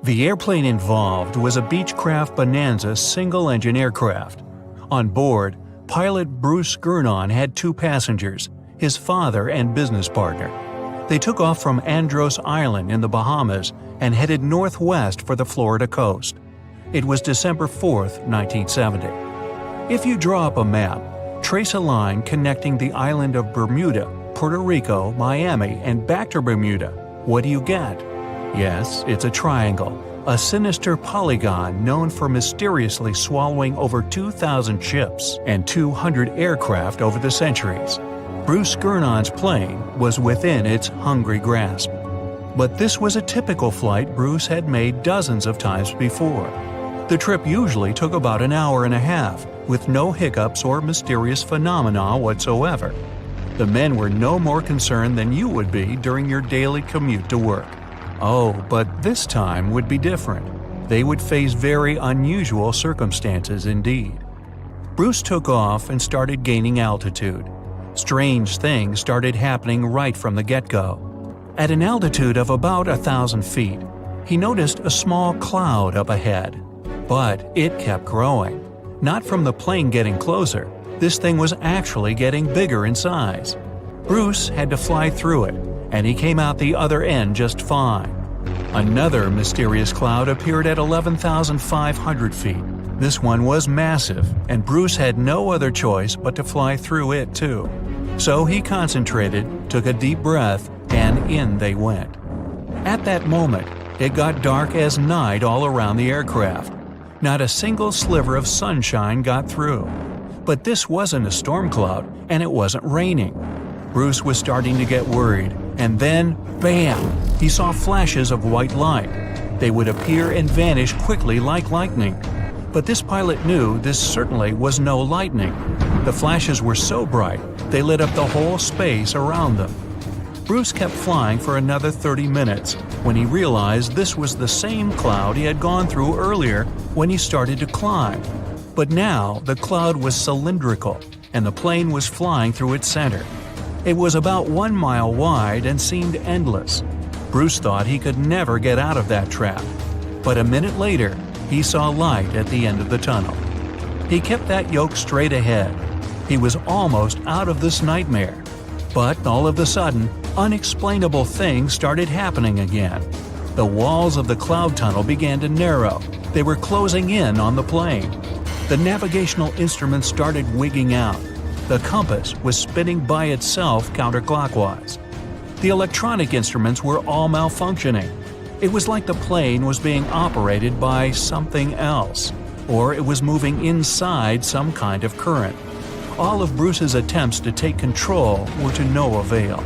The airplane involved was a Beechcraft Bonanza single-engine aircraft. On board, pilot Bruce Gurnon had 2 passengers, his father and business partner. They took off from Andros Island in the Bahamas and headed northwest for the Florida coast. It was December 4, 1970. If you draw up a map, trace a line connecting the island of Bermuda, Puerto Rico, Miami, and back to Bermuda, what do you get? Yes, it's a triangle, a sinister polygon known for mysteriously swallowing over 2,000 ships and 200 aircraft over the centuries. Bruce Gurnon's plane was within its hungry grasp. But this was a typical flight Bruce had made dozens of times before. The trip usually took about an hour and a half, with no hiccups or mysterious phenomena whatsoever. The men were no more concerned than you would be during your daily commute to work. Oh, but this time would be different. They would face very unusual circumstances indeed. Bruce took off and started gaining altitude. Strange things started happening right from the get-go. At an altitude of about 1,000 feet, he noticed a small cloud up ahead. But it kept growing. Not from the plane getting closer, this thing was actually getting bigger in size. Bruce had to fly through it, and he came out the other end just fine. Another mysterious cloud appeared at 11,500 feet. This one was massive, and Bruce had no other choice but to fly through it too. So he concentrated, took a deep breath, and in they went. At that moment, it got dark as night all around the aircraft. Not a single sliver of sunshine got through. But this wasn't a storm cloud, and it wasn't raining. Bruce was starting to get worried, and then, bam! He saw flashes of white light. They would appear and vanish quickly like lightning. But this pilot knew this certainly was no lightning. The flashes were so bright, they lit up the whole space around them. Bruce kept flying for another 30 minutes when he realized this was the same cloud he had gone through earlier when he started to climb. But now the cloud was cylindrical, and the plane was flying through its center. It was about 1 mile wide and seemed endless. Bruce thought he could never get out of that trap. But a minute later, he saw light at the end of the tunnel. He kept that yoke straight ahead. He was almost out of this nightmare. But all of a sudden, unexplainable things started happening again. The walls of the cloud tunnel began to narrow. They were closing in on the plane. The navigational instruments started wigging out. The compass was spinning by itself counterclockwise. The electronic instruments were all malfunctioning. It was like the plane was being operated by something else, or it was moving inside some kind of current. All of Bruce's attempts to take control were to no avail.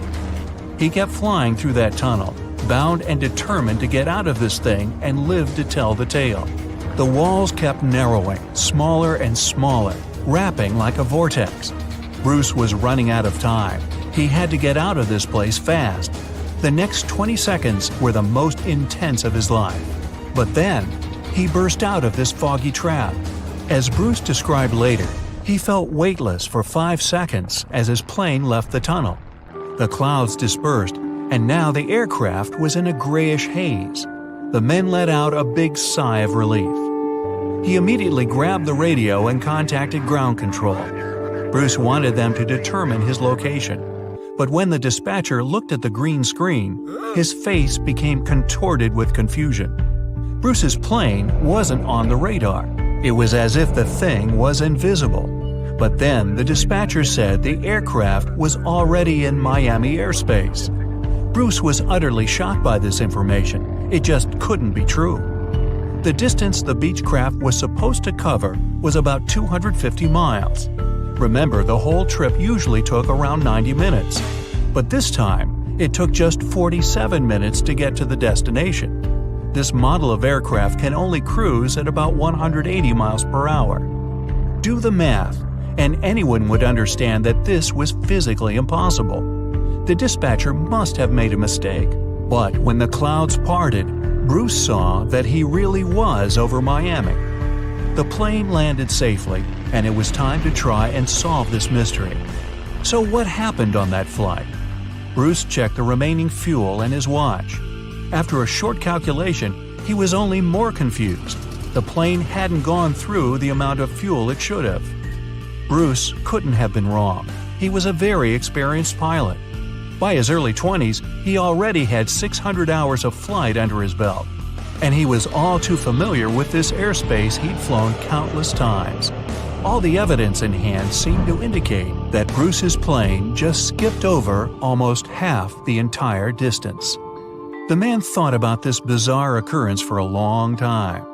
He kept flying through that tunnel, bound and determined to get out of this thing and live to tell the tale. The walls kept narrowing, smaller and smaller, wrapping like a vortex. Bruce was running out of time. He had to get out of this place fast. The next 20 seconds were the most intense of his life. But then, he burst out of this foggy trap. As Bruce described later, he felt weightless for 5 seconds as his plane left the tunnel. The clouds dispersed, and now the aircraft was in a grayish haze. The men let out a big sigh of relief. He immediately grabbed the radio and contacted ground control. Bruce wanted them to determine his location. But when the dispatcher looked at the green screen, his face became contorted with confusion. Bruce's plane wasn't on the radar. It was as if the thing was invisible. But then the dispatcher said the aircraft was already in Miami airspace. Bruce was utterly shocked by this information. It just couldn't be true. The distance the Beechcraft was supposed to cover was about 250 miles. Remember, the whole trip usually took around 90 minutes. But this time, it took just 47 minutes to get to the destination. This model of aircraft can only cruise at about 180 miles per hour. Do the math, and anyone would understand that this was physically impossible. The dispatcher must have made a mistake. But when the clouds parted, Bruce saw that he really was over Miami. The plane landed safely, and it was time to try and solve this mystery. So what happened on that flight? Bruce checked the remaining fuel and his watch. After a short calculation, he was only more confused. The plane hadn't gone through the amount of fuel it should have. Bruce couldn't have been wrong. He was a very experienced pilot. By his early 20s, he already had 600 hours of flight under his belt, and he was all too familiar with this airspace he'd flown countless times. All the evidence in hand seemed to indicate that Bruce's plane just skipped over almost half the entire distance. The man thought about this bizarre occurrence for a long time.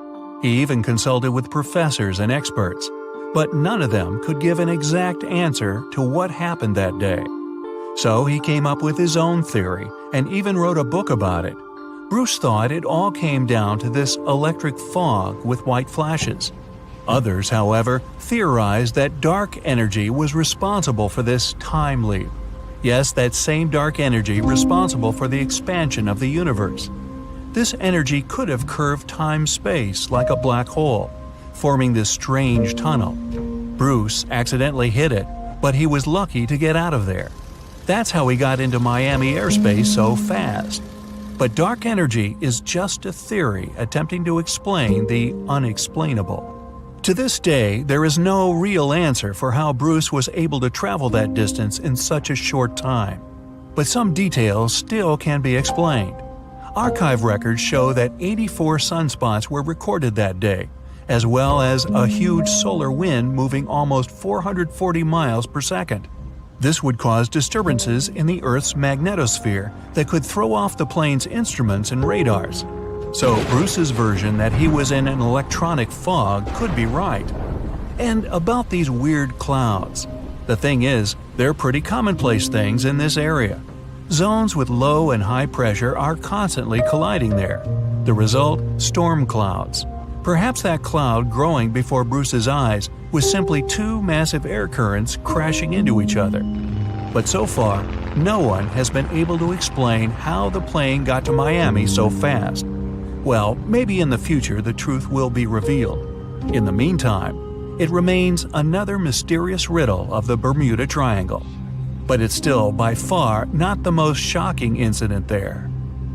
He even consulted with professors and experts, but none of them could give an exact answer to what happened that day. So he came up with his own theory and even wrote a book about it. Bruce thought it all came down to this electric fog with white flashes. Others, however, theorized that dark energy was responsible for this time leap. Yes, that same dark energy responsible for the expansion of the universe. This energy could have curved time-space like a black hole, forming this strange tunnel. Bruce accidentally hit it, but he was lucky to get out of there. That's how he got into Miami airspace so fast. But dark energy is just a theory attempting to explain the unexplainable. To this day, there is no real answer for how Bruce was able to travel that distance in such a short time. But some details still can be explained. Archive records show that 84 sunspots were recorded that day, as well as a huge solar wind moving almost 440 miles per second. This would cause disturbances in the Earth's magnetosphere that could throw off the plane's instruments and radars. So Bruce's version that he was in an electronic fog could be right. And about these weird clouds. The thing is, they're pretty commonplace things in this area. Zones with low and high pressure are constantly colliding there. The result? Storm clouds. Perhaps that cloud growing before Bruce's eyes was simply two massive air currents crashing into each other. But so far, no one has been able to explain how the plane got to Miami so fast. Well, maybe in the future the truth will be revealed. In the meantime, it remains another mysterious riddle of the Bermuda Triangle. But it's still by far not the most shocking incident there.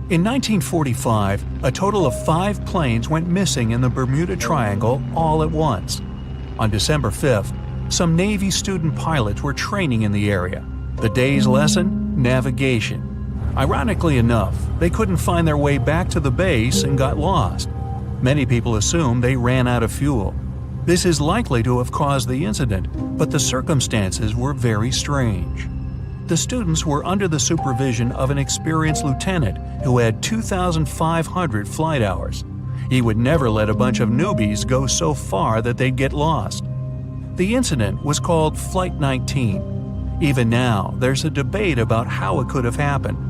In 1945, a total of 5 planes went missing in the Bermuda Triangle all at once. On December 5th, some Navy student pilots were training in the area. The day's lesson? Navigation. Ironically enough, they couldn't find their way back to the base and got lost. Many people assume they ran out of fuel. This is likely to have caused the incident, but the circumstances were very strange. The students were under the supervision of an experienced lieutenant who had 2,500 flight hours. He would never let a bunch of newbies go so far that they'd get lost. The incident was called Flight 19. Even now, there's a debate about how it could have happened.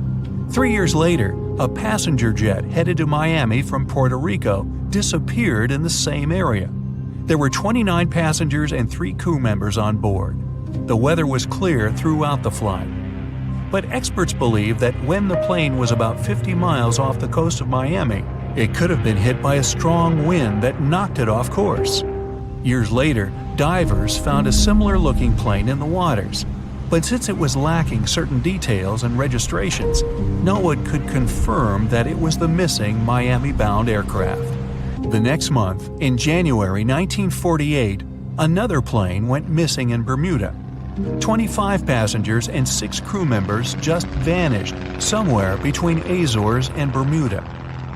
3 years later, a passenger jet headed to Miami from Puerto Rico disappeared in the same area. There were 29 passengers and 3 crew members on board. The weather was clear throughout the flight. But experts believe that when the plane was about 50 miles off the coast of Miami, it could have been hit by a strong wind that knocked it off course. Years later, divers found a similar-looking plane in the waters. But since it was lacking certain details and registrations, no one could confirm that it was the missing Miami-bound aircraft. The next month, in January 1948, another plane went missing in Bermuda. 25 passengers and 6 crew members just vanished somewhere between Azores and Bermuda.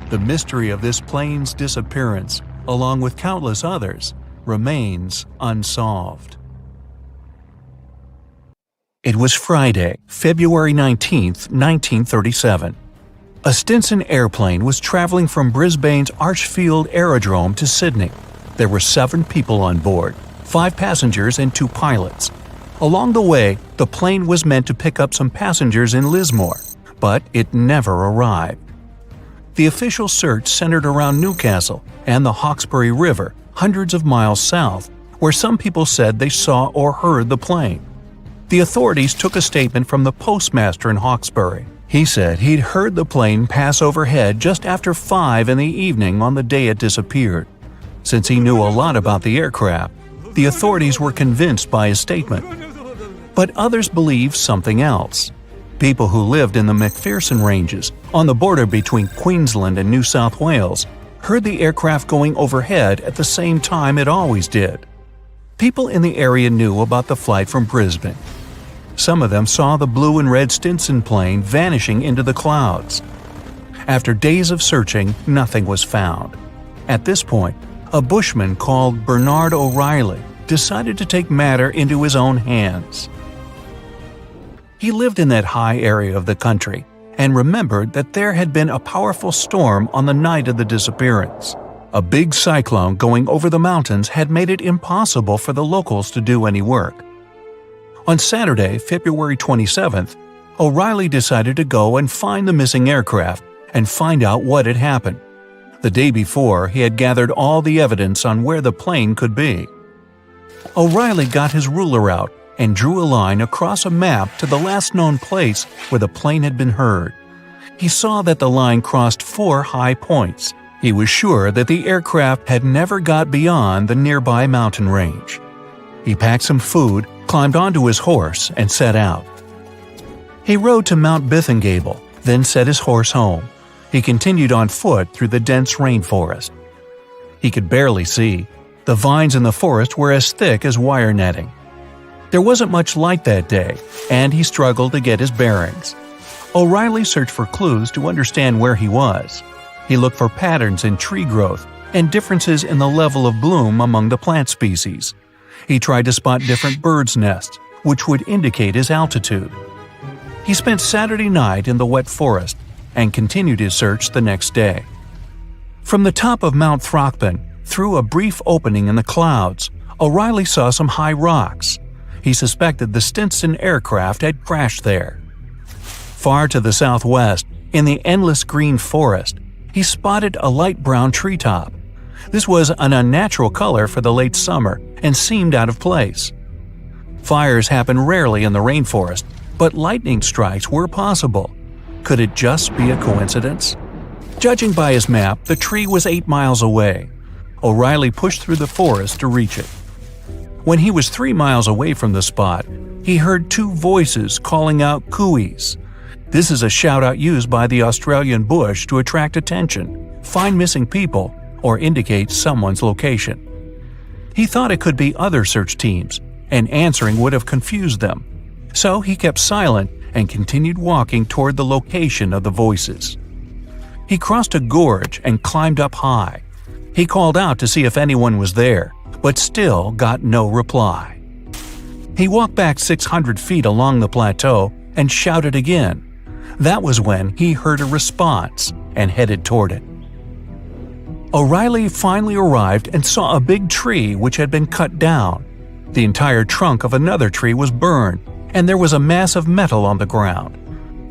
The mystery of this plane's disappearance, along with countless others, remains unsolved. It was Friday, February 19, 1937. A Stinson airplane was traveling from Brisbane's Archfield Aerodrome to Sydney. There were 7 people on board, 5 passengers and 2 pilots. Along the way, the plane was meant to pick up some passengers in Lismore, but it never arrived. The official search centered around Newcastle and the Hawkesbury River, hundreds of miles south, where some people said they saw or heard the plane. The authorities took a statement from the postmaster in Hawkesbury. He said he'd heard the plane pass overhead just after 5 in the evening on the day it disappeared. Since he knew a lot about the aircraft, the authorities were convinced by his statement. But others believed something else. People who lived in the McPherson Ranges, on the border between Queensland and New South Wales, heard the aircraft going overhead at the same time it always did. People in the area knew about the flight from Brisbane. Some of them saw the blue and red Stinson plane vanishing into the clouds. After days of searching, nothing was found. At this point, a bushman called Bernard O'Reilly decided to take matter into his own hands. He lived in that high area of the country and remembered that there had been a powerful storm on the night of the disappearance. A big cyclone going over the mountains had made it impossible for the locals to do any work. On Saturday, February 27th, O'Reilly decided to go and find the missing aircraft and find out what had happened. The day before, he had gathered all the evidence on where the plane could be. O'Reilly got his ruler out and drew a line across a map to the last known place where the plane had been heard. He saw that the line crossed 4 high points. He was sure that the aircraft had never got beyond the nearby mountain range. He packed some food, climbed onto his horse, and set out. He rode to Mount Bithingable, then set his horse home. He continued on foot through the dense rainforest. He could barely see. The vines in the forest were as thick as wire netting. There wasn't much light that day, and he struggled to get his bearings. O'Reilly searched for clues to understand where he was. He looked for patterns in tree growth and differences in the level of bloom among the plant species. He tried to spot different birds' nests, which would indicate his altitude. He spent Saturday night in the wet forest and continued his search the next day. From the top of Mount Throckmorton, through a brief opening in the clouds, O'Reilly saw some high rocks. He suspected the Stinson aircraft had crashed there. Far to the southwest, in the endless green forest, he spotted a light brown treetop. This was an unnatural color for the late summer and seemed out of place. Fires happen rarely in the rainforest, but lightning strikes were possible. Could it just be a coincidence? Judging by his map, the tree was 8 miles away. O'Reilly pushed through the forest to reach it. When he was 3 miles away from the spot, he heard 2 voices calling out cooeys. This is a shout-out used by the Australian bush to attract attention, find missing people, or indicate someone's location. He thought it could be other search teams, and answering would have confused them. So he kept silent and continued walking toward the location of the voices. He crossed a gorge and climbed up high. He called out to see if anyone was there, but still got no reply. He walked back 600 feet along the plateau and shouted again. That was when he heard a response and headed toward it. O'Reilly finally arrived and saw a big tree which had been cut down. The entire trunk of another tree was burned, and there was a mass of metal on the ground.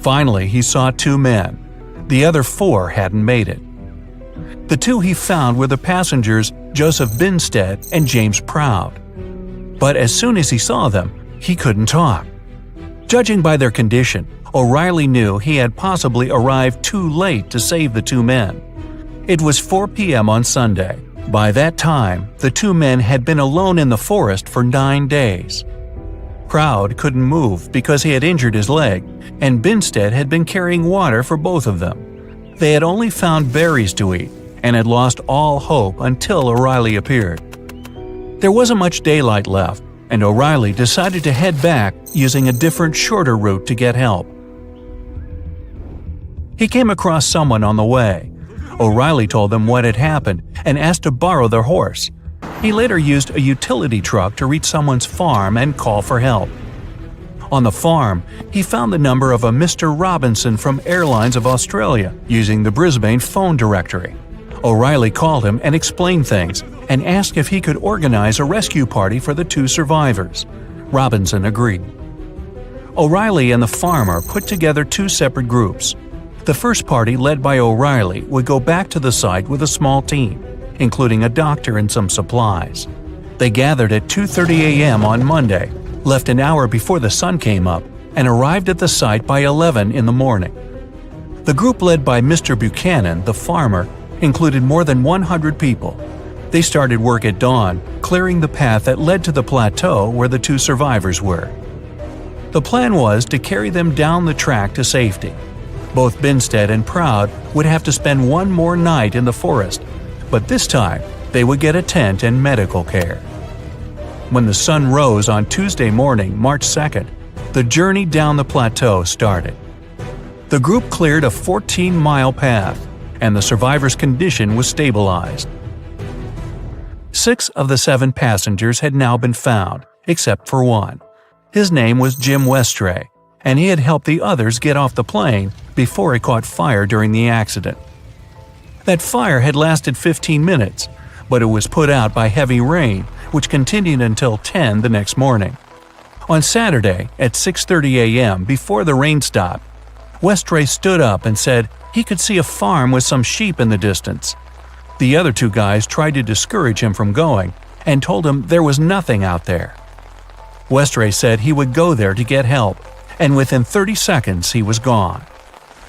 Finally, he saw 2 men. The other 4 hadn't made it. The 2 he found were the passengers Joseph Binstead and James Proud. But as soon as he saw them, he couldn't talk. Judging by their condition, O'Reilly knew he had possibly arrived too late to save the 2 men. It was 4 p.m. on Sunday. By that time, the 2 men had been alone in the forest for 9 days. Proud couldn't move because he had injured his leg, and Binstead had been carrying water for both of them. They had only found berries to eat and had lost all hope until O'Reilly appeared. There wasn't much daylight left, and O'Reilly decided to head back using a different, shorter route to get help. He came across someone on the way. O'Reilly told them what had happened and asked to borrow their horse. He later used a utility truck to reach someone's farm and call for help. On the farm, he found the number of a Mr. Robinson from Airlines of Australia using the Brisbane phone directory. O'Reilly called him and explained things and asked if he could organize a rescue party for the 2 survivors. Robinson agreed. O'Reilly and the farmer put together 2 separate groups. The first party, led by O'Reilly, would go back to the site with a small team, including a doctor and some supplies. They gathered at 2:30 a.m. on Monday, left an hour before the sun came up, and arrived at the site by 11 in the morning. The group led by Mr. Buchanan, the farmer, included more than 100 people. They started work at dawn, clearing the path that led to the plateau where the 2 survivors were. The plan was to carry them down the track to safety. Both Binstead and Proud would have to spend one more night in the forest, but this time they would get a tent and medical care. When the sun rose on Tuesday morning, March 2nd, the journey down the plateau started. The group cleared a 14-mile path, and the survivors' condition was stabilized. 6 of the 7 passengers had now been found, except for one. His name was Jim Westray, and he had helped the others get off the plane before it caught fire during the accident. That fire had lasted 15 minutes, but it was put out by heavy rain, which continued until 10 the next morning. On Saturday at 6:30 a.m., before the rain stopped, Westray stood up and said he could see a farm with some sheep in the distance. The other 2 guys tried to discourage him from going and told him there was nothing out there. Westray said he would go there to get help, and within 30 seconds he was gone.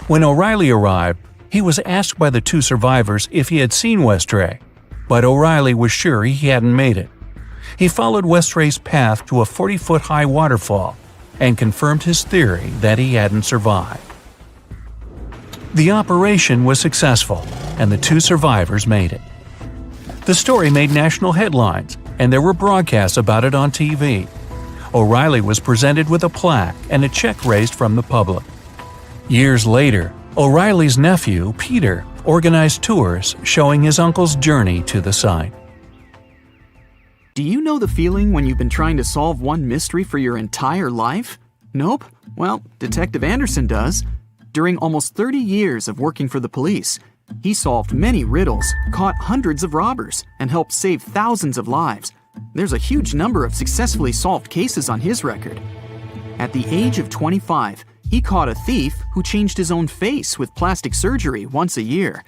When O'Reilly arrived, he was asked by the 2 survivors if he had seen Westray, but O'Reilly was sure he hadn't made it. He followed Westray's path to a 40-foot-high waterfall and confirmed his theory that he hadn't survived. The operation was successful, and the 2 survivors made it. The story made national headlines, and there were broadcasts about it on TV. O'Reilly was presented with a plaque and a check raised from the public. Years later, O'Reilly's nephew, Peter, organized tours showing his uncle's journey to the site. Do you know the feeling when you've been trying to solve one mystery for your entire life? Nope? Well, Detective Anderson does. During almost 30 years of working for the police, he solved many riddles, caught hundreds of robbers, and helped save thousands of lives. There's a huge number of successfully solved cases on his record. At the age of 25, he caught a thief who changed his own face with plastic surgery once a year.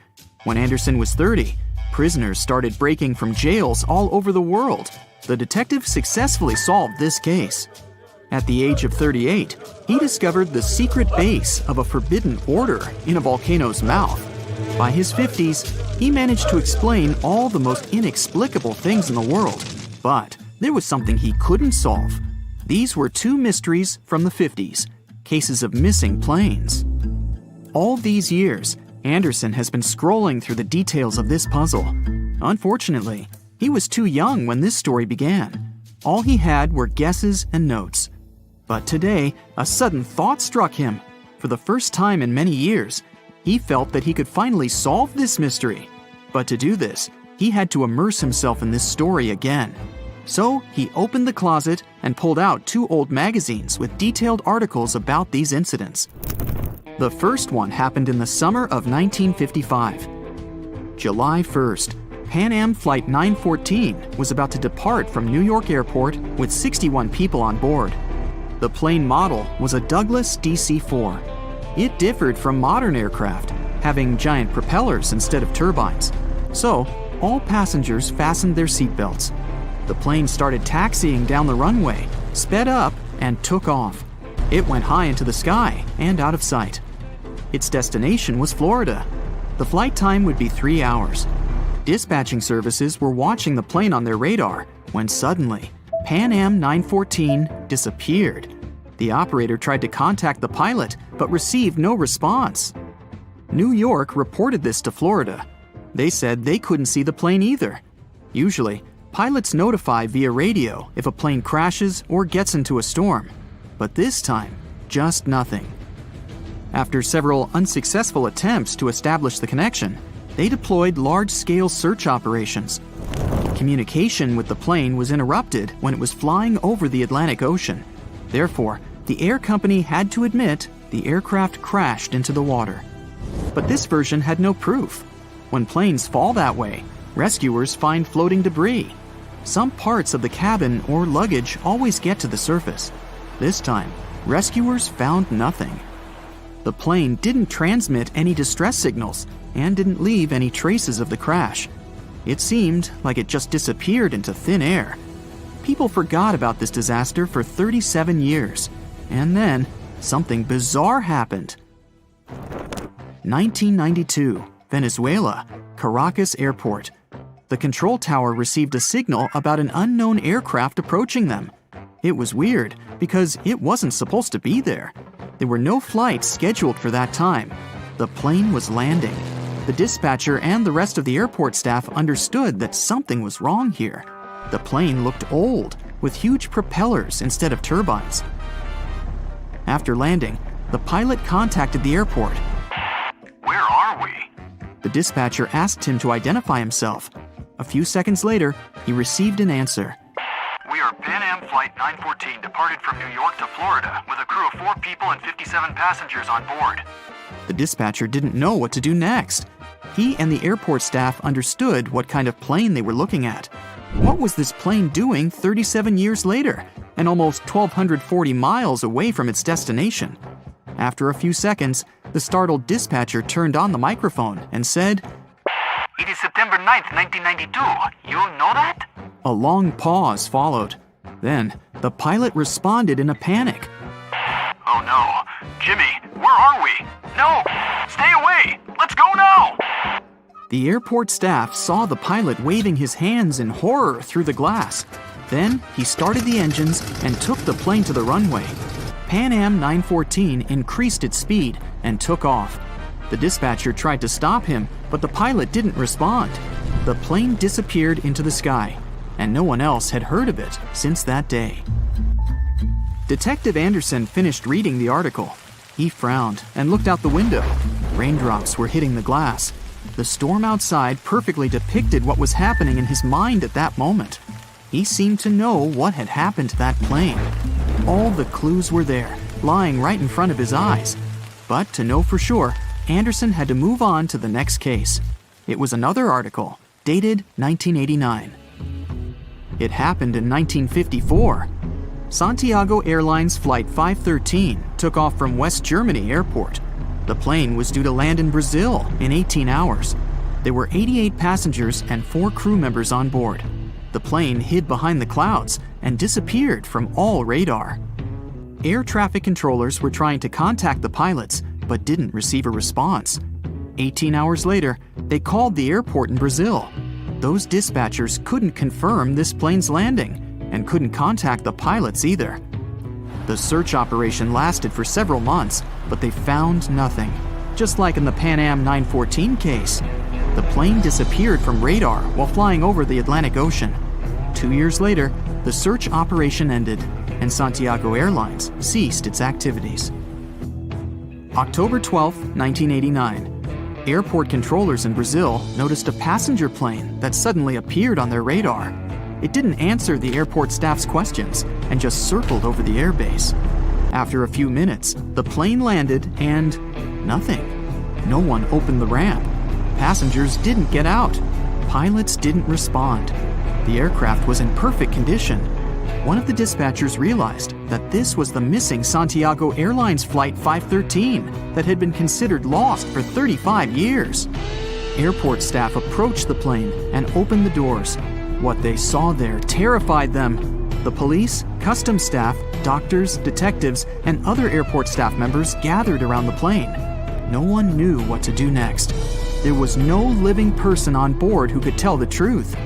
When Anderson was 30, prisoners started breaking from jails all over the world. The detective successfully solved this case. At the age of 38, he discovered the secret base of a forbidden order in a volcano's mouth. By his 50s, he managed to explain all the most inexplicable things in the world. But there was something he couldn't solve. These were 2 mysteries from the 50s, cases of missing planes. All these years, Anderson has been scrolling through the details of this puzzle. Unfortunately, he was too young when this story began. All he had were guesses and notes. But today, a sudden thought struck him. For the first time in many years, he felt that he could finally solve this mystery. But to do this, he had to immerse himself in this story again. So he opened the closet and pulled out 2 old magazines with detailed articles about these incidents. The first one happened in the summer of 1955. July 1st, Pan Am Flight 914 was about to depart from New York Airport with 61 people on board. The plane model was a Douglas DC-4. It differed from modern aircraft, having giant propellers instead of turbines. So, all passengers fastened their seatbelts. The plane started taxiing down the runway, sped up, and took off. It went high into the sky and out of sight. Its destination was Florida. The flight time would be 3 hours. Dispatching services were watching the plane on their radar when suddenly, Pan Am 914 disappeared. The operator tried to contact the pilot but received no response. New York reported this to Florida. They said they couldn't see the plane either. Usually, pilots notify via radio if a plane crashes or gets into a storm. But this time, just nothing. After several unsuccessful attempts to establish the connection, they deployed large-scale search operations. Communication with the plane was interrupted when it was flying over the Atlantic Ocean. Therefore, the air company had to admit the aircraft crashed into the water. But this version had no proof. When planes fall that way, rescuers find floating debris. Some parts of the cabin or luggage always get to the surface. This time, rescuers found nothing. The plane didn't transmit any distress signals and didn't leave any traces of the crash. It seemed like it just disappeared into thin air. People forgot about this disaster for 37 years. And then, something bizarre happened. 1992, Venezuela, Caracas Airport. The control tower received a signal about an unknown aircraft approaching them. It was weird because it wasn't supposed to be there. There were no flights scheduled for that time. The plane was landing. The dispatcher and the rest of the airport staff understood that something was wrong here. The plane looked old, with huge propellers instead of turbines. After landing, the pilot contacted the airport. Where are we? The dispatcher asked him to identify himself. A few seconds later, he received an answer. We are Pan Am Flight 914, departed from New York to Florida, with a crew of 4 people and 57 passengers on board. The dispatcher didn't know what to do next. He and the airport staff understood what kind of plane they were looking at. What was this plane doing 37 years later, and almost 1,240 miles away from its destination? After a few seconds, the startled dispatcher turned on the microphone and said, It is September 9th, 1992. You know that? A long pause followed. Then, the pilot responded in a panic. Oh no. Jimmy, where are we? No! Stay away! Let's go now! The airport staff saw the pilot waving his hands in horror through the glass. Then, he started the engines and took the plane to the runway. Pan Am 914 increased its speed and took off. The dispatcher tried to stop him, but the pilot didn't respond. The plane disappeared into the sky, and no one else had heard of it since that day. Detective Anderson finished reading the article. He frowned and looked out the window. Raindrops were hitting the glass. The storm outside perfectly depicted what was happening in his mind at that moment. He seemed to know what had happened to that plane. All the clues were there, lying right in front of his eyes. But to know for sure, Anderson had to move on to the next case. It was another article, dated 1989. It happened in 1954. Santiago Airlines Flight 513 took off from West Germany Airport. The plane was due to land in Brazil in 18 hours. There were 88 passengers and 4 crew members on board. The plane hid behind the clouds and disappeared from all radar. Air traffic controllers were trying to contact the pilots, but didn't receive a response. 18 hours later, they called the airport in Brazil. Those dispatchers couldn't confirm this plane's landing and couldn't contact the pilots either. The search operation lasted for several months, but they found nothing. Just like in the Pan Am 914 case, the plane disappeared from radar while flying over the Atlantic Ocean. 2 years later, the search operation ended, and Santiago Airlines ceased its activities. October 12, 1989. Airport controllers in Brazil noticed a passenger plane that suddenly appeared on their radar. It didn't answer the airport staff's questions and just circled over the airbase. After a few minutes, the plane landed and nothing. No one opened the ramp. Passengers didn't get out. Pilots didn't respond. The aircraft was in perfect condition. One of the dispatchers realized that this was the missing Santiago Airlines Flight 513 that had been considered lost for 35 years. Airport staff approached the plane and opened the doors. What they saw there terrified them. The police, customs staff, doctors, detectives, and other airport staff members gathered around the plane. No one knew what to do next. There was no living person on board who could tell the truth.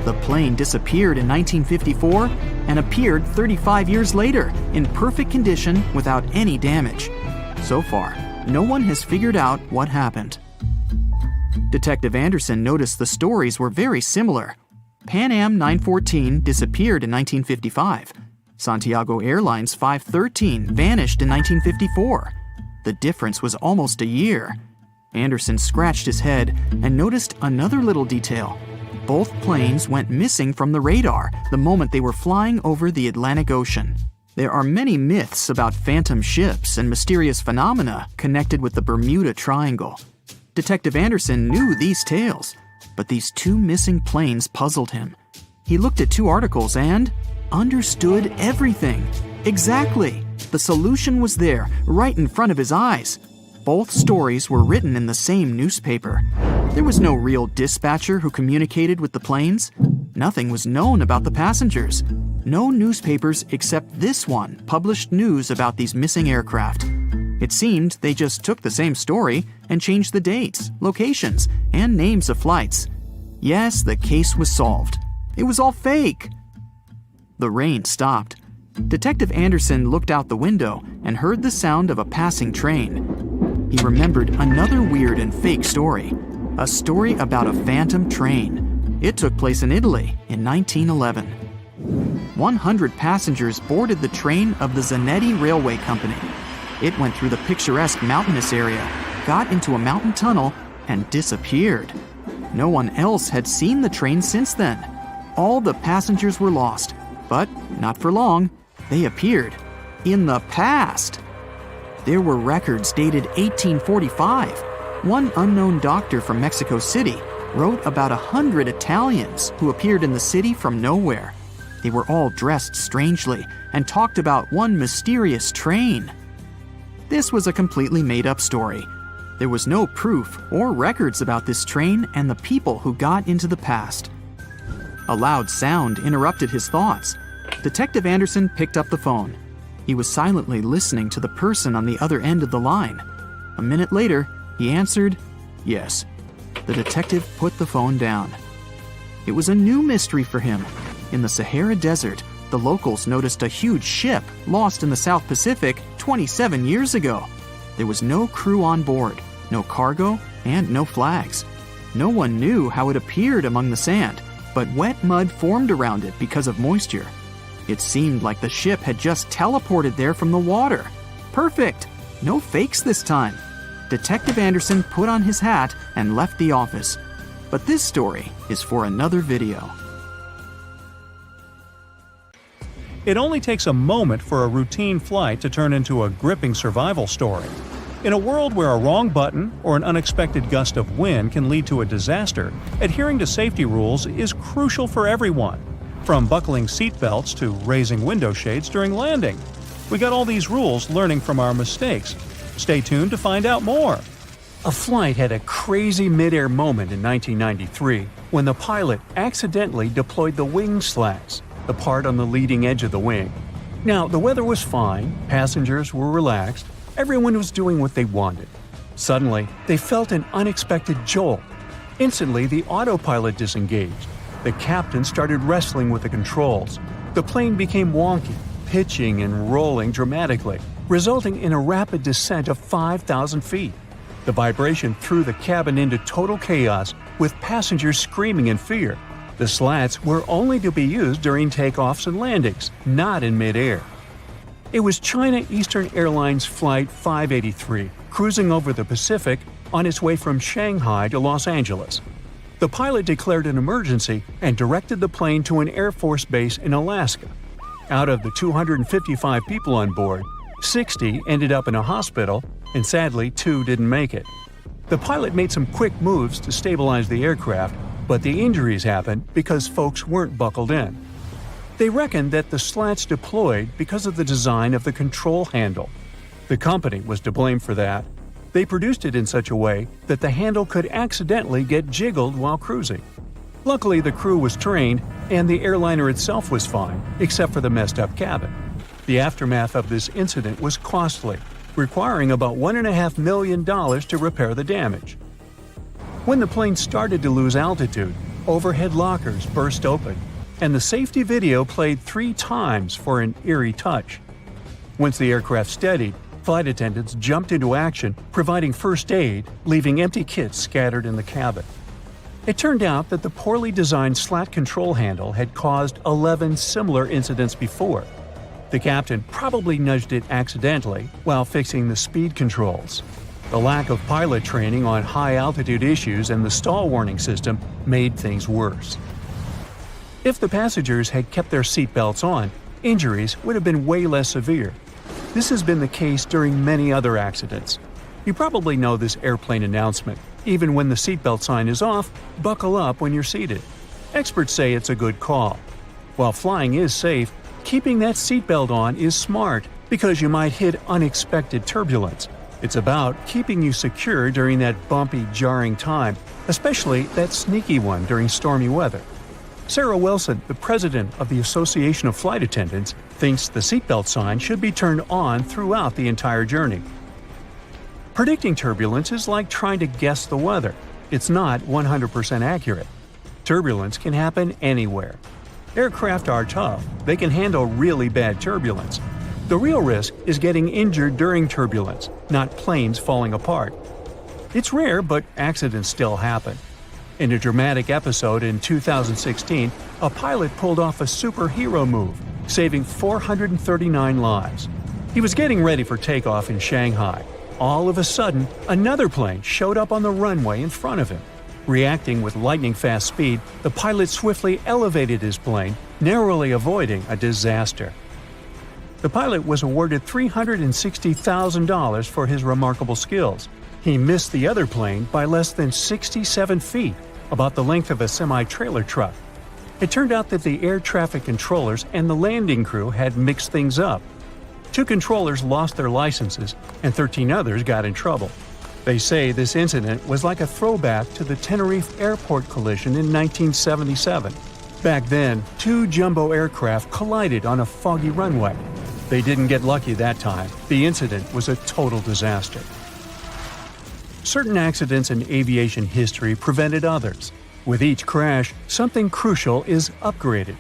The plane disappeared in 1954 and appeared 35 years later in perfect condition without any damage. So far, no one has figured out what happened. Detective Anderson noticed the stories were very similar. Pan Am 914 disappeared in 1955. Santiago Airlines 513 vanished in 1954. The difference was almost a year. Anderson scratched his head and noticed another little detail. Both planes went missing from the radar the moment they were flying over the Atlantic Ocean. There are many myths about phantom ships and mysterious phenomena connected with the Bermuda Triangle. Detective Anderson knew these tales, but these 2 missing planes puzzled him. He looked at 2 articles and understood everything. Exactly! The solution was there, right in front of his eyes. Both stories were written in the same newspaper. There was no real dispatcher who communicated with the planes. Nothing was known about the passengers. No newspapers except this one published news about these missing aircraft. It seemed they just took the same story and changed the dates, locations, and names of flights. Yes, the case was solved. It was all fake. The rain stopped. Detective Anderson looked out the window and heard the sound of a passing train. He remembered another weird and fake story, a story about a phantom train. It took place in Italy in 1911. 100 passengers boarded the train of the Zanetti Railway Company. It went through the picturesque mountainous area, got into a mountain tunnel, and disappeared. No one else had seen the train since then. All the passengers were lost, but not for long. They appeared in the past. There were records dated 1845. One unknown doctor from Mexico City wrote about 100 Italians who appeared in the city from nowhere. They were all dressed strangely and talked about one mysterious train. This was a completely made-up story. There was no proof or records about this train and the people who got into the past. A loud sound interrupted his thoughts. Detective Anderson picked up the phone. He was silently listening to the person on the other end of the line. A minute later, he answered, "Yes." The detective put the phone down. It was a new mystery for him. In the Sahara Desert, the locals noticed a huge ship lost in the South Pacific 27 years ago. There was no crew on board, no cargo, and no flags. No one knew how it appeared among the sand, but wet mud formed around it because of moisture. It seemed like the ship had just teleported there from the water. Perfect! No fakes this time. Detective Anderson put on his hat and left the office. But this story is for another video. It only takes a moment for a routine flight to turn into a gripping survival story. In a world where a wrong button or an unexpected gust of wind can lead to a disaster, adhering to safety rules is crucial for everyone. From buckling seatbelts to raising window shades during landing. We got all these rules learning from our mistakes. Stay tuned to find out more. A flight had a crazy mid-air moment in 1993 when the pilot accidentally deployed the wing slats, the part on the leading edge of the wing. Now, the weather was fine, passengers were relaxed, everyone was doing what they wanted. Suddenly, they felt an unexpected jolt. Instantly, the autopilot disengaged. The captain started wrestling with the controls. The plane became wonky, pitching and rolling dramatically, resulting in a rapid descent of 5,000 feet. The vibration threw the cabin into total chaos, with passengers screaming in fear. The slats were only to be used during takeoffs and landings, not in midair. It was China Eastern Airlines Flight 583, cruising over the Pacific on its way from Shanghai to Los Angeles. The pilot declared an emergency and directed the plane to an Air Force base in Alaska. Out of the 255 people on board, 60 ended up in a hospital, and sadly, 2 didn't make it. The pilot made some quick moves to stabilize the aircraft, but the injuries happened because folks weren't buckled in. They reckoned that the slats deployed because of the design of the control handle. The company was to blame for that. They produced it in such a way that the handle could accidentally get jiggled while cruising. Luckily, the crew was trained, and the airliner itself was fine, except for the messed-up cabin. The aftermath of this incident was costly, requiring about $1.5 million to repair the damage. When the plane started to lose altitude, overhead lockers burst open, and the safety video played 3 times for an eerie touch. Once the aircraft steadied, flight attendants jumped into action, providing first aid, leaving empty kits scattered in the cabin. It turned out that the poorly designed slat control handle had caused 11 similar incidents before. The captain probably nudged it accidentally while fixing the speed controls. The lack of pilot training on high-altitude issues and the stall warning system made things worse. If the passengers had kept their seatbelts on, injuries would have been way less severe. This has been the case during many other accidents. You probably know this airplane announcement. Even when the seatbelt sign is off, buckle up when you're seated. Experts say it's a good call. While flying is safe, keeping that seatbelt on is smart because you might hit unexpected turbulence. It's about keeping you secure during that bumpy, jarring time, especially that sneaky one during stormy weather. Sarah Wilson, the president of the Association of Flight Attendants, thinks the seatbelt sign should be turned on throughout the entire journey. Predicting turbulence is like trying to guess the weather. It's not 100% accurate. Turbulence can happen anywhere. Aircraft are tough. They can handle really bad turbulence. The real risk is getting injured during turbulence, not planes falling apart. It's rare, but accidents still happen. In a dramatic episode in 2016, a pilot pulled off a superhero move, saving 439 lives. He was getting ready for takeoff in Shanghai. All of a sudden, another plane showed up on the runway in front of him. Reacting with lightning-fast speed, the pilot swiftly elevated his plane, narrowly avoiding a disaster. The pilot was awarded $360,000 for his remarkable skills. He missed the other plane by less than 67 feet, about the length of a semi-trailer truck. It turned out that the air traffic controllers and the landing crew had mixed things up. 2 controllers lost their licenses, and 13 others got in trouble. They say this incident was like a throwback to the Tenerife airport collision in 1977. Back then, 2 jumbo aircraft collided on a foggy runway. They didn't get lucky that time. The incident was a total disaster. Certain accidents in aviation history prevented others. With each crash, something crucial is upgraded.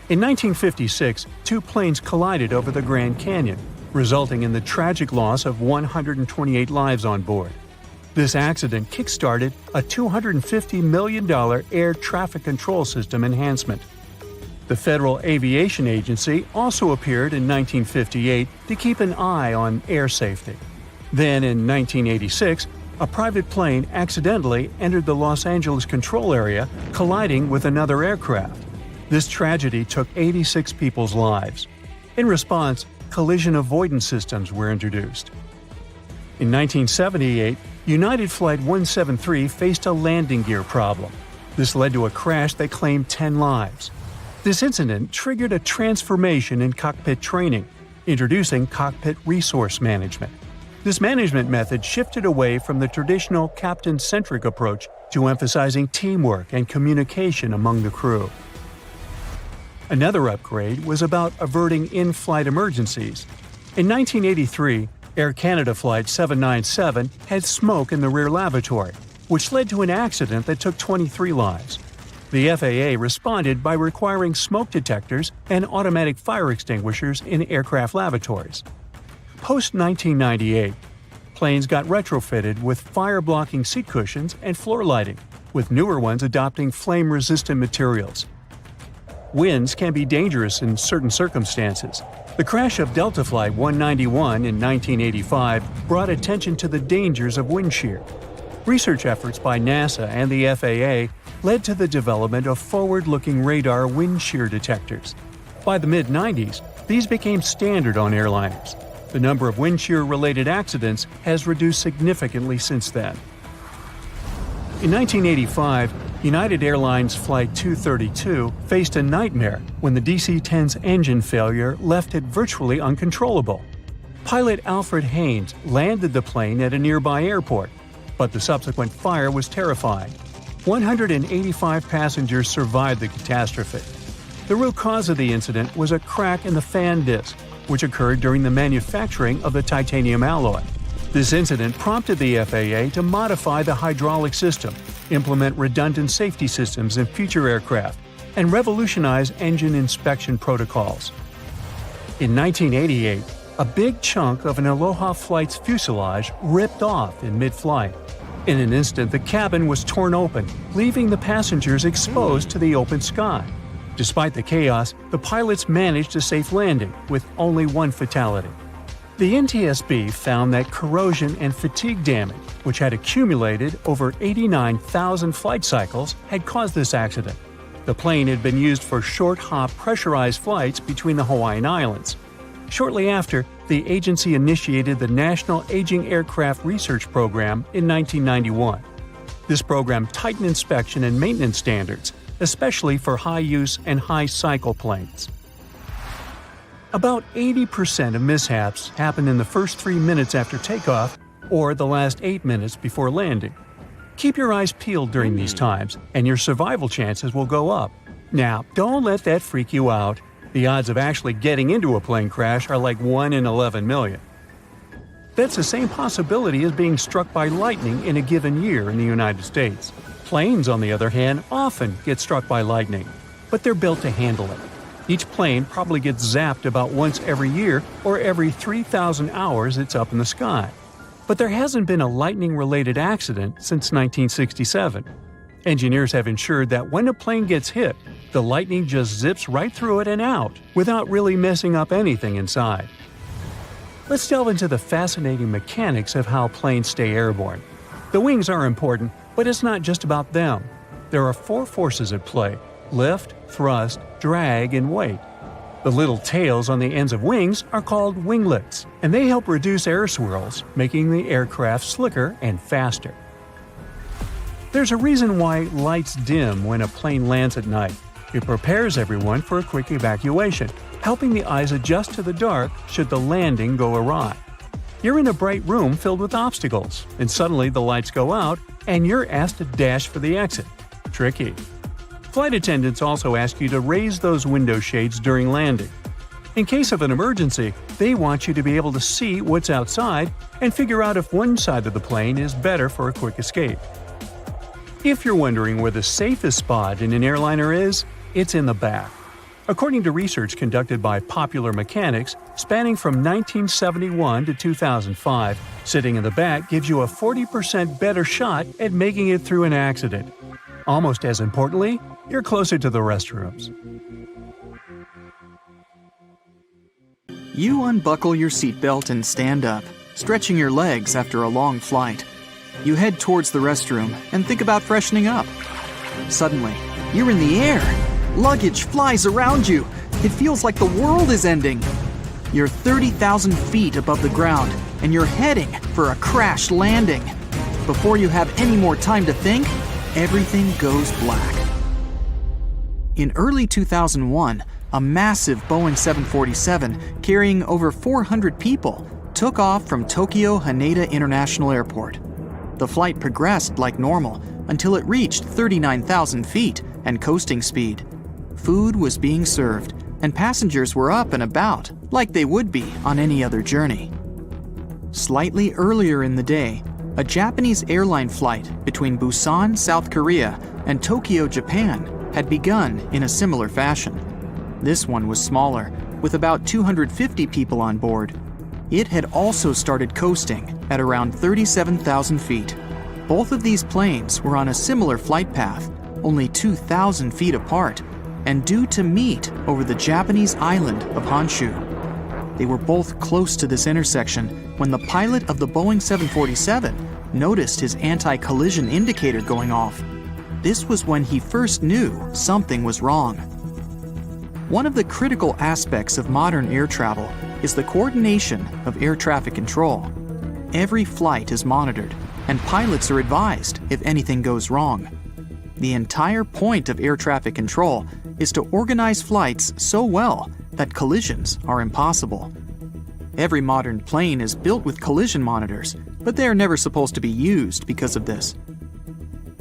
In 1956, 2 planes collided over the Grand Canyon, resulting in the tragic loss of 128 lives on board. This accident kick-started a $250 million air traffic control system enhancement. The Federal Aviation Agency also appeared in 1958 to keep an eye on air safety. Then, in 1986, a private plane accidentally entered the Los Angeles control area, colliding with another aircraft. This tragedy took 86 people's lives. In response, collision avoidance systems were introduced. In 1978, United Flight 173 faced a landing gear problem. This led to a crash that claimed 10 lives. This incident triggered a transformation in cockpit training, introducing cockpit resource management. This management method shifted away from the traditional captain-centric approach to emphasizing teamwork and communication among the crew. Another upgrade was about averting in-flight emergencies. In 1983, Air Canada Flight 797 had smoke in the rear lavatory, which led to an accident that took 23 lives. The FAA responded by requiring smoke detectors and automatic fire extinguishers in aircraft lavatories. Post-1998, planes got retrofitted with fire-blocking seat cushions and floor lighting, with newer ones adopting flame-resistant materials. Winds can be dangerous in certain circumstances. The crash of Delta Flight 191 in 1985 brought attention to the dangers of wind shear. Research efforts by NASA and the FAA led to the development of forward-looking radar wind shear detectors. By the mid-90s, these became standard on airliners. The number of wind shear-related accidents has reduced significantly since then. In 1985, United Airlines Flight 232 faced a nightmare when the DC-10's engine failure left it virtually uncontrollable. Pilot Alfred Haynes landed the plane at a nearby airport, but the subsequent fire was terrifying. 185 passengers survived the catastrophe. The root cause of the incident was a crack in the fan disc, which occurred during the manufacturing of the titanium alloy. This incident prompted the FAA to modify the hydraulic system, implement redundant safety systems in future aircraft, and revolutionize engine inspection protocols. In 1988, a big chunk of an Aloha flight's fuselage ripped off in mid-flight. In an instant, the cabin was torn open, leaving the passengers exposed to the open sky. Despite the chaos, the pilots managed a safe landing, with only one fatality. The NTSB found that corrosion and fatigue damage, which had accumulated over 89,000 flight cycles, had caused this accident. The plane had been used for short-hop pressurized flights between the Hawaiian Islands. Shortly after, the agency initiated the National Aging Aircraft Research Program in 1991. This program tightened inspection and maintenance standards, especially for high-use and high-cycle planes. About 80% of mishaps happen in the first 3 minutes after takeoff or the last 8 minutes before landing. Keep your eyes peeled during these times, and your survival chances will go up. Now, don't let that freak you out. The odds of actually getting into a plane crash are like 1 in 11 million. That's the same possibility as being struck by lightning in a given year in the United States. Planes, on the other hand, often get struck by lightning. but they're built to handle it. Each plane probably gets zapped about once every year or every 3,000 hours it's up in the sky. But there hasn't been a lightning-related accident since 1967. Engineers have ensured that when a plane gets hit, the lightning just zips right through it and out without really messing up anything inside. Let's delve into the fascinating mechanics of how planes stay airborne. The wings are important, but it's not just about them. There are 4 forces at play: lift, thrust, drag, and weight. The little tails on the ends of wings are called winglets, and they help reduce air swirls, making the aircraft slicker and faster. There's a reason why lights dim when a plane lands at night. It prepares everyone for a quick evacuation, helping the eyes adjust to the dark should the landing go awry. You're in a bright room filled with obstacles, and suddenly the lights go out and you're asked to dash for the exit. Tricky. Flight attendants also ask you to raise those window shades during landing. In case of an emergency, they want you to be able to see what's outside and figure out if one side of the plane is better for a quick escape. If you're wondering where the safest spot in an airliner is, it's in the back. According to research conducted by Popular Mechanics spanning from 1971 to 2005, sitting in the back gives you a 40% better shot at making it through an accident. Almost as importantly, you're closer to the restrooms. You unbuckle your seatbelt and stand up, stretching your legs after a long flight. You head towards the restroom and think about freshening up. Suddenly, you're in the air. Luggage flies around you. It feels like the world is ending. You're 30,000 feet above the ground, and you're heading for a crash landing. Before you have any more time to think, everything goes black. In early 2001, a massive Boeing 747 carrying over 400 people took off from Tokyo Haneda International Airport. The flight progressed like normal until it reached 39,000 feet and coasting speed. Food was being served, and passengers were up and about like they would be on any other journey. Slightly earlier in the day, a Japanese airline flight between Busan, South Korea, and Tokyo, Japan, had begun in a similar fashion. This one was smaller, with about 250 people on board. It had also started coasting at around 37,000 feet. Both of these planes were on a similar flight path, only 2,000 feet apart, and due to meet over the Japanese island of Honshu. They were both close to this intersection when the pilot of the Boeing 747 noticed his anti-collision indicator going off. This was when he first knew something was wrong. One of the critical aspects of modern air travel is the coordination of air traffic control. Every flight is monitored, and pilots are advised if anything goes wrong. The entire point of air traffic control is to organize flights so well that collisions are impossible. Every modern plane is built with collision monitors, but they are never supposed to be used because of this.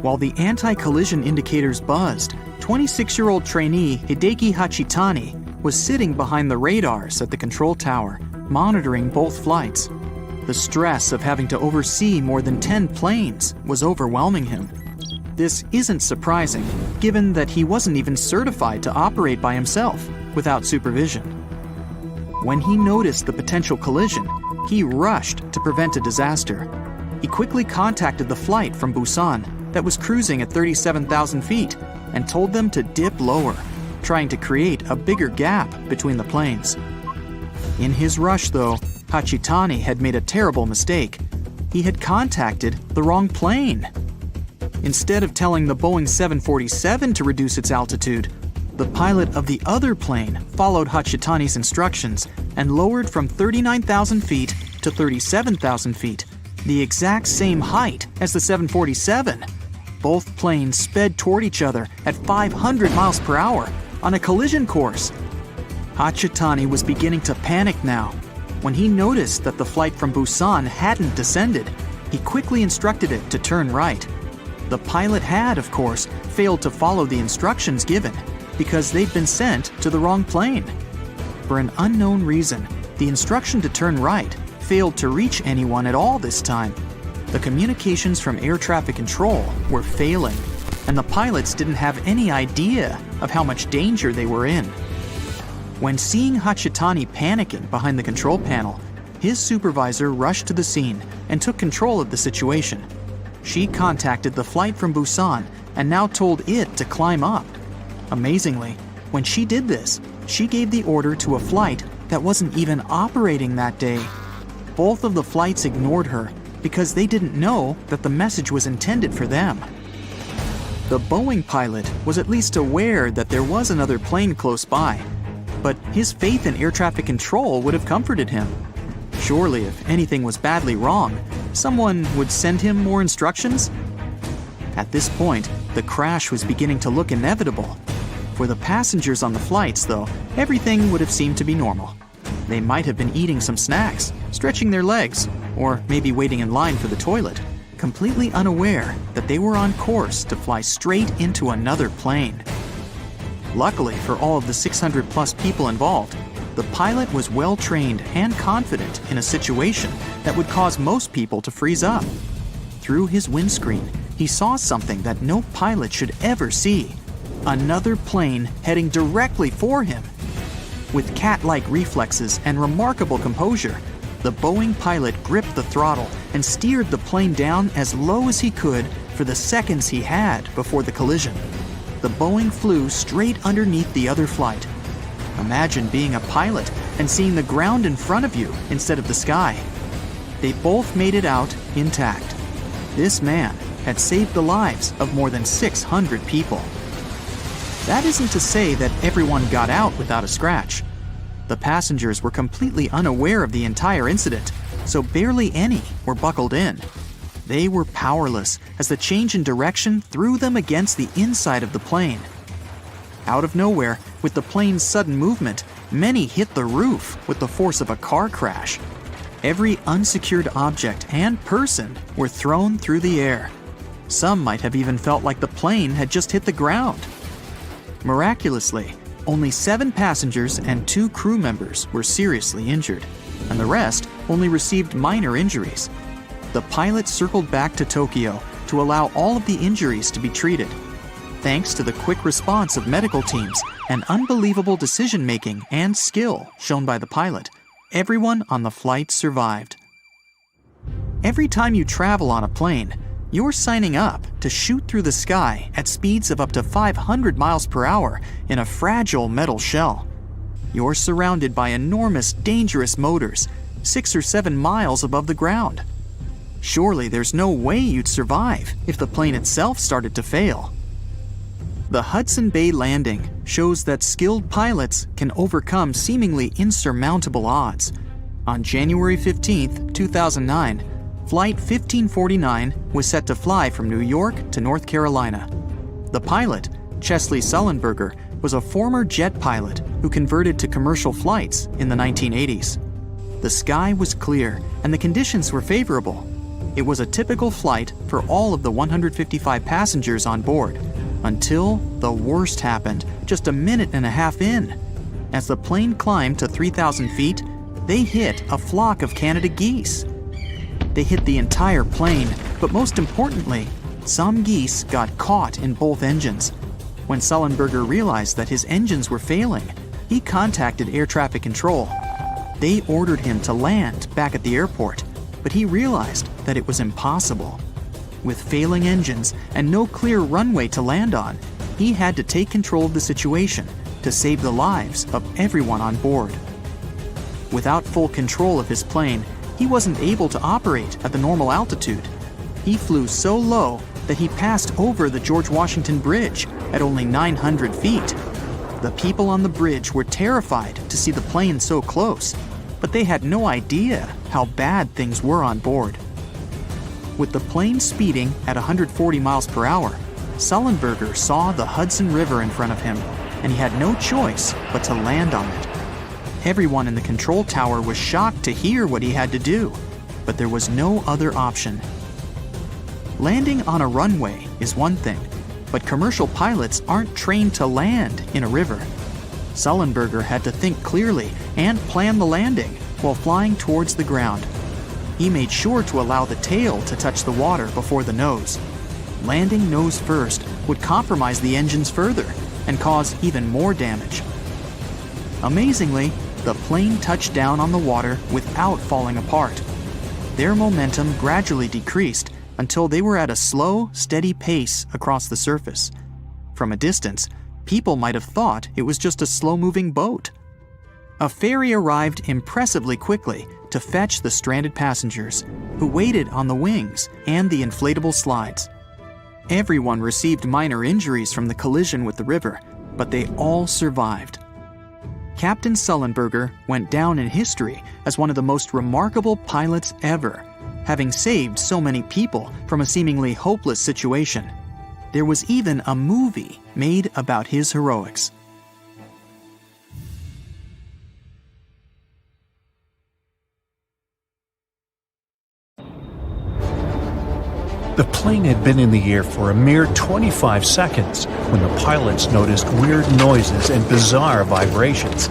While the anti-collision indicators buzzed, 26-year-old trainee Hideki Hachitani was sitting behind the radars at the control tower, monitoring both flights. The stress of having to oversee more than 10 planes was overwhelming him. This isn't surprising, given that he wasn't even certified to operate by himself, without supervision. When he noticed the potential collision, he rushed to prevent a disaster. He quickly contacted the flight from Busan that was cruising at 37,000 feet and told them to dip lower, trying to create a bigger gap between the planes. In his rush, though, Hachitani had made a terrible mistake. He had contacted the wrong plane. Instead of telling the Boeing 747 to reduce its altitude, the pilot of the other plane followed Hachitani's instructions and lowered from 39,000 feet to 37,000 feet, the exact same height as the 747. Both planes sped toward each other at 500 miles per hour on a collision course. Hachitani was beginning to panic now. When he noticed that the flight from Busan hadn't descended, he quickly instructed it to turn right. The pilot had, of course, failed to follow the instructions given because they'd been sent to the wrong plane. For an unknown reason, the instruction to turn right failed to reach anyone at all this time. The communications from air traffic control were failing. and the pilots didn't have any idea of how much danger they were in. When seeing Hachitani panicking behind the control panel, his supervisor rushed to the scene and took control of the situation. She contacted the flight from Busan and now told it to climb up. Amazingly, when she did this, she gave the order to a flight that wasn't even operating that day. Both of the flights ignored her because they didn't know that the message was intended for them. The Boeing pilot was at least aware that there was another plane close by, but his faith in air traffic control would have comforted him. Surely, if anything was badly wrong, someone would send him more instructions? At this point, the crash was beginning to look inevitable. For the passengers on the flights, though, everything would have seemed to be normal. They might have been eating some snacks, stretching their legs, or maybe waiting in line for the toilet, completely unaware that they were on course to fly straight into another plane. Luckily for all of the 600-plus people involved, the pilot was well-trained and confident in a situation that would cause most people to freeze up. Through his windscreen, he saw something that no pilot should ever see: another plane heading directly for him. With cat-like reflexes and remarkable composure, the Boeing pilot gripped the throttle and steered the plane down as low as he could for the seconds he had before the collision. The Boeing flew straight underneath the other flight. Imagine being a pilot and seeing the ground in front of you instead of the sky. They both made it out intact. This man had saved the lives of more than 600 people. That isn't to say that everyone got out without a scratch. The passengers were completely unaware of the entire incident, so barely any were buckled in. They were powerless as the change in direction threw them against the inside of the plane. Out of nowhere, with the plane's sudden movement, many hit the roof with the force of a car crash. Every unsecured object and person were thrown through the air. Some might have even felt like the plane had just hit the ground. Miraculously, only 7 passengers and 2 crew members were seriously injured, and the rest only received minor injuries. The pilot circled back to Tokyo to allow all of the injuries to be treated. Thanks to the quick response of medical teams and unbelievable decision-making and skill shown by the pilot, everyone on the flight survived. Every time you travel on a plane, you're signing up to shoot through the sky at speeds of up to 500 miles per hour in a fragile metal shell. You're surrounded by enormous, dangerous motors, 6 or 7 miles above the ground. Surely there's no way you'd survive if the plane itself started to fail. The Hudson Bay landing shows that skilled pilots can overcome seemingly insurmountable odds. On January 15, 2009, Flight 1549 was set to fly from New York to North Carolina. The pilot, Chesley Sullenberger, was a former jet pilot who converted to commercial flights in the 1980s. The sky was clear and the conditions were favorable. It was a typical flight for all of the 155 passengers on board, until the worst happened just a minute and a half in. As the plane climbed to 3,000 feet, they hit a flock of Canada geese. They hit the entire plane, but most importantly, some geese got caught in both engines. When Sullenberger realized that his engines were failing, he contacted air traffic control. They ordered him to land back at the airport, but he realized that it was impossible. With failing engines and no clear runway to land on, he had to take control of the situation to save the lives of everyone on board. Without full control of his plane, he wasn't able to operate at the normal altitude. He flew so low that he passed over the George Washington Bridge at only 900 feet. The people on the bridge were terrified to see the plane so close, but they had no idea how bad things were on board. With the plane speeding at 140 miles per hour, Sullenberger saw the Hudson River in front of him, and he had no choice but to land on it. Everyone in the control tower was shocked to hear what he had to do, but there was no other option. Landing on a runway is one thing, but commercial pilots aren't trained to land in a river. Sullenberger had to think clearly and plan the landing while flying towards the ground. He made sure to allow the tail to touch the water before the nose. Landing nose first would compromise the engines further and cause even more damage. Amazingly, the plane touched down on the water without falling apart. Their momentum gradually decreased until they were at a slow, steady pace across the surface. From a distance, people might have thought it was just a slow-moving boat. A ferry arrived impressively quickly to fetch the stranded passengers, who waited on the wings and the inflatable slides. Everyone received minor injuries from the collision with the river, but they all survived. Captain Sullenberger went down in history as one of the most remarkable pilots ever, having saved so many people from a seemingly hopeless situation. There was even a movie made about his heroics. The plane had been in the air for a mere 25 seconds when the pilots noticed weird noises and bizarre vibrations.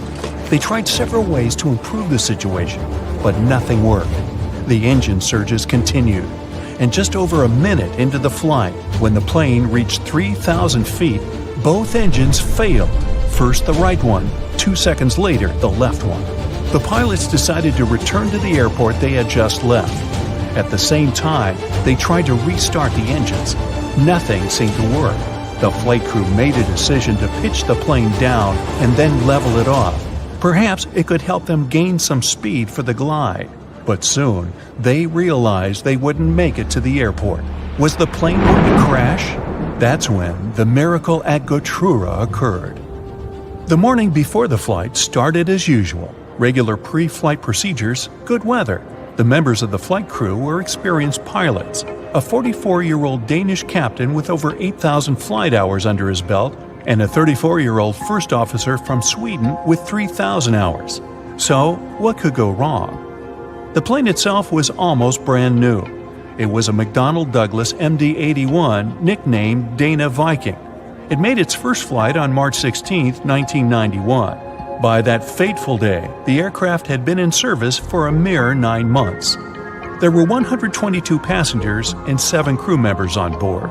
They tried several ways to improve the situation, but nothing worked. The engine surges continued, and just over a minute into the flight, when the plane reached 3,000 feet, both engines failed. First the right one, 2 seconds later the left one. The pilots decided to return to the airport they had just left. At the same time, they tried to restart the engines. Nothing seemed to work. The flight crew made a decision to pitch the plane down and then level it off. Perhaps it could help them gain some speed for the glide. But soon, they realized they wouldn't make it to the airport. Was the plane going to crash? That's when the miracle at Gautura occurred. The morning before the flight started as usual. Regular pre-flight procedures, good weather. The members of the flight crew were experienced pilots. A 44-year-old Danish captain with over 8,000 flight hours under his belt, and a 34-year-old first officer from Sweden with 3,000 hours. So, what could go wrong? The plane itself was almost brand new. It was a McDonnell Douglas MD-81 nicknamed Dana Viking. It made its first flight on March 16, 1991. By that fateful day, the aircraft had been in service for a mere 9 months. There were 122 passengers and 7 crew members on board.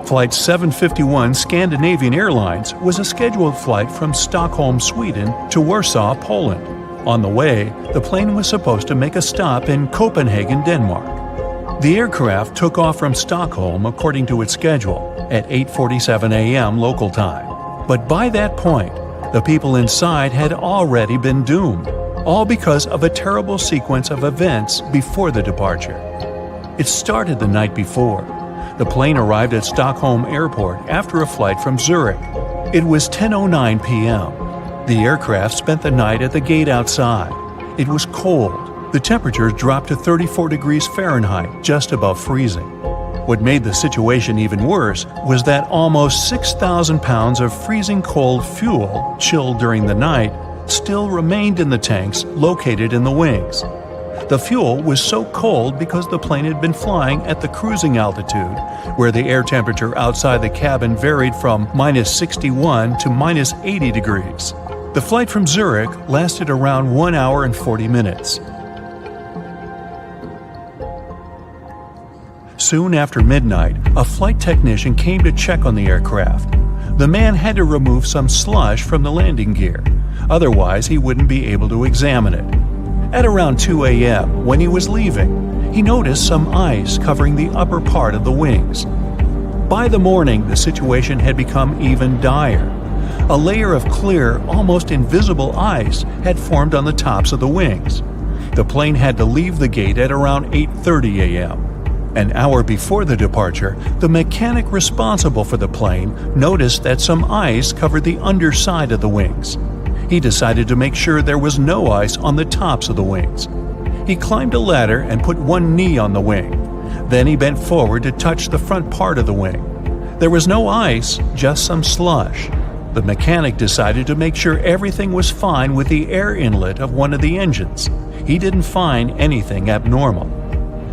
Flight 751 Scandinavian Airlines was a scheduled flight from Stockholm, Sweden to Warsaw, Poland. On the way, the plane was supposed to make a stop in Copenhagen, Denmark. The aircraft took off from Stockholm according to its schedule at 8:47 a.m. local time. But by that point, the people inside had already been doomed, all because of a terrible sequence of events before the departure. It started the night before. The plane arrived at Stockholm Airport after a flight from Zurich. It was 10:09 p.m. The aircraft spent the night at the gate outside. It was cold. The temperature dropped to 34 degrees Fahrenheit, just above freezing. What made the situation even worse was that almost 6,000 pounds of freezing cold fuel, chilled during the night, still remained in the tanks located in the wings. The fuel was so cold because the plane had been flying at the cruising altitude, where the air temperature outside the cabin varied from minus 61 to minus 80 degrees. The flight from Zurich lasted around 1 hour and 40 minutes. Soon after midnight, a flight technician came to check on the aircraft. The man had to remove some slush from the landing gear. Otherwise, he wouldn't be able to examine it. At around 2 a.m., when he was leaving, he noticed some ice covering the upper part of the wings. By the morning, the situation had become even dire. A layer of clear, almost invisible ice had formed on the tops of the wings. The plane had to leave the gate at around 8:30 a.m. An hour before the departure, the mechanic responsible for the plane noticed that some ice covered the underside of the wings. He decided to make sure there was no ice on the tops of the wings. He climbed a ladder and put one knee on the wing. Then he bent forward to touch the front part of the wing. There was no ice, just some slush. The mechanic decided to make sure everything was fine with the air inlet of one of the engines. He didn't find anything abnormal.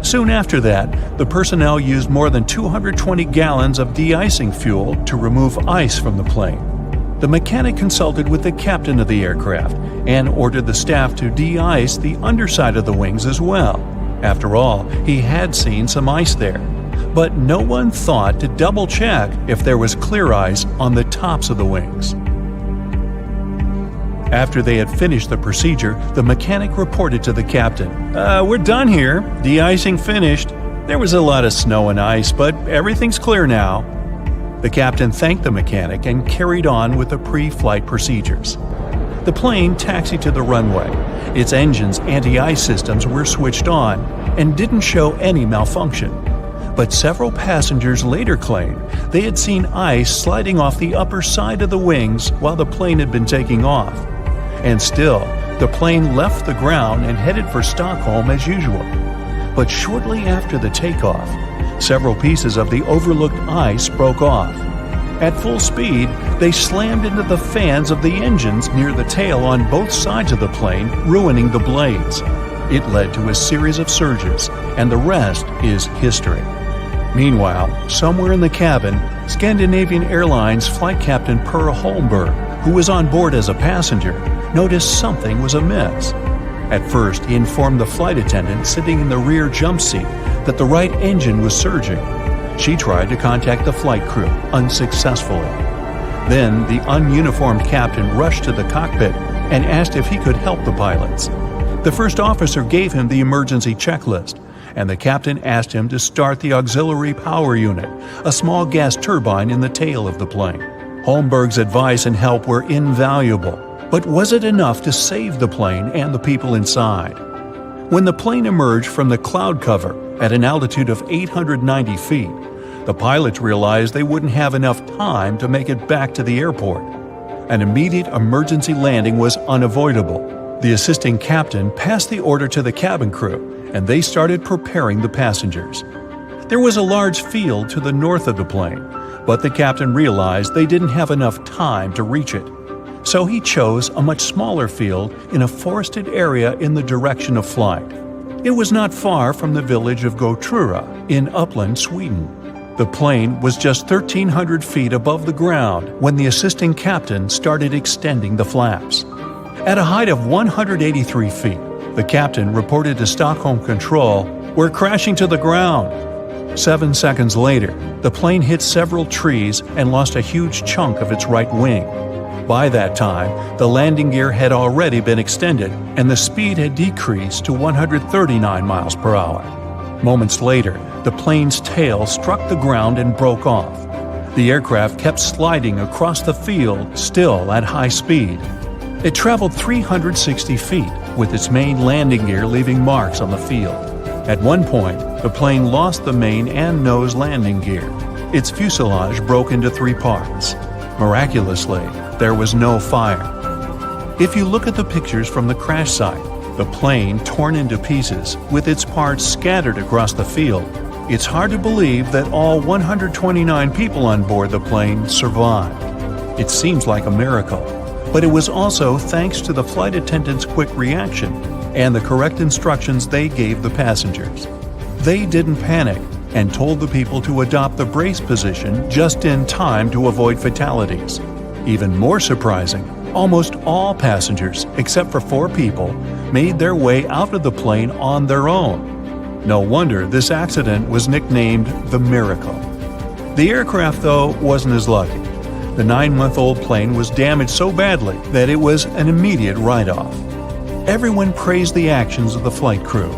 Soon after that, the personnel used more than 220 gallons of de-icing fuel to remove ice from the plane. The mechanic consulted with the captain of the aircraft and ordered the staff to de-ice the underside of the wings as well. After all, he had seen some ice there. but no one thought to double-check if there was clear ice on the tops of the wings. After they had finished the procedure, the mechanic reported to the captain, "We're done here. De-icing finished. There was a lot of snow and ice, but everything's clear now." The captain thanked the mechanic and carried on with the pre-flight procedures. The plane taxied to the runway. Its engine's anti-ice systems were switched on and didn't show any malfunction. But several passengers later claimed they had seen ice sliding off the upper side of the wings while the plane had been taking off. And still, the plane left the ground and headed for Stockholm as usual. But shortly after the takeoff, several pieces of the overlooked ice broke off. At full speed, they slammed into the fans of the engines near the tail on both sides of the plane, ruining the blades. It led to a series of surges, and the rest is history. Meanwhile, somewhere in the cabin, Scandinavian Airlines flight captain Per Holmberg, who was on board as a passenger, noticed something was amiss. At first, he informed the flight attendant sitting in the rear jump seat that the right engine was surging. She tried to contact the flight crew, unsuccessfully. Then, the ununiformed captain rushed to the cockpit and asked if he could help the pilots. The first officer gave him the emergency checklist, and the captain asked him to start the auxiliary power unit, a small gas turbine in the tail of the plane. Holmberg's advice and help were invaluable, but was it enough to save the plane and the people inside? When the plane emerged from the cloud cover at an altitude of 890 feet, the pilots realized they wouldn't have enough time to make it back to the airport. An immediate emergency landing was unavoidable. The assisting captain passed the order to the cabin crew, and they started preparing the passengers. There was a large field to the north of the plane, but the captain realized they didn't have enough time to reach it. So he chose a much smaller field in a forested area in the direction of flight. It was not far from the village of Gautura in upland Sweden. The plane was just 1,300 feet above the ground when the assisting captain started extending the flaps. At a height of 183 feet, the captain reported to Stockholm Control, "We're crashing to the ground." 7 seconds later, the plane hit several trees and lost a huge chunk of its right wing. By that time, the landing gear had already been extended and the speed had decreased to 139 miles per hour. Moments later, the plane's tail struck the ground and broke off. The aircraft kept sliding across the field, still at high speed. It traveled 360 feet, with its main landing gear leaving marks on the field. At one point, the plane lost the main and nose landing gear. Its fuselage broke into 3 parts. Miraculously, there was no fire. If you look at the pictures from the crash site, the plane torn into pieces, with its parts scattered across the field, it's hard to believe that all 129 people on board the plane survived. It seems like a miracle, but it was also thanks to the flight attendants' quick reaction and the correct instructions they gave the passengers. They didn't panic and told the people to adopt the brace position just in time to avoid fatalities. Even more surprising, almost all passengers, except for 4 people, made their way out of the plane on their own. No wonder this accident was nicknamed the Miracle. The aircraft, though, wasn't as lucky. The 9-month-old plane was damaged so badly that it was an immediate write-off. Everyone praised the actions of the flight crew.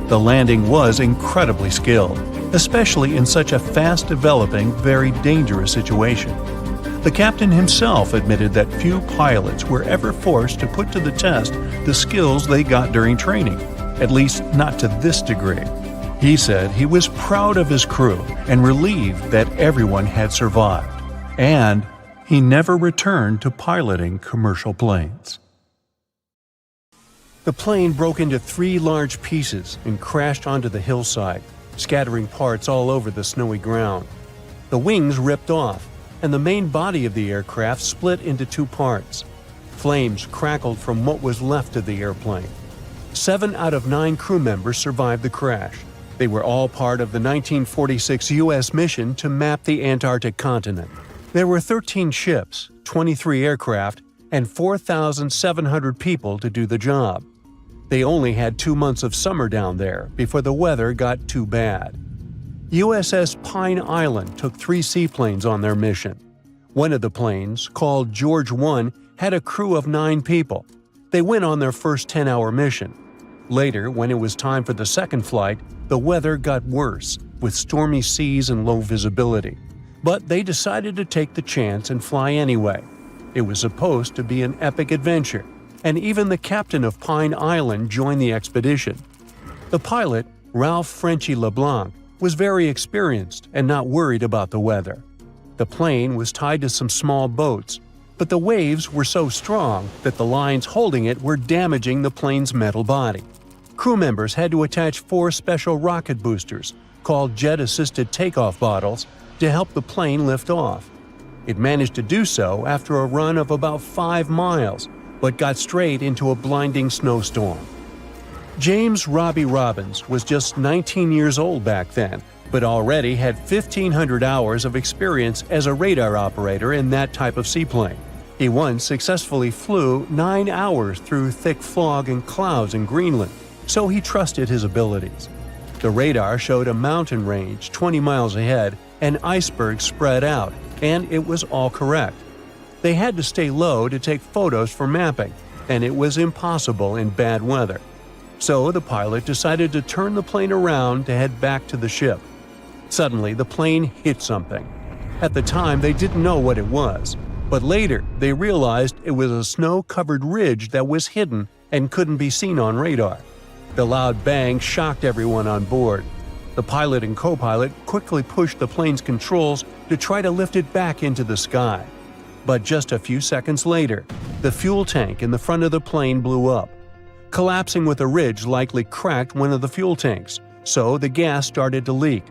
The landing was incredibly skilled, especially in such a fast-developing, very dangerous situation. The captain himself admitted that few pilots were ever forced to put to the test the skills they got during training, at least not to this degree. He said he was proud of his crew and relieved that everyone had survived, and he never returned to piloting commercial planes. The plane broke into 3 large pieces and crashed onto the hillside, scattering parts all over the snowy ground. The wings ripped off, and the main body of the aircraft split into 2 parts. Flames crackled from what was left of the airplane. 7 out of 9 crew members survived the crash. They were all part of the 1946 U.S. mission to map the Antarctic continent. There were 13 ships, 23 aircraft, and 4,700 people to do the job. They only had 2 months of summer down there before the weather got too bad. USS Pine Island took 3 seaplanes on their mission. One of the planes, called George 1, had a crew of 9 people. They went on their first 10-hour mission. Later, when it was time for the second flight, the weather got worse, with stormy seas and low visibility. But they decided to take the chance and fly anyway. It was supposed to be an epic adventure, and even the captain of Pine Island joined the expedition. The pilot, Ralph Frenchy LeBlanc, was very experienced and not worried about the weather. The plane was tied to some small boats, but the waves were so strong that the lines holding it were damaging the plane's metal body. Crew members had to attach 4 special rocket boosters, called jet-assisted takeoff bottles, to help the plane lift off. It managed to do so after a run of about 5 miles, but got straight into a blinding snowstorm. James Robbie Robbins was just 19 years old back then, but already had 1,500 hours of experience as a radar operator in that type of seaplane. He once successfully flew 9 hours through thick fog and clouds in Greenland, so he trusted his abilities. The radar showed a mountain range 20 miles ahead and icebergs spread out, and it was all correct. They had to stay low to take photos for mapping, and it was impossible in bad weather. So the pilot decided to turn the plane around to head back to the ship. Suddenly, the plane hit something. At the time, they didn't know what it was, but later they realized it was a snow-covered ridge that was hidden and couldn't be seen on radar. The loud bang shocked everyone on board. The pilot and co-pilot quickly pushed the plane's controls to try to lift it back into the sky. But just a few seconds later, the fuel tank in the front of the plane blew up. Collapsing with a ridge likely cracked one of the fuel tanks, so the gas started to leak.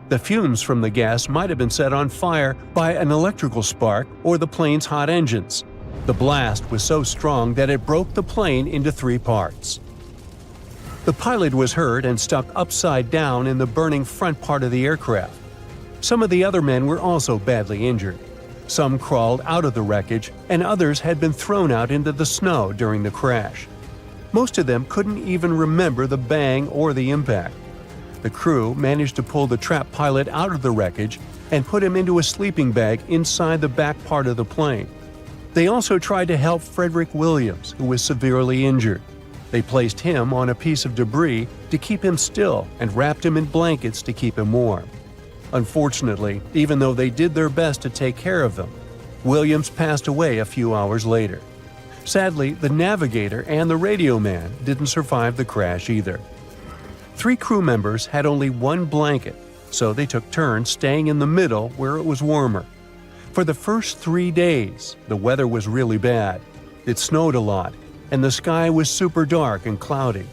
The fumes from the gas might have been set on fire by an electrical spark or the plane's hot engines. The blast was so strong that it broke the plane into 3 parts. The pilot was hurt and stuck upside down in the burning front part of the aircraft. Some of the other men were also badly injured. Some crawled out of the wreckage, and others had been thrown out into the snow during the crash. Most of them couldn't even remember the bang or the impact. The crew managed to pull the trapped pilot out of the wreckage and put him into a sleeping bag inside the back part of the plane. They also tried to help Frederick Williams, who was severely injured. They placed him on a piece of debris to keep him still and wrapped him in blankets to keep him warm. Unfortunately, even though they did their best to take care of them, Williams passed away a few hours later. Sadly, the navigator and the radio man didn't survive the crash either. 3 crew members had only 1 blanket, so they took turns staying in the middle where it was warmer. For the first 3 days, the weather was really bad. It snowed a lot, and the sky was super dark and cloudy.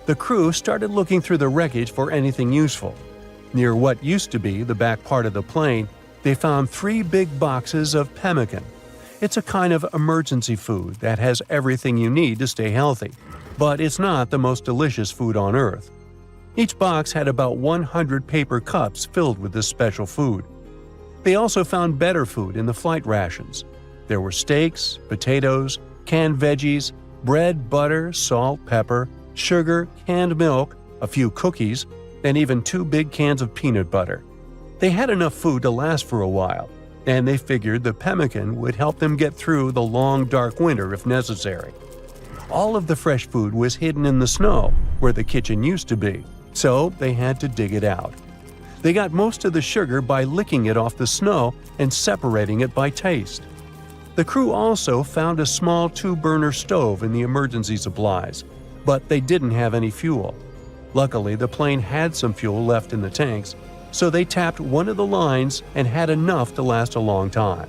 The crew started looking through the wreckage for anything useful. Near what used to be the back part of the plane, they found 3 big boxes of pemmican. It's a kind of emergency food that has everything you need to stay healthy, but it's not the most delicious food on Earth. Each box had about 100 paper cups filled with this special food. They also found better food in the flight rations. There were steaks, potatoes, canned veggies, bread, butter, salt, pepper, sugar, canned milk, a few cookies, and even 2 big cans of peanut butter. They had enough food to last for a while, and they figured the pemmican would help them get through the long, dark winter if necessary. All of the fresh food was hidden in the snow, where the kitchen used to be, so they had to dig it out. They got most of the sugar by licking it off the snow and separating it by taste. The crew also found a small 2-burner stove in the emergency supplies, but they didn't have any fuel. Luckily, the plane had some fuel left in the tanks, so they tapped one of the lines and had enough to last a long time.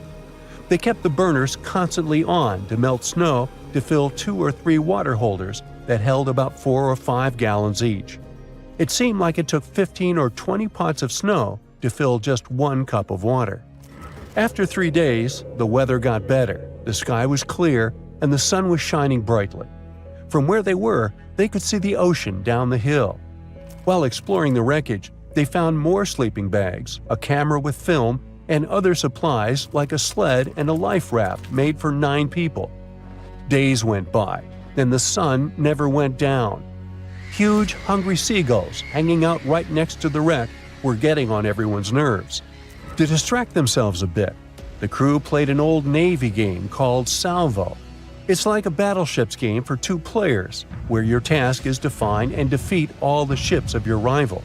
They kept the burners constantly on to melt snow to fill 2 or 3 water holders that held about 4 or 5 gallons each. It seemed like it took 15 or 20 pots of snow to fill just 1 cup of water. After 3 days, the weather got better, the sky was clear, and the sun was shining brightly. From where they were, they could see the ocean down the hill. While exploring the wreckage, they found more sleeping bags, a camera with film, and other supplies like a sled and a life raft made for 9 people. Days went by, and the sun never went down. Huge, hungry seagulls hanging out right next to the wreck were getting on everyone's nerves. To distract themselves a bit, the crew played an old Navy game called Salvo. It's like a battleships game for 2 players, where your task is to find and defeat all the ships of your rival.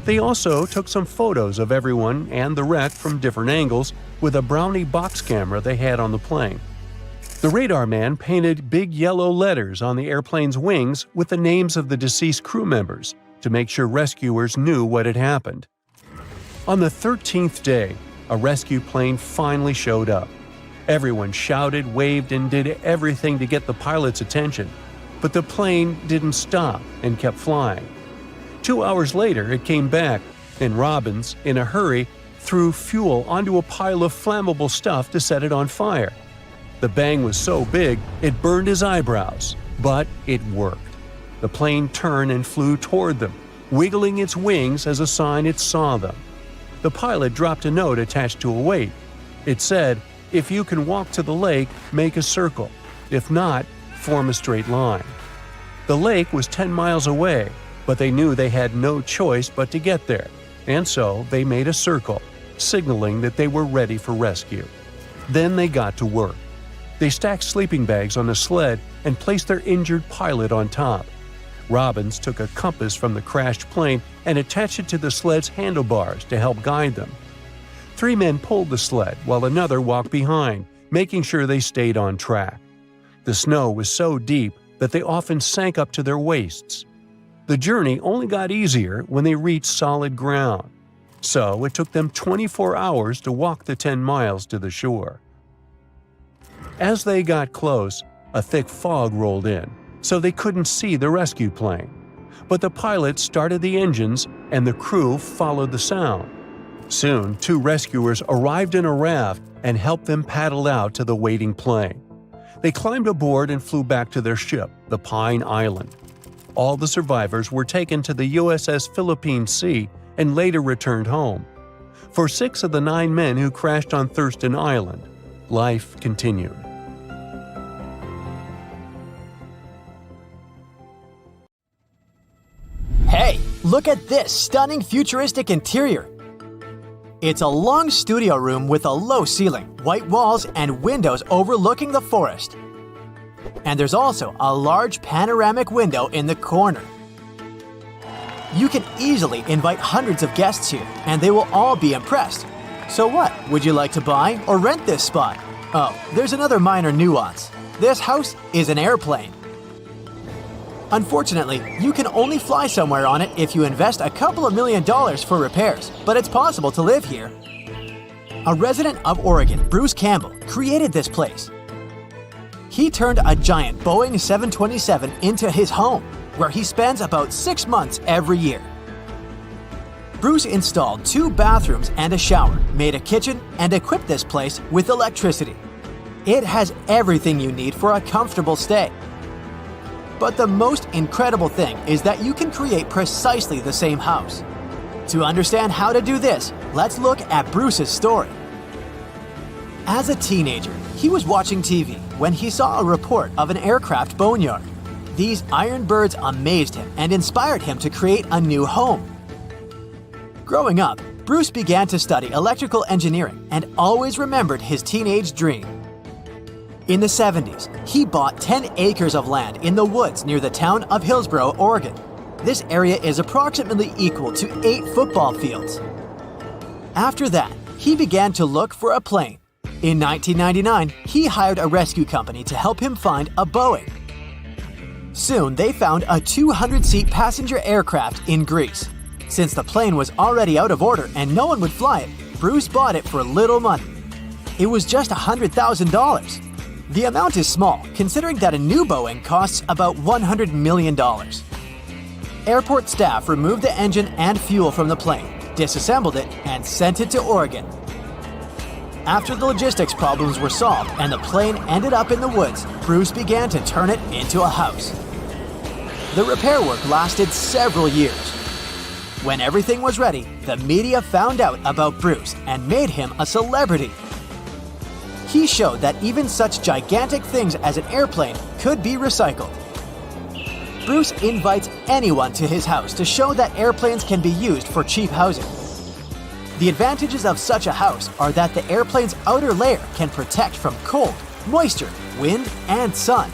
They also took some photos of everyone and the wreck from different angles with a Brownie box camera they had on the plane. The radar man painted big yellow letters on the airplane's wings with the names of the deceased crew members to make sure rescuers knew what had happened. On the 13th day, a rescue plane finally showed up. Everyone shouted, waved, and did everything to get the pilot's attention, but the plane didn't stop and kept flying. 2 hours later, it came back, and Robbins, in a hurry, threw fuel onto a pile of flammable stuff to set it on fire. The bang was so big, it burned his eyebrows, but it worked. The plane turned and flew toward them, wiggling its wings as a sign it saw them. The pilot dropped a note attached to a weight. It said, "If you can walk to the lake, make a circle. If not, form a straight line." The lake was 10 miles away, but they knew they had no choice but to get there, and so they made a circle, signaling that they were ready for rescue. Then they got to work. They stacked sleeping bags on the sled and placed their injured pilot on top. Robbins took a compass from the crashed plane and attached it to the sled's handlebars to help guide them. 3 men pulled the sled while another walked behind, making sure they stayed on track. The snow was so deep that they often sank up to their waists. The journey only got easier when they reached solid ground, so it took them 24 hours to walk the 10 miles to the shore. As they got close, a thick fog rolled in, so they couldn't see the rescue plane. But the pilot started the engines and the crew followed the sound. Soon, 2 rescuers arrived in a raft and helped them paddle out to the waiting plane. They climbed aboard and flew back to their ship, the Pine Island. All the survivors were taken to the USS Philippine Sea and later returned home. For 6 of the 9 men who crashed on Thurston Island, life continued. Hey, look at this stunning futuristic interior. It's a long studio room with a low ceiling, white walls, and windows overlooking the forest. And there's also a large panoramic window in the corner. You can easily invite hundreds of guests here, and they will all be impressed. So what, would you like to buy or rent this spot? Oh, there's another minor nuance. This house is an airplane. Unfortunately, you can only fly somewhere on it if you invest a couple of $1 million for repairs, but it's possible to live here. A resident of Oregon, Bruce Campbell, created this place. He turned a giant Boeing 727 into his home, where he spends about 6 months every year. Bruce installed 2 bathrooms and a shower, made a kitchen, and equipped this place with electricity. It has everything you need for a comfortable stay. But the most incredible thing is that you can create precisely the same house. To understand how to do this, let's look at Bruce's story. As a teenager, he was watching TV when he saw a report of an aircraft boneyard. These iron birds amazed him and inspired him to create a new home. Growing up, Bruce began to study electrical engineering and always remembered his teenage dream. In the 70s, he bought 10 acres of land in the woods near the town of Hillsboro, Oregon. This area is approximately equal to 8 football fields. After that, he began to look for a plane. In 1999, he hired a rescue company to help him find a Boeing. Soon, they found a 200-seat passenger aircraft in Greece. Since the plane was already out of order and no one would fly it, Bruce bought it for little money. It was just $100,000. The amount is small, considering that a new Boeing costs about $100 million. Airport staff removed the engine and fuel from the plane, disassembled it, and sent it to Oregon. After the logistics problems were solved and the plane ended up in the woods, Bruce began to turn it into a house. The repair work lasted several years. When everything was ready, the media found out about Bruce and made him a celebrity. He showed that even such gigantic things as an airplane could be recycled. Bruce invites anyone to his house to show that airplanes can be used for cheap housing. The advantages of such a house are that the airplane's outer layer can protect from cold, moisture, wind, and sun.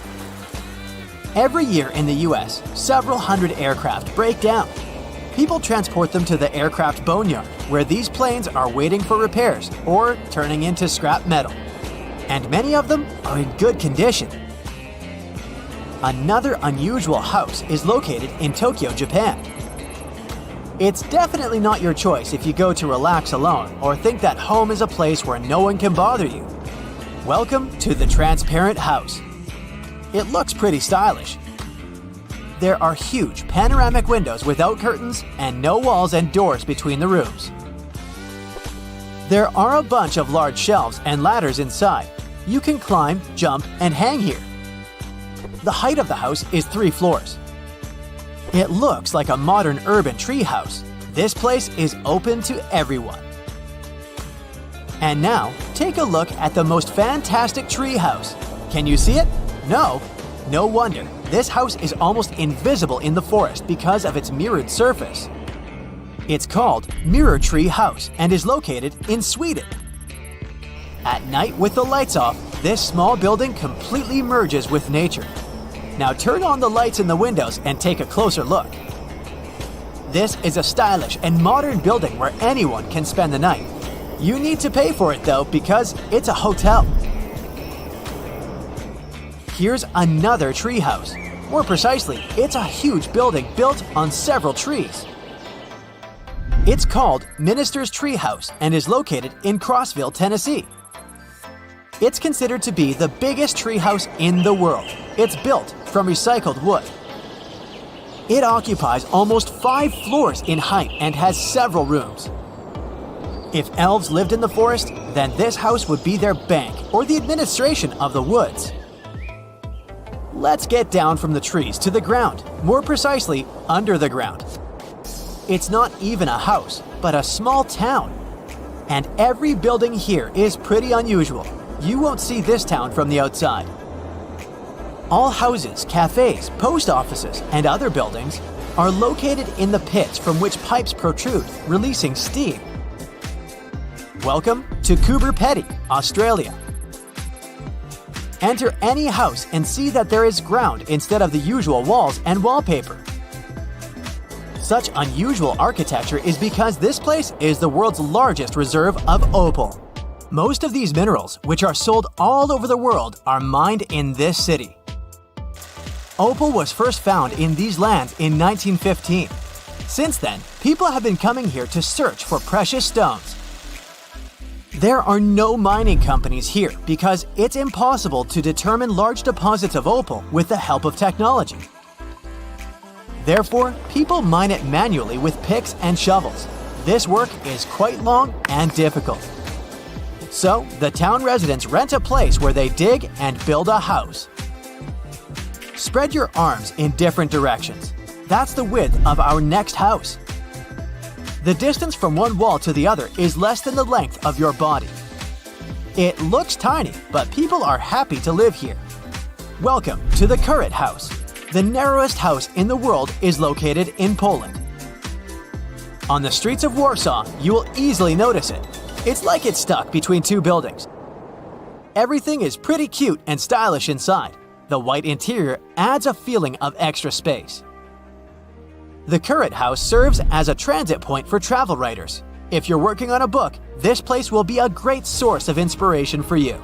Every year in the US, several hundred aircraft break down. People transport them to the aircraft boneyard, where these planes are waiting for repairs or turning into scrap metal. And many of them are in good condition. Another unusual house is located in Tokyo, Japan. It's definitely not your choice if you go to relax alone or think that home is a place where no one can bother you. Welcome to the transparent house. It looks pretty stylish. There are huge panoramic windows without curtains and no walls and doors between the rooms. There are a bunch of large shelves and ladders inside. You can climb, jump, and hang here. The height of the house is 3 floors. It looks like a modern urban tree house. This place is open to everyone. And now, take a look at the most fantastic tree house. Can you see it? No? No wonder. This house is almost invisible in the forest because of its mirrored surface. It's called Mirror Tree House and is located in Sweden. At night with the lights off, this small building completely merges with nature. Now turn on the lights in the windows and take a closer look. This is a stylish and modern building where anyone can spend the night. You need to pay for it though because it's a hotel. Here's another tree house. More precisely, it's a huge building built on several trees. It's called Minister's Tree House and is located in Crossville, Tennessee. It's considered to be the biggest tree house in the world. It's built from recycled wood. It occupies almost 5 floors in height and has several rooms. If elves lived in the forest, then this house would be their bank or the administration of the woods. Let's get down from the trees to the ground, more precisely, under the ground. It's not even a house, but a small town. And every building here is pretty unusual. You won't see this town from the outside. All houses, cafes, post offices, and other buildings are located in the pits from which pipes protrude, releasing steam. Welcome to Coober Pedy, Australia. Enter any house and see that there is ground instead of the usual walls and wallpaper. Such unusual architecture is because this place is the world's largest reserve of opal. Most of these minerals, which are sold all over the world, are mined in this city. Opal was first found in these lands in 1915. Since then, people have been coming here to search for precious stones. There are no mining companies here because it's impossible to determine large deposits of opal with the help of technology. Therefore, people mine it manually with picks and shovels. This work is quite long and difficult. So, the town residents rent a place where they dig and build a house. Spread your arms in different directions. That's the width of our next house. The distance from one wall to the other is less than the length of your body. It looks tiny, but people are happy to live here. Welcome to the Current House. The narrowest house in the world is located in Poland. On the streets of Warsaw, you will easily notice it. It's like it's stuck between 2 buildings. Everything is pretty cute and stylish inside. The white interior adds a feeling of extra space. The Current House serves as a transit point for travel writers. If you're working on a book, this place will be a great source of inspiration for you.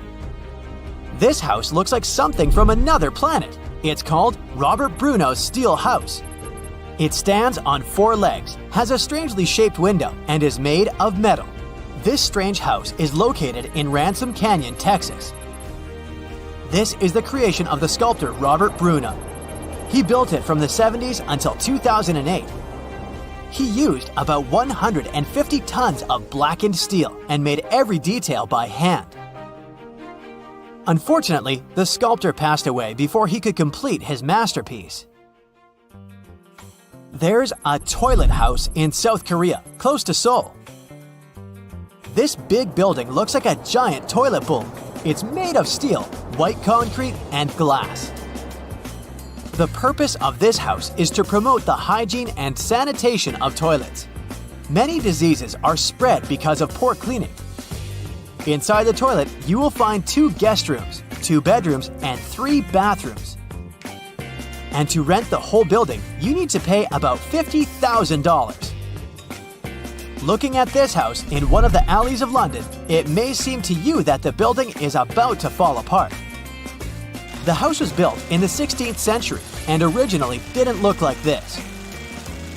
This house looks like something from another planet. It's called Robert Bruno's Steel House. It stands on 4 legs, has a strangely shaped window, and is made of metal. This strange house is located in Ransom Canyon, Texas. This is the creation of the sculptor Robert Bruno. He built it from the 70s until 2008. He used about 150 tons of blackened steel and made every detail by hand. Unfortunately, the sculptor passed away before he could complete his masterpiece. There's a toilet house in South Korea, close to Seoul. This big building looks like a giant toilet bowl. It's made of steel, white concrete, and glass. The purpose of this house is to promote the hygiene and sanitation of toilets. Many diseases are spread because of poor cleaning. Inside the toilet, you will find 2 guest rooms, 2 bedrooms, and 3 bathrooms. And to rent the whole building, you need to pay about $50,000. Looking at this house in one of the alleys of London, it may seem to you that the building is about to fall apart. The house was built in the 16th century and originally didn't look like this.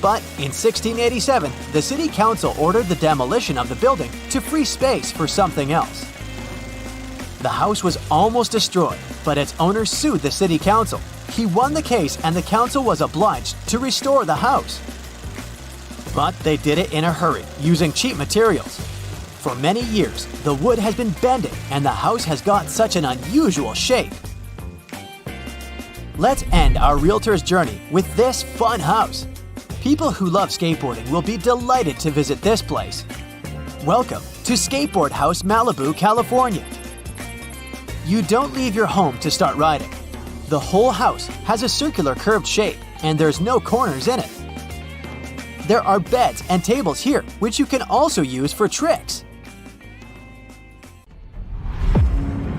But in 1687, the city council ordered the demolition of the building to free space for something else. The house was almost destroyed, but its owner sued the city council. He won the case and the council was obliged to restore the house. But they did it in a hurry, using cheap materials. For many years, the wood has been bending and the house has got such an unusual shape. Let's end our realtor's journey with this fun house. People who love skateboarding will be delighted to visit this place. Welcome to Skateboard House Malibu, California. You don't leave your home to start riding. The whole house has a circular curved shape and there's no corners in it. There are beds and tables here, which you can also use for tricks.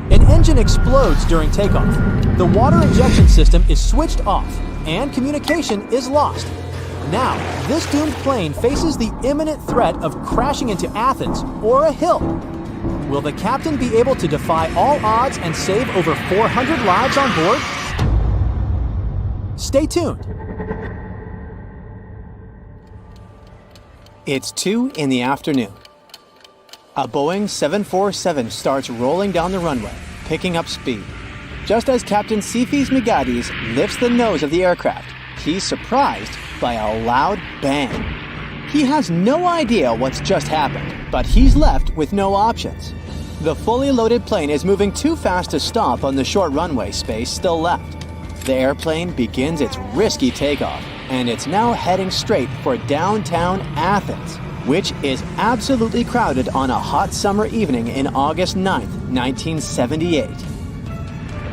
An engine explodes during takeoff. The water injection system is switched off and communication is lost. Now, this doomed plane faces the imminent threat of crashing into Athens or a hill. Will the captain be able to defy all odds and save over 400 lives on board? Stay tuned. It's 2 in the afternoon. A Boeing 747 starts rolling down the runway, picking up speed. Just as Captain Sifis Megades lifts the nose of the aircraft, he's surprised by a loud bang. He has no idea what's just happened, but he's left with no options. The fully loaded plane is moving too fast to stop on the short runway space still left. The airplane begins its risky takeoff, and it's now heading straight for downtown Athens, which is absolutely crowded on a hot summer evening in August 9th, 1978.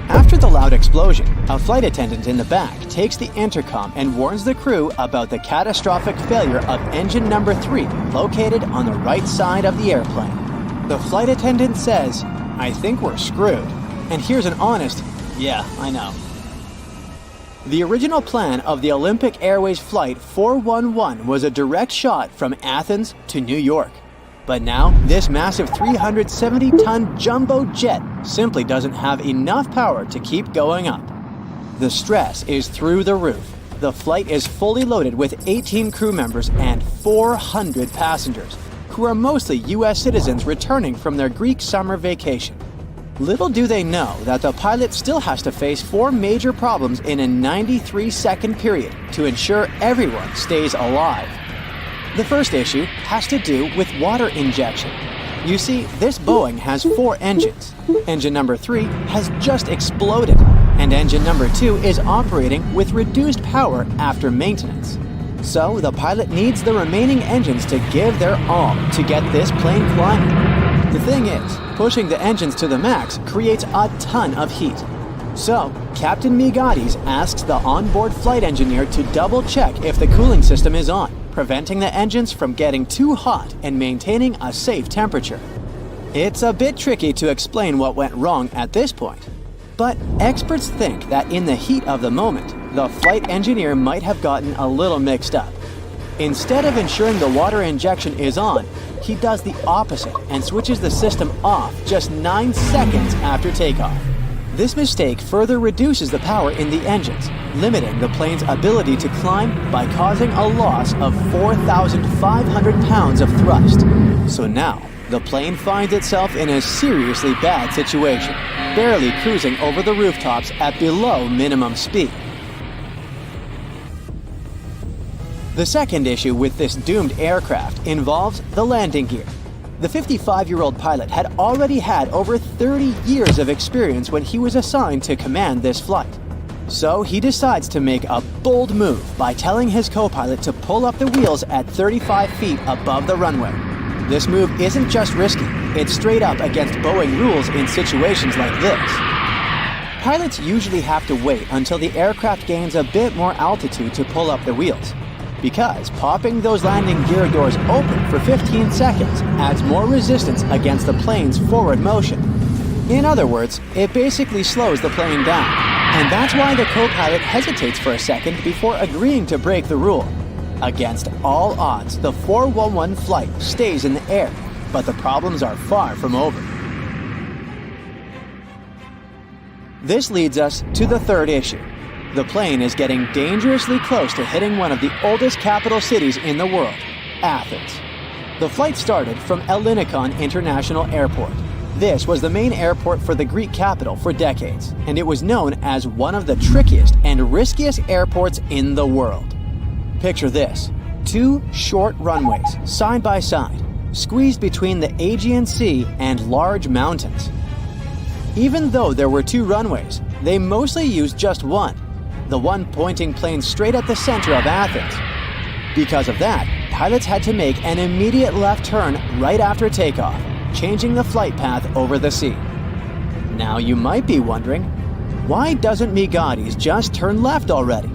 After the loud explosion, a flight attendant in the back takes the intercom and warns the crew about the catastrophic failure of engine number 3 located on the right side of the airplane. The flight attendant says, "I think we're screwed." And here's an honest, "Yeah, I know." The original plan of the Olympic Airways Flight 411 was a direct shot from Athens to New York. But now, this massive 370-ton jumbo jet simply doesn't have enough power to keep going up. The stress is through the roof. The flight is fully loaded with 18 crew members and 400 passengers, who are mostly US citizens returning from their Greek summer vacation. Little do they know that the pilot still has to face 4 major problems in a 93-second period to ensure everyone stays alive. The first issue has to do with water injection. You see, this Boeing has 4 engines. Engine number 3 has just exploded, and engine number 2 is operating with reduced power after maintenance. So the pilot needs the remaining engines to give their all to get this plane climbing. The thing is, pushing the engines to the max creates a ton of heat. So, Captain Megades asks the onboard flight engineer to double-check if the cooling system is on, preventing the engines from getting too hot and maintaining a safe temperature. It's a bit tricky to explain what went wrong at this point, but experts think that in the heat of the moment, the flight engineer might have gotten a little mixed up. Instead of ensuring the water injection is on, he does the opposite and switches the system off just 9 seconds after takeoff. This mistake further reduces the power in the engines, limiting the plane's ability to climb by causing a loss of 4,500 pounds of thrust. So now, the plane finds itself in a seriously bad situation, barely cruising over the rooftops at below minimum speed. The second issue with this doomed aircraft involves the landing gear. The 55-year-old pilot had already had over 30 years of experience when he was assigned to command this flight. So he decides to make a bold move by telling his co-pilot to pull up the wheels at 35 feet above the runway. This move isn't just risky, it's straight up against Boeing rules in situations like this. Pilots usually have to wait until the aircraft gains a bit more altitude to pull up the wheels. because popping those landing gear doors open for 15 seconds adds more resistance against the plane's forward motion. In other words, it basically slows the plane down, and that's why the co-pilot hesitates for a second before agreeing to break the rule. Against all odds, the 411 flight stays in the air, but the problems are far from over. This leads us to the third issue. The plane is getting dangerously close to hitting one of the oldest capital cities in the world, Athens. The flight started from Ellinikon International Airport. This was the main airport for the Greek capital for decades, and it was known as one of the trickiest and riskiest airports in the world. Picture this: 2 short runways, side by side, squeezed between the Aegean Sea and large mountains. Even though there were 2 runways, they mostly used just one, the one pointing planes straight at the center of Athens. Because of that, pilots had to make an immediate left turn right after takeoff, changing the flight path over the sea. Now you might be wondering, why doesn't Migatis just turn left already?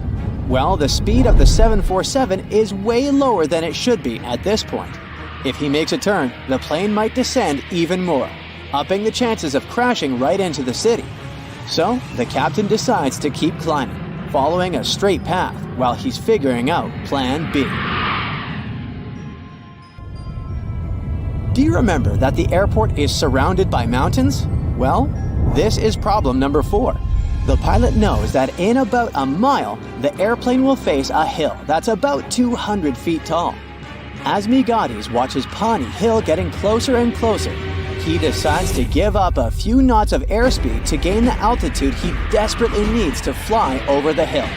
Well, the speed of the 747 is way lower than it should be at this point. If he makes a turn, the plane might descend even more, upping the chances of crashing right into the city. So, the captain decides to keep climbing, following a straight path while he's figuring out Plan B. Do you remember that the airport is surrounded by mountains? Well, this is problem number 4. The pilot knows that in about a mile, the airplane will face a hill that's about 200 feet tall. As Migatis watches Pawnee Hill getting closer and closer, he decides to give up a few knots of airspeed to gain the altitude he desperately needs to fly over the hill.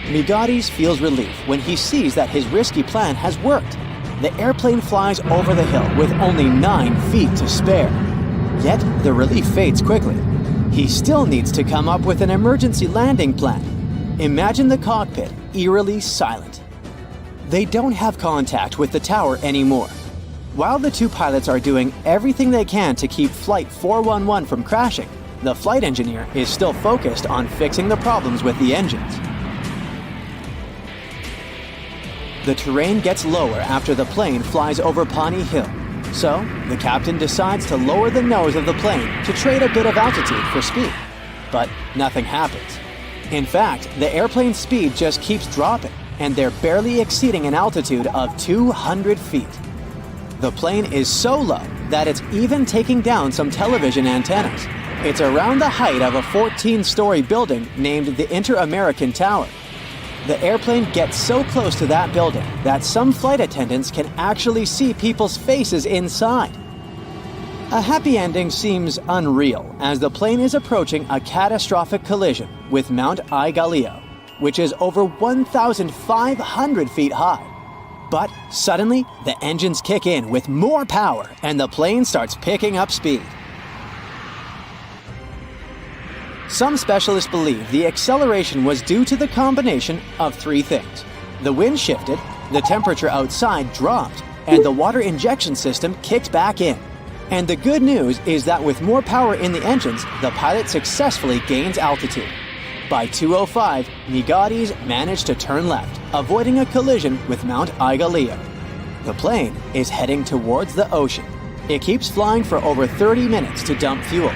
Migatis feels relief when he sees that his risky plan has worked. The airplane flies over the hill with only 9 feet to spare. Yet, the relief fades quickly. He still needs to come up with an emergency landing plan. Imagine the cockpit eerily silent. They don't have contact with the tower anymore. While the 2 pilots are doing everything they can to keep Flight 411 from crashing, the flight engineer is still focused on fixing the problems with the engines. The terrain gets lower after the plane flies over Pawnee Hill, so the captain decides to lower the nose of the plane to trade a bit of altitude for speed. But nothing happens. In fact, the airplane's speed just keeps dropping, and they're barely exceeding an altitude of 200 feet. The plane is so low that it's even taking down some television antennas. It's around the height of a 14-story building named the Inter-American Tower. The airplane gets so close to that building that some flight attendants can actually see people's faces inside. A happy ending seems unreal as the plane is approaching a catastrophic collision with Mount Aigaleo, which is over 1,500 feet high. But suddenly, the engines kick in with more power and the plane starts picking up speed. Some specialists believe the acceleration was due to the combination of 3 things. The wind shifted, the temperature outside dropped, and the water injection system kicked back in. And the good news is that with more power in the engines, the pilot successfully gains altitude. By 2:05, Migatis managed to turn left, avoiding a collision with Mount Aigaleo. The plane is heading towards the ocean. It keeps flying for over 30 minutes to dump fuel.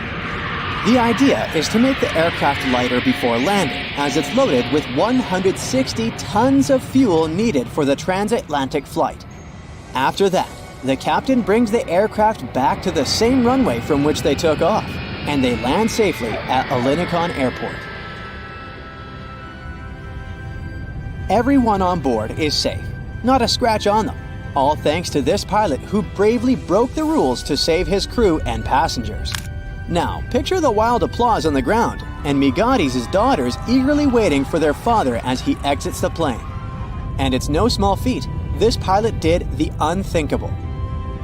The idea is to make the aircraft lighter before landing, as it's loaded with 160 tons of fuel needed for the transatlantic flight. After that, the captain brings the aircraft back to the same runway from which they took off, and they land safely at Ellinikon Airport. Everyone on board is safe, not a scratch on them, all thanks to this pilot who bravely broke the rules to save his crew and passengers. Now, picture the wild applause on the ground, and Migatis' daughters eagerly waiting for their father as he exits the plane. And it's no small feat, this pilot did the unthinkable.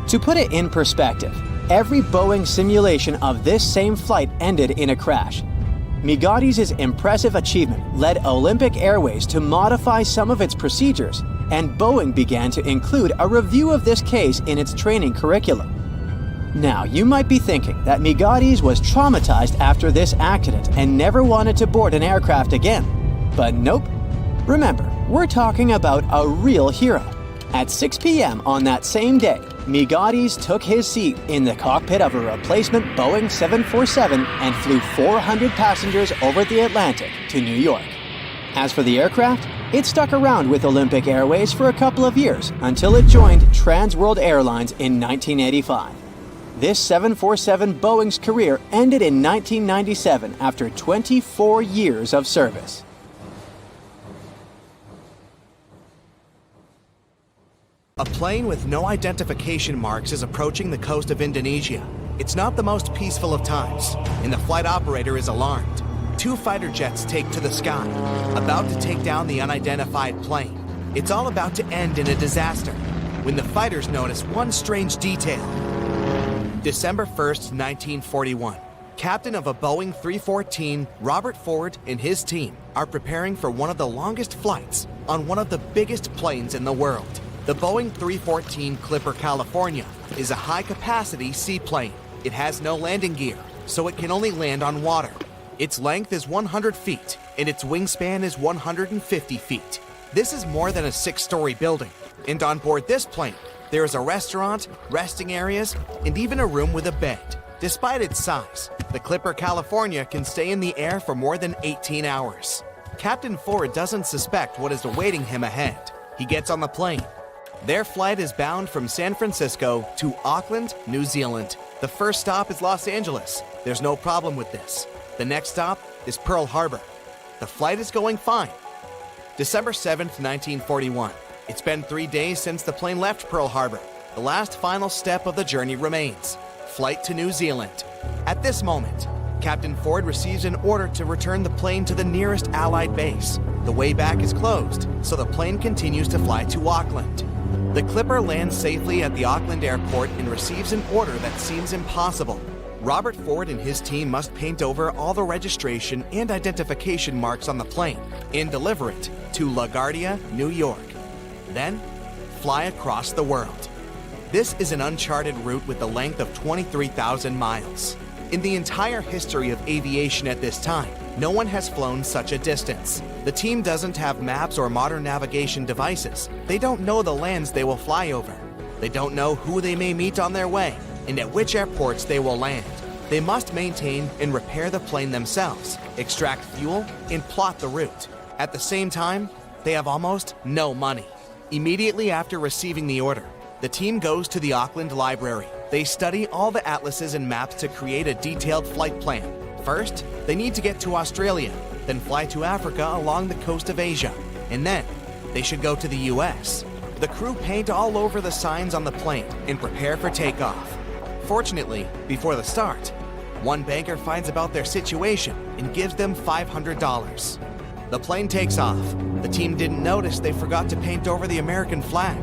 To put it in perspective, every Boeing simulation of this same flight ended in a crash. Migatis' impressive achievement led Olympic Airways to modify some of its procedures, and Boeing began to include a review of this case in its training curriculum. Now, you might be thinking that Migatis was traumatized after this accident and never wanted to board an aircraft again. But nope. Remember, We're talking about a real hero. At 6 p.m. on that same day, Migatis took his seat in the cockpit of a replacement Boeing 747 and flew 400 passengers over the Atlantic to New York. As for the aircraft, it stuck around with Olympic Airways for a couple of years until it joined Trans World Airlines in 1985. This 747 Boeing's career ended in 1997 after 24 years of service. A plane with no identification marks is approaching the coast of Indonesia. It's not the most peaceful of times, and the flight operator is alarmed. 2 fighter jets take to the sky, about to take down the unidentified plane. It's all about to end in a disaster, when the fighters notice one strange detail. December 1st, 1941. Captain of a Boeing 314, Robert Ford and his team are preparing for one of the longest flights on one of the biggest planes in the world. The Boeing 314 Clipper California is a high-capacity seaplane. It has no landing gear, so it can only land on water. Its length is 100 feet, and its wingspan is 150 feet. This is more than a 6-story building, and on board this plane, there is a restaurant, resting areas, and even a room with a bed. Despite its size, the Clipper California can stay in the air for more than 18 hours. Captain Ford doesn't suspect what is awaiting him ahead. He gets on the plane. Their flight is bound from San Francisco to Auckland, New Zealand. The first stop is Los Angeles. There's no problem with this. The next stop is Pearl Harbor. The flight is going fine. December 7th, 1941. It's been 3 days since the plane left Pearl Harbor. The last final step of the journey remains: flight to New Zealand. At this moment, Captain Ford receives an order to return the plane to the nearest Allied base. The way back is closed, so the plane continues to fly to Auckland. The Clipper lands safely at the Auckland airport and receives an order that seems impossible. Robert Ford and his team must paint over all the registration and identification marks on the plane and deliver it to LaGuardia, New York. Then, fly across the world. This is an uncharted route with a length of 23,000 miles. In the entire history of aviation at this time, no one has flown such a distance. The team doesn't have maps or modern navigation devices. They don't know the lands they will fly over. They don't know who they may meet on their way and at which airports they will land. They must maintain and repair the plane themselves, extract fuel, and plot the route. At the same time, they have almost no money. Immediately after receiving the order, the team goes to the Auckland Library. They study all the atlases and maps to create a detailed flight plan. First, they need to get to Australia, then fly to Africa along the coast of Asia, and then they should go to the US. The crew paint all over the signs on the plane and prepare for takeoff. Fortunately, before the start, one banker finds about their situation and gives them $500. The plane takes off. The team didn't notice they forgot to paint over the American flag.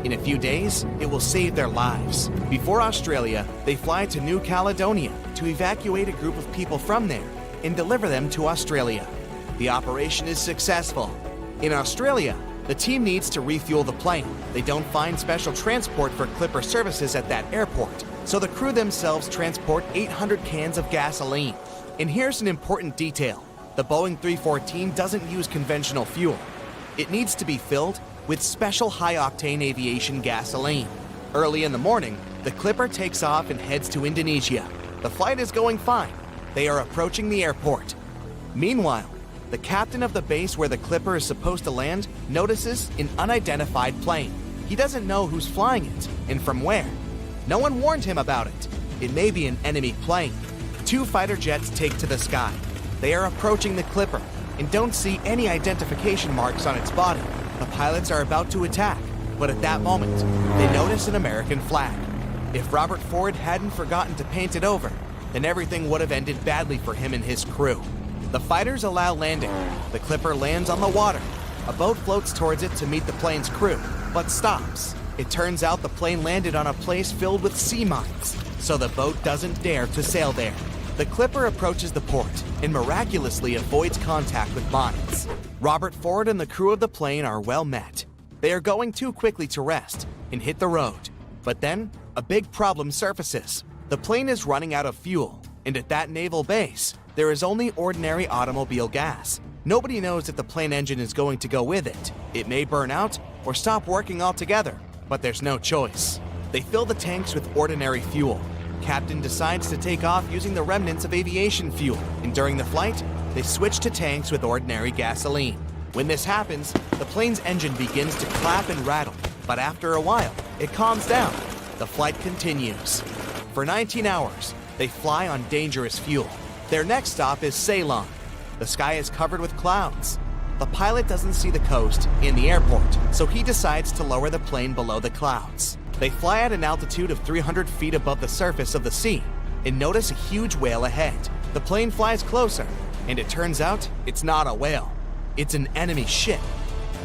In a few days, it will save their lives. Before Australia, they fly to New Caledonia to evacuate a group of people from there and deliver them to Australia. The operation is successful. In Australia, the team needs to refuel the plane. They don't find special transport for Clipper services at that airport, so the crew themselves transport 800 cans of gasoline. And here's an important detail. The Boeing 314 doesn't use conventional fuel. It needs to be filled with special high-octane aviation gasoline. Early in the morning, the Clipper takes off and heads to Indonesia. The flight is going fine. They are approaching the airport. Meanwhile, the captain of the base where the Clipper is supposed to land notices an unidentified plane. He doesn't know who's flying it and from where. No one warned him about it. It may be an enemy plane. 2 fighter jets take to the sky. They are approaching the Clipper and don't see any identification marks on its body. The pilots are about to attack, but at that moment, they notice an American flag. If Robert Ford hadn't forgotten to paint it over, then everything would have ended badly for him and his crew. The fighters allow landing. The Clipper lands on the water. A boat floats towards it to meet the plane's crew, but stops. It turns out the plane landed on a place filled with sea mines, so the boat doesn't dare to sail there. The Clipper approaches the port and miraculously avoids contact with mines. Robert Ford and the crew of the plane are well met. They are going too quickly to rest and hit the road. But then, a big problem surfaces. The plane is running out of fuel, And at that naval base, there is only ordinary automobile gas. Nobody knows if the plane engine is going to go with it. It may burn out or stop working altogether, but there's no choice. They fill the tanks with ordinary fuel. Captain decides to take off using the remnants of aviation fuel, and during the flight, they switch to tanks with ordinary gasoline. When this happens, the plane's engine begins to clap and rattle, but after a while, it calms down. The flight continues. For 19 hours, they fly on dangerous fuel. Their next stop is Ceylon. The sky is covered with clouds. The pilot doesn't see the coast in the airport, so he decides to lower the plane below the clouds. They fly at an altitude of 300 feet above the surface of the sea and notice a huge whale ahead. The plane flies closer, and it turns out it's not a whale. It's an enemy ship.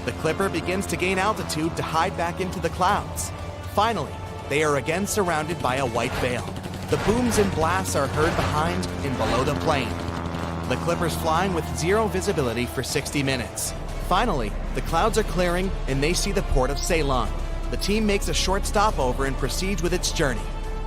The Clipper begins to gain altitude to hide back into the clouds. Finally, they are again surrounded by a white veil. The booms and blasts are heard behind and below the plane. The Clipper's flying with zero visibility for 60 minutes. Finally, the clouds are clearing and they see the port of Ceylon. The team makes a short stopover and proceeds with its journey.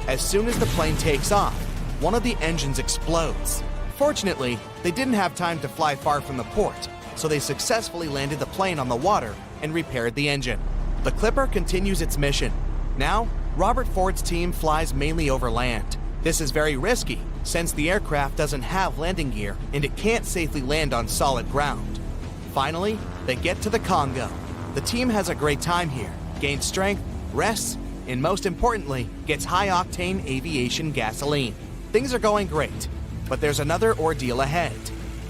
As soon as the plane takes off, one of the engines explodes. Fortunately, they didn't have time to fly far from the port, so they successfully landed the plane on the water and repaired the engine. The Clipper continues its mission. Now, Robert Ford's team flies mainly over land. This is very risky, since the aircraft doesn't have landing gear and it can't safely land on solid ground. Finally, they get to the Congo. The team has a great time here, gains strength, rests, and most importantly, gets high-octane aviation gasoline. Things are going great, but there's another ordeal ahead.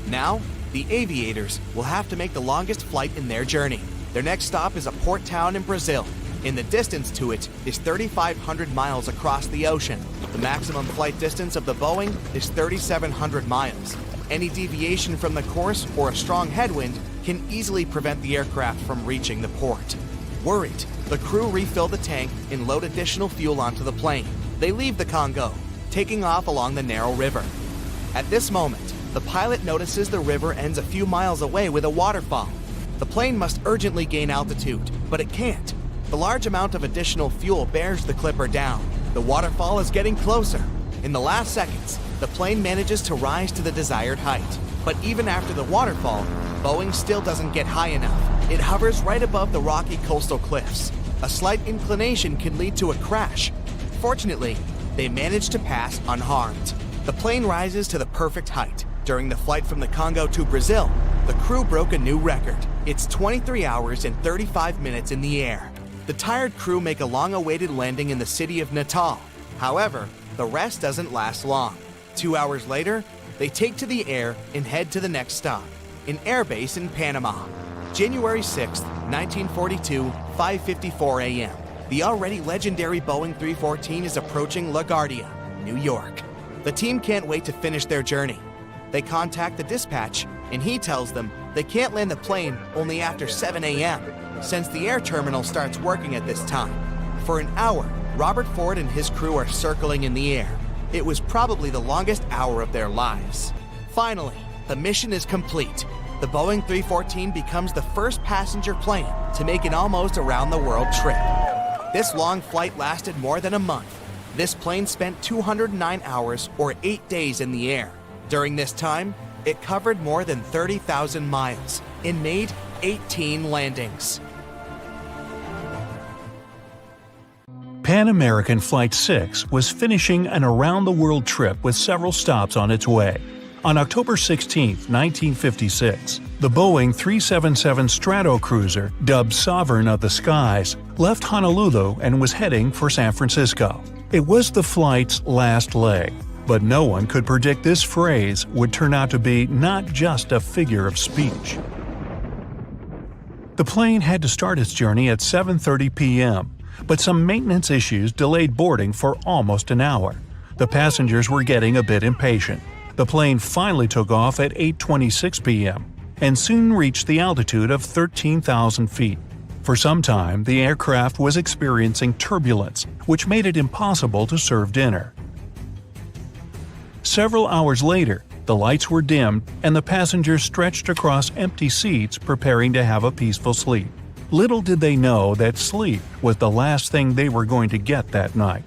Now, the aviators will have to make the longest flight in their journey. Their next stop is a port town in Brazil, and the distance to it is 3,500 miles across the ocean. The maximum flight distance of the Boeing is 3,700 miles. Any deviation from the course or a strong headwind can easily prevent the aircraft from reaching the port. Worried, the crew refill the tank and load additional fuel onto the plane. They leave the Congo, taking off along the narrow river. At this moment, the pilot notices the river ends a few miles away with a waterfall. The plane must urgently gain altitude, but it can't. The large amount of additional fuel bears the Clipper down. The waterfall is getting closer. In the last seconds, the plane manages to rise to the desired height. But even after the waterfall, Boeing still doesn't get high enough. It hovers right above the rocky coastal cliffs. A slight inclination can lead to a crash. Fortunately, they manage to pass unharmed. The plane rises to the perfect height. During the flight from the Congo to Brazil, the crew broke a new record. It's 23 hours and 35 minutes in the air. The tired crew make a long-awaited landing in the city of Natal. However, the rest doesn't last long. 2 hours later, they take to the air and head to the next stop, an airbase in Panama. January 6, 1942, 5:54 a.m. The already legendary Boeing 314 is approaching LaGuardia, New York. The team can't wait to finish their journey. They contact the dispatch, and he tells them they can't land the plane only after 7 a.m., since the air terminal starts working at this time. For an hour, Robert Ford and his crew are circling in the air. It was probably the longest hour of their lives. Finally, the mission is complete. The Boeing 314 becomes the first passenger plane to make an almost around-the-world trip. This long flight lasted more than a month. This plane spent 209 hours or 8 days in the air. During this time, it covered more than 30,000 miles and made 18 landings. Pan American Flight 6 was finishing an around-the-world trip with several stops on its way. On October 16, 1956, the Boeing 377 Stratocruiser, dubbed Sovereign of the Skies, left Honolulu and was heading for San Francisco. It was the flight's last leg, but no one could predict this phrase would turn out to be not just a figure of speech. The plane had to start its journey at 7:30 p.m., but some maintenance issues delayed boarding for almost an hour. The passengers were getting a bit impatient. The plane finally took off at 8:26 p.m. and soon reached the altitude of 13,000 feet. For some time, the aircraft was experiencing turbulence, which made it impossible to serve dinner. Several hours later, the lights were dimmed and the passengers stretched across empty seats preparing to have a peaceful sleep. Little did they know that sleep was the last thing they were going to get that night.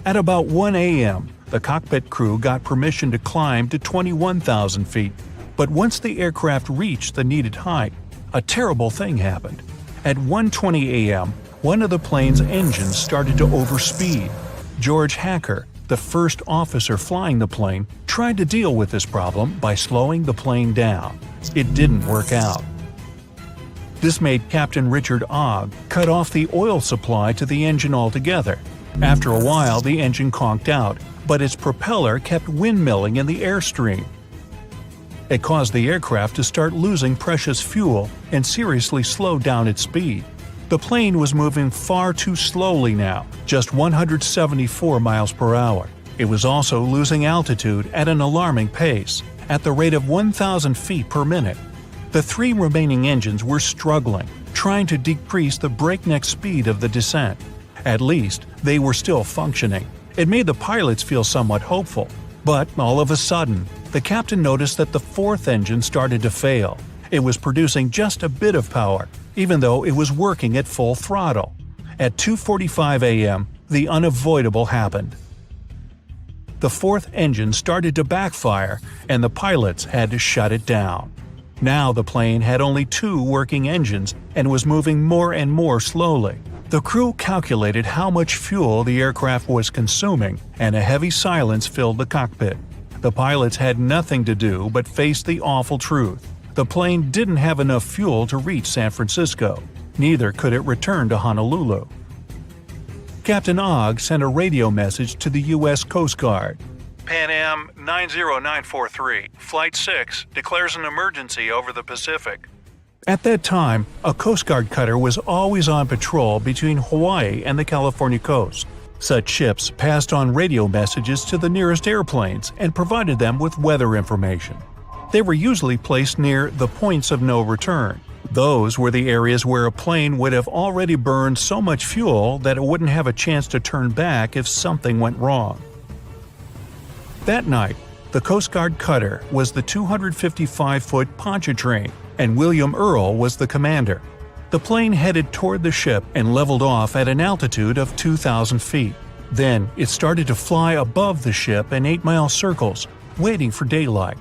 At about 1 a.m., the cockpit crew got permission to climb to 21,000 feet. But once the aircraft reached the needed height, a terrible thing happened. At 1:20 a.m., one of the plane's engines started to overspeed. George Hacker, the first officer flying the plane, tried to deal with this problem by slowing the plane down. It didn't work out. This made Captain Richard Ogg cut off the oil supply to the engine altogether. After a while, the engine conked out, but its propeller kept windmilling in the airstream. It caused the aircraft to start losing precious fuel and seriously slowed down its speed. The plane was moving far too slowly now, just 174 miles per hour. It was also losing altitude at an alarming pace, at the rate of 1,000 feet per minute. The three remaining engines were struggling, trying to decrease the breakneck speed of the descent. At least, they were still functioning. It made the pilots feel somewhat hopeful. But all of a sudden, the captain noticed that the fourth engine started to fail. It was producing just a bit of power, even though it was working at full throttle. At 2:45 a.m., the unavoidable happened. The fourth engine started to backfire, and the pilots had to shut it down. Now the plane had only two working engines and was moving more and more slowly. The crew calculated how much fuel the aircraft was consuming, and a heavy silence filled the cockpit. The pilots had nothing to do but face the awful truth. The plane didn't have enough fuel to reach San Francisco. Neither could it return to Honolulu. Captain Ogg sent a radio message to the U.S. Coast Guard. Pan Am 90943, Flight 6, declares an emergency over the Pacific. At that time, a Coast Guard cutter was always on patrol between Hawaii and the California coast. Such ships passed on radio messages to the nearest airplanes and provided them with weather information. They were usually placed near the points of no return. Those were the areas where a plane would have already burned so much fuel that it wouldn't have a chance to turn back if something went wrong. That night, the Coast Guard cutter was the 255-foot Pontchartrain, and William Earl was the commander. The plane headed toward the ship and leveled off at an altitude of 2,000 feet. Then it started to fly above the ship in 8-mile circles, waiting for daylight.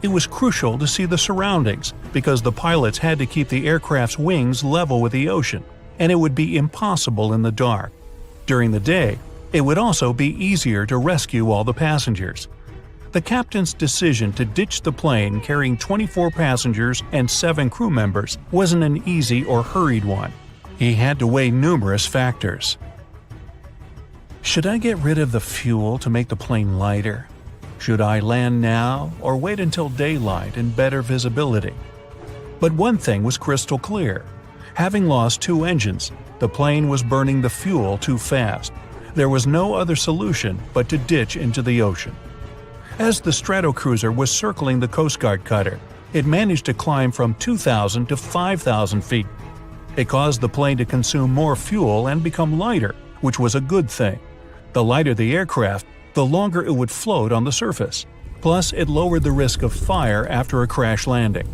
It was crucial to see the surroundings because the pilots had to keep the aircraft's wings level with the ocean, and it would be impossible in the dark. During the day, it would also be easier to rescue all the passengers. The captain's decision to ditch the plane carrying 24 passengers and 7 crew members wasn't an easy or hurried one. He had to weigh numerous factors. Should I get rid of the fuel to make the plane lighter? Should I land now or wait until daylight and better visibility? But one thing was crystal clear. Having lost 2 engines, the plane was burning the fuel too fast. There was no other solution but to ditch into the ocean. As the Stratocruiser was circling the Coast Guard cutter, it managed to climb from 2,000 to 5,000 feet. It caused the plane to consume more fuel and become lighter, which was a good thing. The lighter the aircraft, the longer it would float on the surface. Plus, it lowered the risk of fire after a crash landing.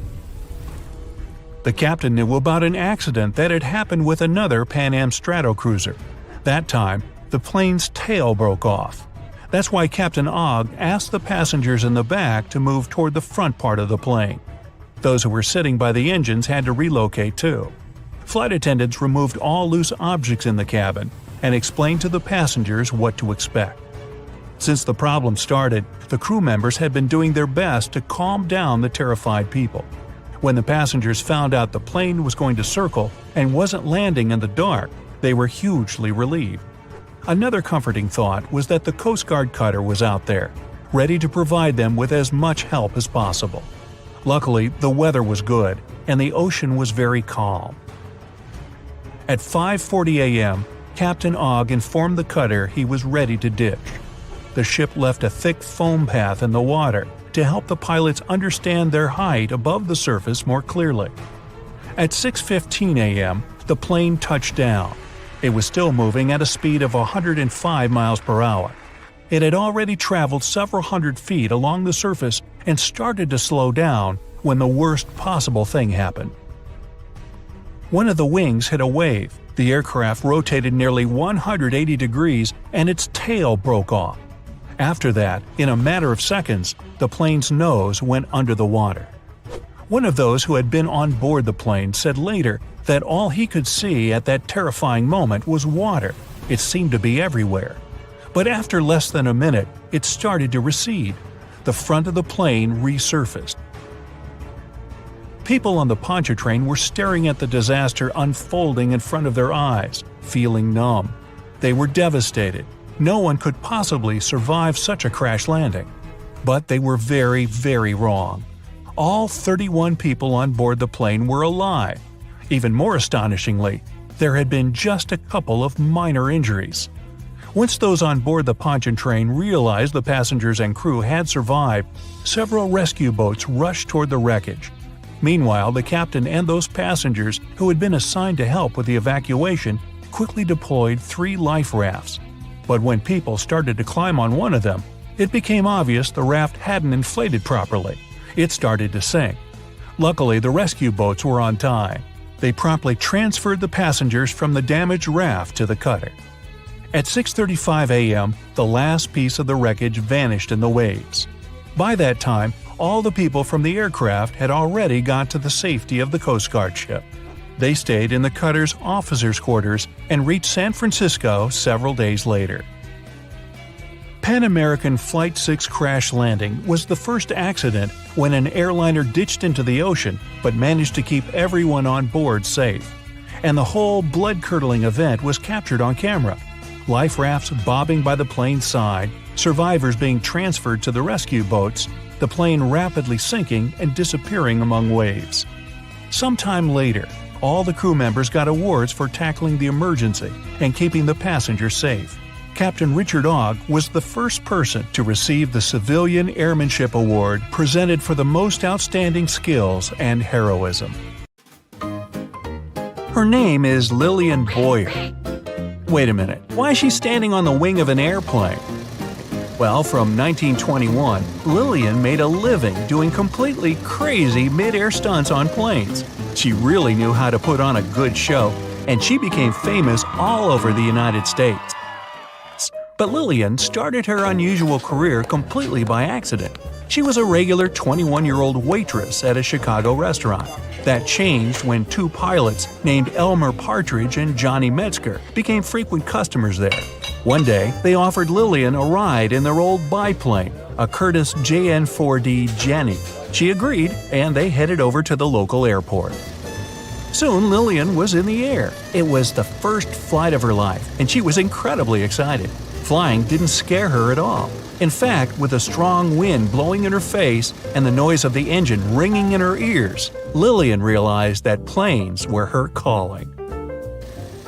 The captain knew about an accident that had happened with another Pan Am Stratocruiser. That time, the plane's tail broke off. That's why Captain Ogg asked the passengers in the back to move toward the front part of the plane. Those who were sitting by the engines had to relocate too. Flight attendants removed all loose objects in the cabin and explained to the passengers what to expect. Since the problem started, the crew members had been doing their best to calm down the terrified people. When the passengers found out the plane was going to circle and wasn't landing in the dark, they were hugely relieved. Another comforting thought was that the Coast Guard cutter was out there, ready to provide them with as much help as possible. Luckily, the weather was good, and the ocean was very calm. At 5:40 a.m., Captain Ogg informed the cutter he was ready to ditch. The ship left a thick foam path in the water to help the pilots understand their height above the surface more clearly. At 6:15 a.m., the plane touched down. It was still moving at a speed of 105 miles per hour. It had already traveled several hundred feet along the surface and started to slow down when the worst possible thing happened. One of the wings hit a wave, The aircraft rotated nearly 180 degrees and its tail broke off. After that, in a matter of seconds, the plane's nose went under the water. One of those who had been on board the plane said later that all he could see at that terrifying moment was water. It seemed to be everywhere. But after less than a minute, it started to recede. The front of the plane resurfaced. People on the Pontchartrain were staring at the disaster unfolding in front of their eyes, feeling numb. They were devastated. No one could possibly survive such a crash landing. But they were very, very wrong. All 31 people on board the plane were alive. Even more astonishingly, there had been just a couple of minor injuries. Once those on board the Pontchartrain realized the passengers and crew had survived, several rescue boats rushed toward the wreckage. Meanwhile, the captain and those passengers who had been assigned to help with the evacuation quickly deployed 3 life rafts. But when people started to climb on one of them, it became obvious the raft hadn't inflated properly. It started to sink. Luckily, the rescue boats were on time. They promptly transferred the passengers from the damaged raft to the cutter. At 6:35 a.m., the last piece of the wreckage vanished in the waves. By that time, all the people from the aircraft had already got to the safety of the Coast Guard ship. They stayed in the cutter's officers' quarters and reached San Francisco several days later. Pan American Flight 6 crash landing was the first accident when an airliner ditched into the ocean but managed to keep everyone on board safe. And the whole blood-curdling event was captured on camera. Life rafts bobbing by the plane's side, survivors being transferred to the rescue boats, the plane rapidly sinking and disappearing among waves. Sometime later, all the crew members got awards for tackling the emergency and keeping the passengers safe. Captain Richard Ogg was the first person to receive the Civilian Airmanship Award presented for the most outstanding skills and heroism. Her name is Lillian Boyer. Wait a minute, why is she standing on the wing of an airplane? Well, from 1921, Lillian made a living doing completely crazy mid-air stunts on planes. She really knew how to put on a good show, and she became famous all over the United States. But Lillian started her unusual career completely by accident. She was a regular 21-year-old waitress at a Chicago restaurant. That changed when 2 pilots named Elmer Partridge and Johnny Metzger became frequent customers there. One day, they offered Lillian a ride in their old biplane, a Curtiss JN-4D Jenny. She agreed, and they headed over to the local airport. Soon, Lillian was in the air. It was the first flight of her life, and she was incredibly excited. Flying didn't scare her at all. In fact, with a strong wind blowing in her face and the noise of the engine ringing in her ears, Lillian realized that planes were her calling.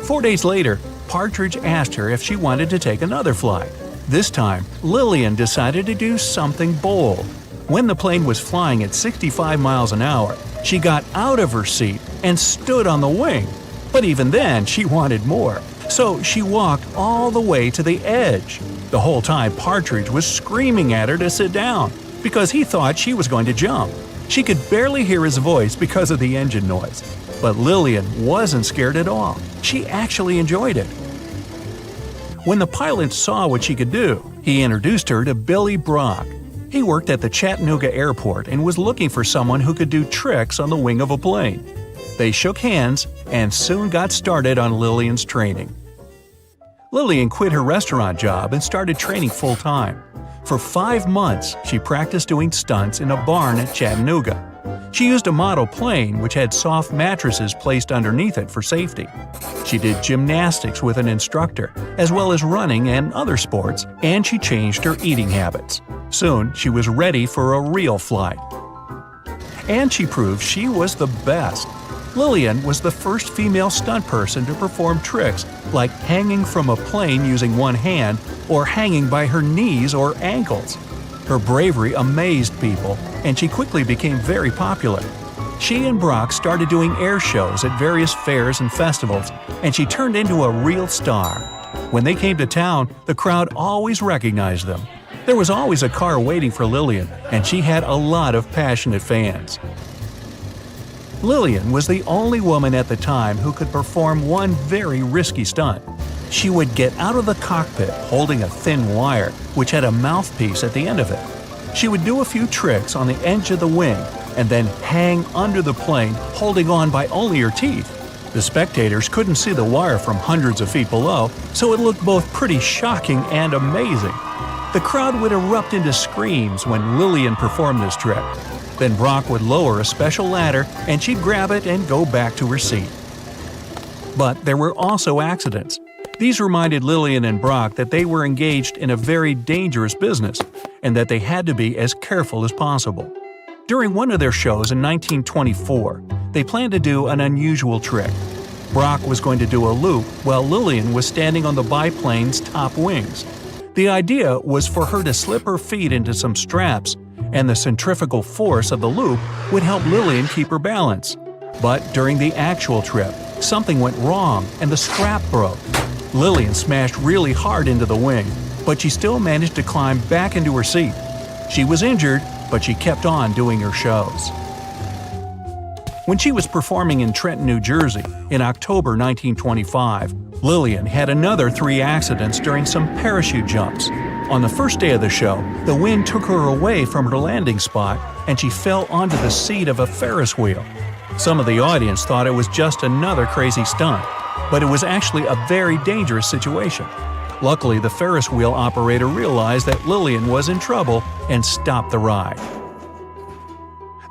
4 days later, Partridge asked her if she wanted to take another flight. This time, Lillian decided to do something bold. When the plane was flying at 65 miles an hour, she got out of her seat and stood on the wing. But even then, she wanted more. So she walked all the way to the edge. The whole time, Partridge was screaming at her to sit down because he thought she was going to jump. She could barely hear his voice because of the engine noise. But Lillian wasn't scared at all. She actually enjoyed it. When the pilot saw what she could do, he introduced her to Billy Brock. He worked at the Chattanooga airport and was looking for someone who could do tricks on the wing of a plane. They shook hands and soon got started on Lillian's training. Lillian quit her restaurant job and started training full-time. For 5 months, she practiced doing stunts in a barn at Chattanooga. She used a model plane which had soft mattresses placed underneath it for safety. She did gymnastics with an instructor, as well as running and other sports, and she changed her eating habits. Soon, she was ready for a real flight. And she proved she was the best. Lillian was the first female stunt person to perform tricks like hanging from a plane using one hand or hanging by her knees or ankles. Her bravery amazed people, and she quickly became very popular. She and Brock started doing air shows at various fairs and festivals, and she turned into a real star. When they came to town, the crowd always recognized them. There was always a car waiting for Lillian, and she had a lot of passionate fans. Lillian was the only woman at the time who could perform one very risky stunt. She would get out of the cockpit holding a thin wire which had a mouthpiece at the end of it. She would do a few tricks on the edge of the wing and then hang under the plane holding on by only her teeth. The spectators couldn't see the wire from hundreds of feet below, so it looked both pretty shocking and amazing. The crowd would erupt into screams when Lillian performed this trick. Then Brock would lower a special ladder and she'd grab it and go back to her seat. But there were also accidents. These reminded Lillian and Brock that they were engaged in a very dangerous business and that they had to be as careful as possible. During one of their shows in 1924, they planned to do an unusual trick. Brock was going to do a loop while Lillian was standing on the biplane's top wings. The idea was for her to slip her feet into some straps, and the centrifugal force of the loop would help Lillian keep her balance. But during the actual trip, something went wrong and the strap broke. Lillian smashed really hard into the wing, but she still managed to climb back into her seat. She was injured, but she kept on doing her shows. When she was performing in Trenton, New Jersey, in October 1925, Lillian had another 3 accidents during some parachute jumps. On the first day of the show, the wind took her away from her landing spot and she fell onto the seat of a Ferris wheel. Some of the audience thought it was just another crazy stunt, but it was actually a very dangerous situation. Luckily, the Ferris wheel operator realized that Lillian was in trouble and stopped the ride.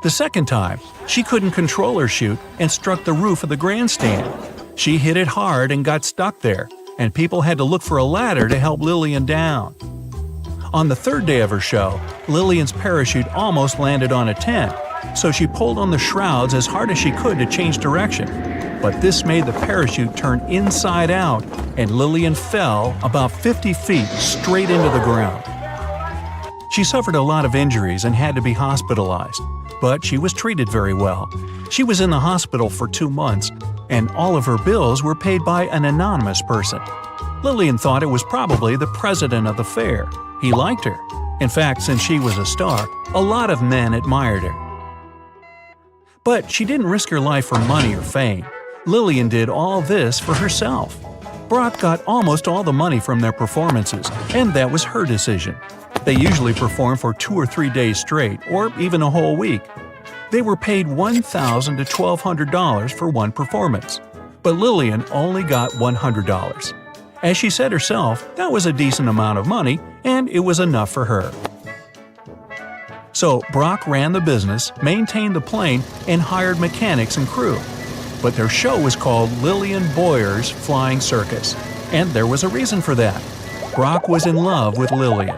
The second time, she couldn't control her chute and struck the roof of the grandstand. She hit it hard and got stuck there, and people had to look for a ladder to help Lillian down. On the third day of her show, Lillian's parachute almost landed on a tent, so she pulled on the shrouds as hard as she could to change direction. But this made the parachute turn inside out, and Lillian fell about 50 feet straight into the ground. She suffered a lot of injuries and had to be hospitalized, but she was treated very well. She was in the hospital for 2 months, and all of her bills were paid by an anonymous person. Lillian thought it was probably the president of the fair. He liked her. In fact, since she was a star, a lot of men admired her. But she didn't risk her life for money or fame. Lillian did all this for herself. Brock got almost all the money from their performances, and that was her decision. They usually perform for 2 or 3 days straight, or even a whole week. They were paid $1,000 to $1,200 for one performance, but Lillian only got $100. As she said herself, that was a decent amount of money, and it was enough for her. So Brock ran the business, maintained the plane, and hired mechanics and crew. But their show was called Lillian Boyer's Flying Circus, and there was a reason for that. Brock was in love with Lillian.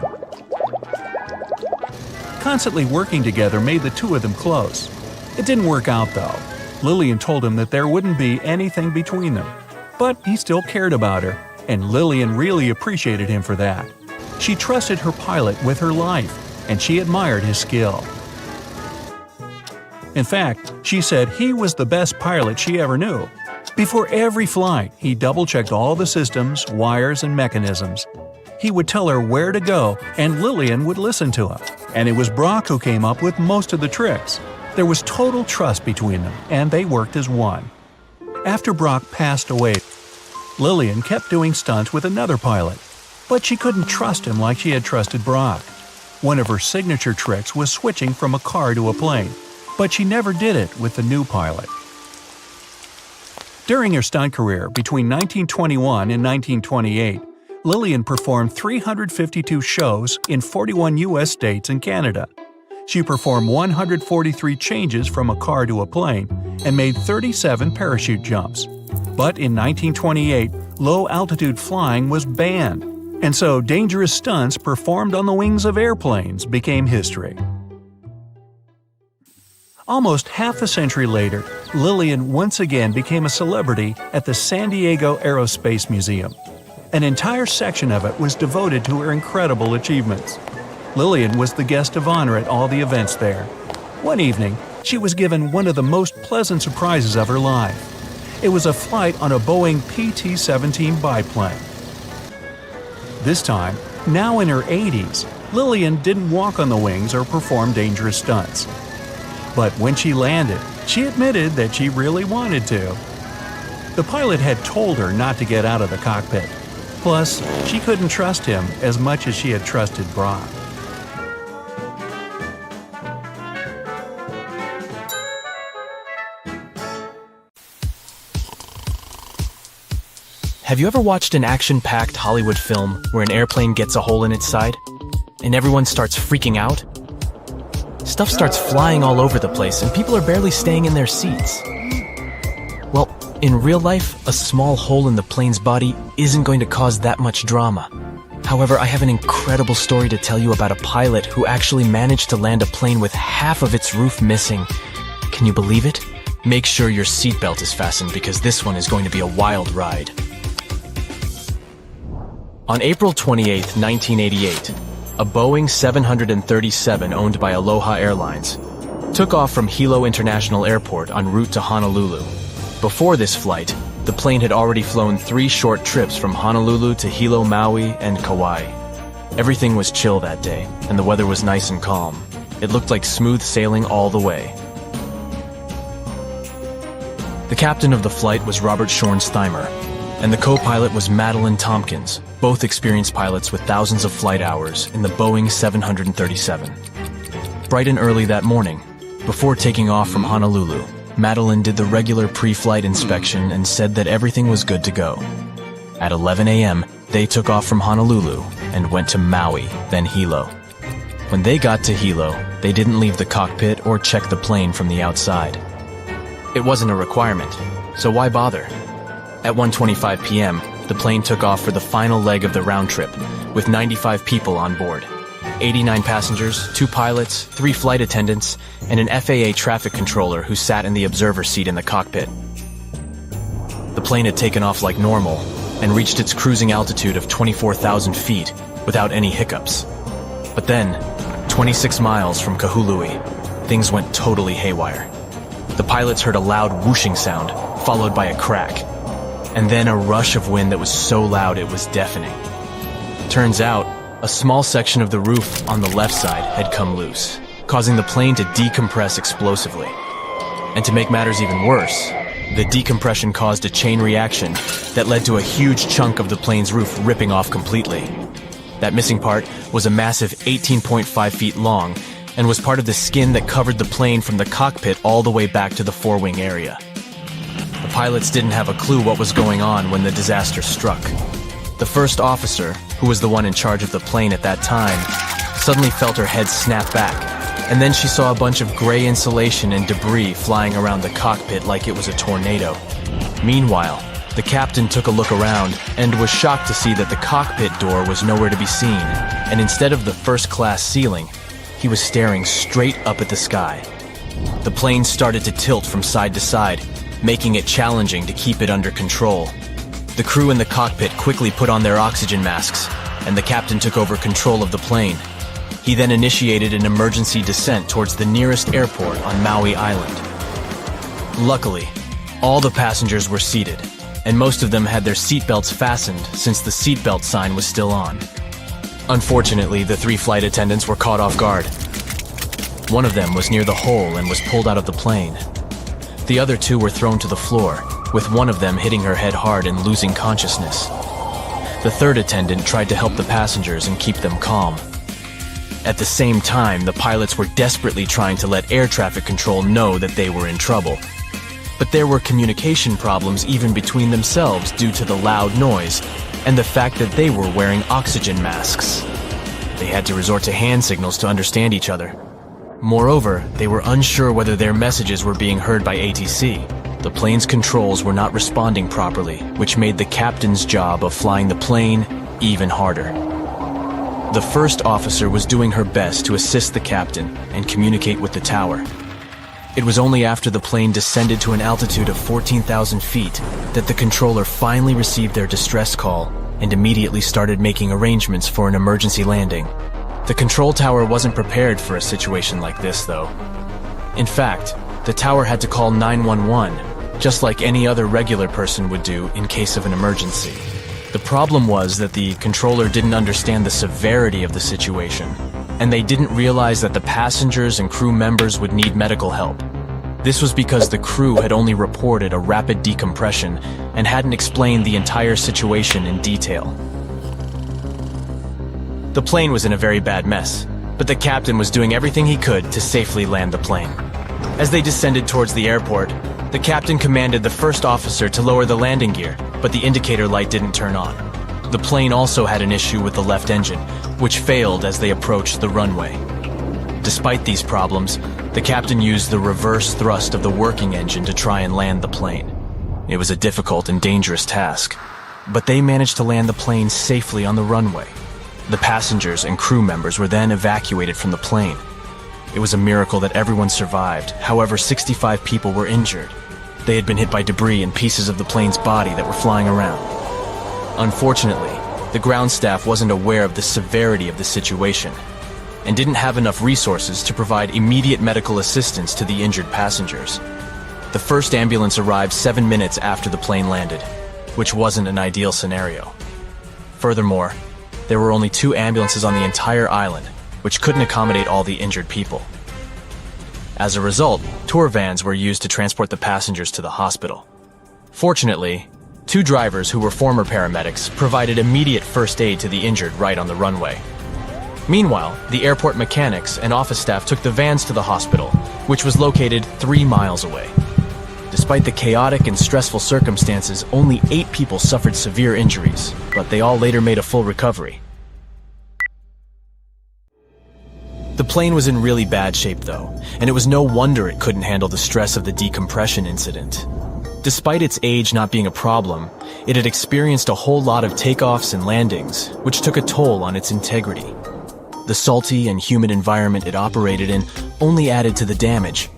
Constantly working together made the two of them close. It didn't work out though. Lillian told him that there wouldn't be anything between them. But he still cared about her, and Lillian really appreciated him for that. She trusted her pilot with her life, and she admired his skill. In fact, she said he was the best pilot she ever knew. Before every flight, he double-checked all the systems, wires, and mechanisms. He would tell her where to go, and Lillian would listen to him. And it was Brock who came up with most of the tricks. There was total trust between them, and they worked as one. After Brock passed away, Lillian kept doing stunts with another pilot, but she couldn't trust him like she had trusted Brock. One of her signature tricks was switching from a car to a plane, but she never did it with the new pilot. During her stunt career between 1921 and 1928, Lillian performed 352 shows in 41 U.S. states and Canada. She performed 143 changes from a car to a plane and made 37 parachute jumps. But in 1928, low-altitude flying was banned, and so dangerous stunts performed on the wings of airplanes became history. Almost half a century later, Lillian once again became a celebrity at the San Diego Aerospace Museum. An entire section of it was devoted to her incredible achievements. Lillian was the guest of honor at all the events there. One evening, she was given one of the most pleasant surprises of her life. It was a flight on a Boeing PT-17 biplane. This time, now in her 80s, Lillian didn't walk on the wings or perform dangerous stunts. But when she landed, She admitted that she really wanted to. The pilot had told her not to get out of the cockpit. Plus, she couldn't trust him as much as she had trusted Brock. Have you ever watched an action-packed Hollywood film where an airplane gets a hole in its side and everyone starts freaking out? Stuff starts flying all over the place and people are barely staying in their seats. Well, in real life, a small hole in the plane's body isn't going to cause that much drama. However, I have an incredible story to tell you about a pilot who actually managed to land a plane with half of its roof missing. Can you believe it? Make sure your seatbelt is fastened because this one is going to be a wild ride. On April 28, 1988, a Boeing 737 owned by Aloha Airlines took off from Hilo International Airport en route to Honolulu. Before this flight, the plane had already flown 3 short trips from Honolulu to Hilo, Maui, and Kauai. Everything was chill that day, and the weather was nice and calm. It looked like smooth sailing all the way. The captain of the flight was Robert Schornsteimer, and the co-pilot was Madeline Tompkins, both experienced pilots with thousands of flight hours in the Boeing 737. Bright and early that morning, before taking off from Honolulu, Madeline did the regular pre-flight inspection and said that everything was good to go. At 11 a.m., they took off from Honolulu and went to Maui, then Hilo. When they got to Hilo, they didn't leave the cockpit or check the plane from the outside. It wasn't a requirement, so why bother? At 1:25 p.m., the plane took off for the final leg of the round trip, with 95 people on board. 89 passengers, 2 pilots, 3 flight attendants, and an FAA traffic controller who sat in the observer seat in the cockpit. The plane had taken off like normal and reached its cruising altitude of 24,000 feet without any hiccups. But then, 26 miles from Kahului, things went totally haywire. The pilots heard a loud whooshing sound, followed by a crack, and then a rush of wind that was so loud it was deafening. Turns out, a small section of the roof on the left side had come loose, causing the plane to decompress explosively. And to make matters even worse, the decompression caused a chain reaction that led to a huge chunk of the plane's roof ripping off completely. That missing part was a massive 18.5 feet long and was part of the skin that covered the plane from the cockpit all the way back to the forewing area. The pilots didn't have a clue what was going on when the disaster struck. The first officer, who was the one in charge of the plane at that time, suddenly felt her head snap back, and then she saw a bunch of gray insulation and debris flying around the cockpit like it was a tornado. Meanwhile, the captain took a look around and was shocked to see that the cockpit door was nowhere to be seen, and instead of the first-class ceiling, he was staring straight up at the sky. The plane started to tilt from side to side, making it challenging to keep it under control. The crew in the cockpit quickly put on their oxygen masks, and the captain took over control of the plane. He then initiated an emergency descent towards the nearest airport on Maui Island. Luckily, all the passengers were seated, and most of them had their seatbelts fastened since the seatbelt sign was still on. Unfortunately, the 3 flight attendants were caught off guard. One of them was near the hole and was pulled out of the plane. The other 2 were thrown to the floor, with one of them hitting her head hard and losing consciousness. The third attendant tried to help the passengers and keep them calm. At the same time, the pilots were desperately trying to let air traffic control know that they were in trouble. But there were communication problems even between themselves due to the loud noise and the fact that they were wearing oxygen masks. They had to resort to hand signals to understand each other. Moreover, they were unsure whether their messages were being heard by ATC. The plane's controls were not responding properly, which made the captain's job of flying the plane even harder. The first officer was doing her best to assist the captain and communicate with the tower. It was only after the plane descended to an altitude of 14,000 feet that the controller finally received their distress call and immediately started making arrangements for an emergency landing. The control tower wasn't prepared for a situation like this, though. In fact, the tower had to call 911, just like any other regular person would do in case of an emergency. The problem was that the controller didn't understand the severity of the situation, and they didn't realize that the passengers and crew members would need medical help. This was because the crew had only reported a rapid decompression and hadn't explained the entire situation in detail. The plane was in a very bad mess, but the captain was doing everything he could to safely land the plane. As they descended towards the airport, the captain commanded the first officer to lower the landing gear, but the indicator light didn't turn on. The plane also had an issue with the left engine, which failed as they approached the runway. Despite these problems, the captain used the reverse thrust of the working engine to try and land the plane. It was a difficult and dangerous task, but they managed to land the plane safely on the runway. The passengers and crew members were then evacuated from the plane. It was a miracle that everyone survived. However, 65 people were injured. They had been hit by debris and pieces of the plane's body that were flying around. Unfortunately, the ground staff wasn't aware of the severity of the situation and didn't have enough resources to provide immediate medical assistance to the injured passengers. The first ambulance arrived 7 minutes after the plane landed, which wasn't an ideal scenario. Furthermore, there were only 2 ambulances on the entire island, which couldn't accommodate all the injured people. As a result, tour vans were used to transport the passengers to the hospital. Fortunately, 2 drivers who were former paramedics provided immediate first aid to the injured right on the runway. Meanwhile, the airport mechanics and office staff took the vans to the hospital, which was located 3 miles away. Despite the chaotic and stressful circumstances, only 8 people suffered severe injuries, but they all later made a full recovery. The plane was in really bad shape though, and it was no wonder it couldn't handle the stress of the decompression incident. Despite its age not being a problem, it had experienced a whole lot of takeoffs and landings, which took a toll on its integrity. The salty and humid environment it operated in only added to the damage.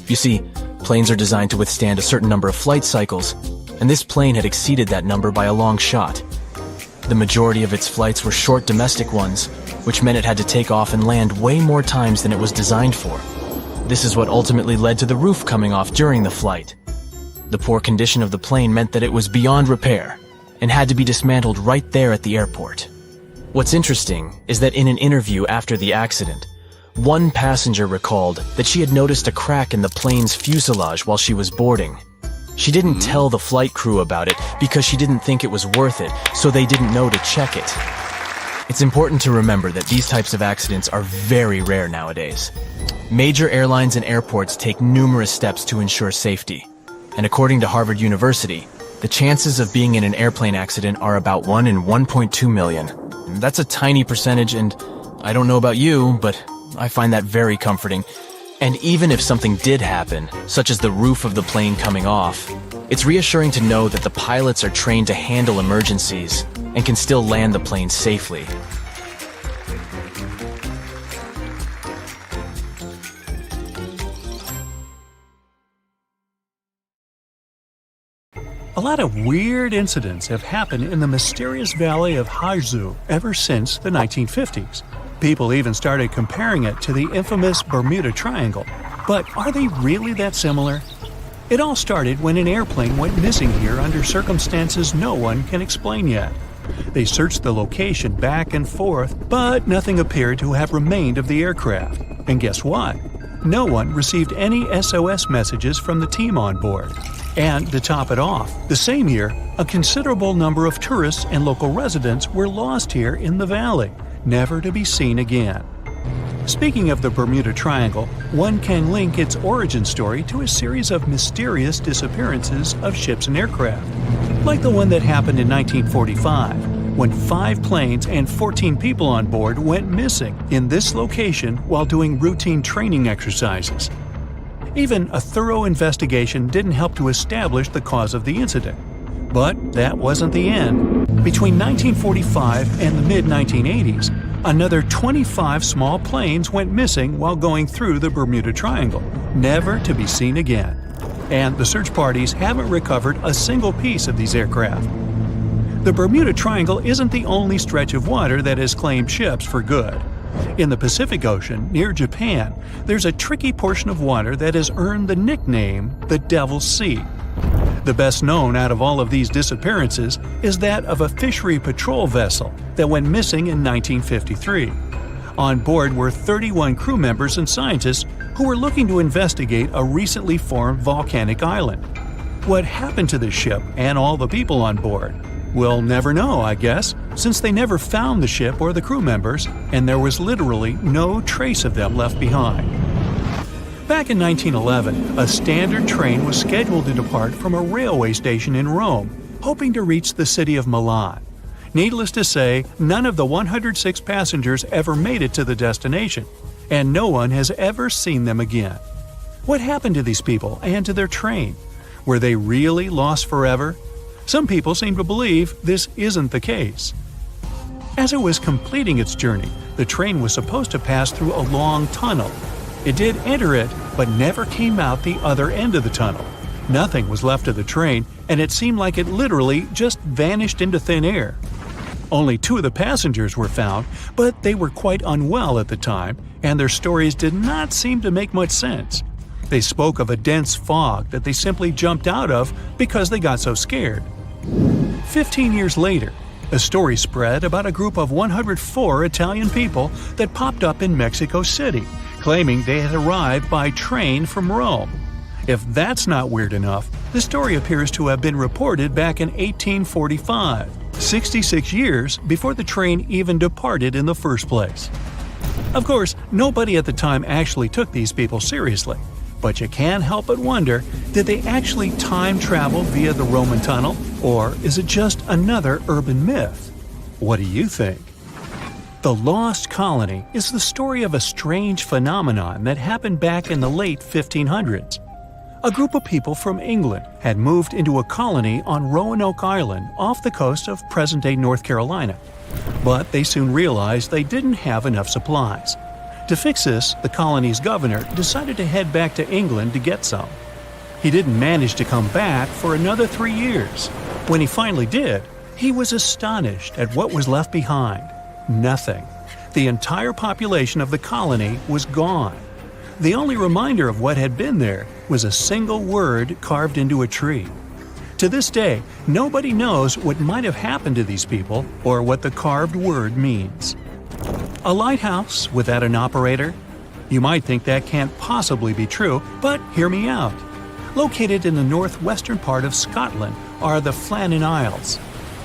You see, planes are designed to withstand a certain number of flight cycles, and this plane had exceeded that number by a long shot. The majority of its flights were short domestic ones, which meant it had to take off and land way more times than it was designed for. This is what ultimately led to the roof coming off during the flight. The poor condition of the plane meant that it was beyond repair and had to be dismantled right there at the airport. What's interesting is that in an interview after the accident, one passenger recalled that she had noticed a crack in the plane's fuselage while she was boarding. She didn't tell the flight crew about it because she didn't think it was worth it, so they didn't know to check it. It's important to remember that these types of accidents are very rare nowadays. Major airlines and airports take numerous steps to ensure safety, and according to Harvard University, the chances of being in an airplane accident are about 1 in 1.2 million. That's a tiny percentage, and I don't know about you, but I find that very comforting. And even if something did happen, such as the roof of the plane coming off, it's reassuring to know that the pilots are trained to handle emergencies and can still land the plane safely. A lot of weird incidents have happened in the mysterious valley of Hudson ever since the 1950s. People even started comparing it to the infamous Bermuda Triangle. But are they really that similar? It all started when an airplane went missing here under circumstances no one can explain yet. They searched the location back and forth, but nothing appeared to have remained of the aircraft. And guess what? No one received any SOS messages from the team on board. And to top it off, the same year, a considerable number of tourists and local residents were lost here in the valley, never to be seen again. Speaking of the Bermuda Triangle, one can link its origin story to a series of mysterious disappearances of ships and aircraft, like the one that happened in 1945, when 5 planes and 14 people on board went missing in this location while doing routine training exercises. Even a thorough investigation didn't help to establish the cause of the incident. But that wasn't the end. Between 1945 and the mid-1980s, another 25 small planes went missing while going through the Bermuda Triangle, never to be seen again. And the search parties haven't recovered a single piece of these aircraft. The Bermuda Triangle isn't the only stretch of water that has claimed ships for good. In the Pacific Ocean, near Japan, there's a tricky portion of water that has earned the nickname the Devil's Sea. The best known out of all of these disappearances is that of a fishery patrol vessel that went missing in 1953. On board were 31 crew members and scientists who were looking to investigate a recently formed volcanic island. What happened to the ship and all the people on board? We'll never know, I guess, since they never found the ship or the crew members, and there was literally no trace of them left behind. Back in 1911, a standard train was scheduled to depart from a railway station in Rome, hoping to reach the city of Milan. Needless to say, none of the 106 passengers ever made it to the destination, and no one has ever seen them again. What happened to these people and to their train? Were they really lost forever? Some people seem to believe this isn't the case. As it was completing its journey, the train was supposed to pass through a long tunnel. It did enter it, but never came out the other end of the tunnel. Nothing was left of the train, and it seemed like it literally just vanished into thin air. Only 2 of the passengers were found, but they were quite unwell at the time, and their stories did not seem to make much sense. They spoke of a dense fog that they simply jumped out of because they got so scared. 15 years later, a story spread about a group of 104 Italian people that popped up in Mexico City, claiming they had arrived by train from Rome. If that's not weird enough, the story appears to have been reported back in 1845, 66 years before the train even departed in the first place. Of course, nobody at the time actually took these people seriously, but you can't help but wonder, did they actually time travel via the Roman tunnel, or is it just another urban myth? What do you think? The Lost Colony is the story of a strange phenomenon that happened back in the late 1500s. A group of people from England had moved into a colony on Roanoke Island off the coast of present-day North Carolina. But they soon realized they didn't have enough supplies. To fix this, the colony's governor decided to head back to England to get some. He didn't manage to come back for another 3 years. When he finally did, he was astonished at what was left behind. Nothing. The entire population of the colony was gone. The only reminder of what had been there was a single word carved into a tree. To this day, nobody knows what might have happened to these people or what the carved word means. A lighthouse without an operator? You might think that can't possibly be true, but hear me out. Located in the northwestern part of Scotland are the Flannan Isles.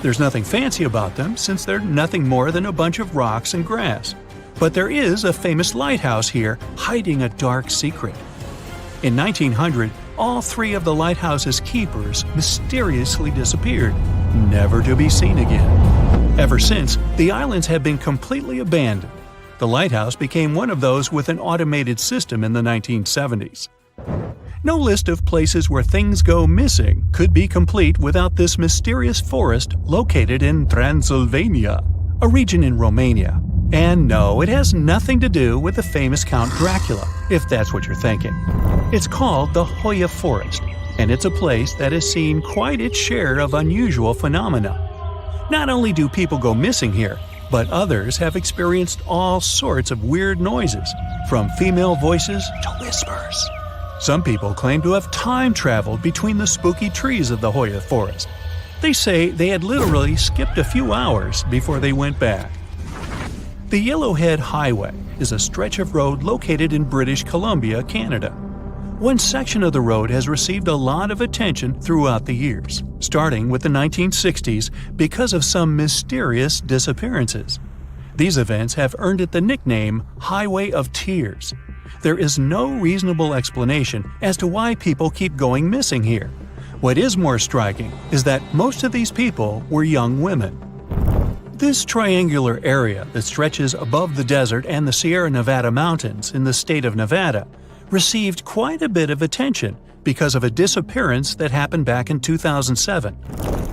There's nothing fancy about them since they're nothing more than a bunch of rocks and grass. But there is a famous lighthouse here hiding a dark secret. In 1900, all 3 of the lighthouse's keepers mysteriously disappeared, never to be seen again. Ever since, the islands have been completely abandoned. The lighthouse became one of those with an automated system in the 1970s. No list of places where things go missing could be complete without this mysterious forest located in Transylvania, a region in Romania. And no, it has nothing to do with the famous Count Dracula, if that's what you're thinking. It's called the Hoya Forest, and it's a place that has seen quite its share of unusual phenomena. Not only do people go missing here, but others have experienced all sorts of weird noises, from female voices to whispers. Some people claim to have time traveled between the spooky trees of the Hoya Forest. They say they had literally skipped a few hours before they went back. The Yellowhead Highway is a stretch of road located in British Columbia, Canada. One section of the road has received a lot of attention throughout the years, starting with the 1960s because of some mysterious disappearances. These events have earned it the nickname Highway of Tears. There is no reasonable explanation as to why people keep going missing here. What is more striking is that most of these people were young women. This triangular area that stretches above the desert and the Sierra Nevada mountains in the state of Nevada received quite a bit of attention because of a disappearance that happened back in 2007.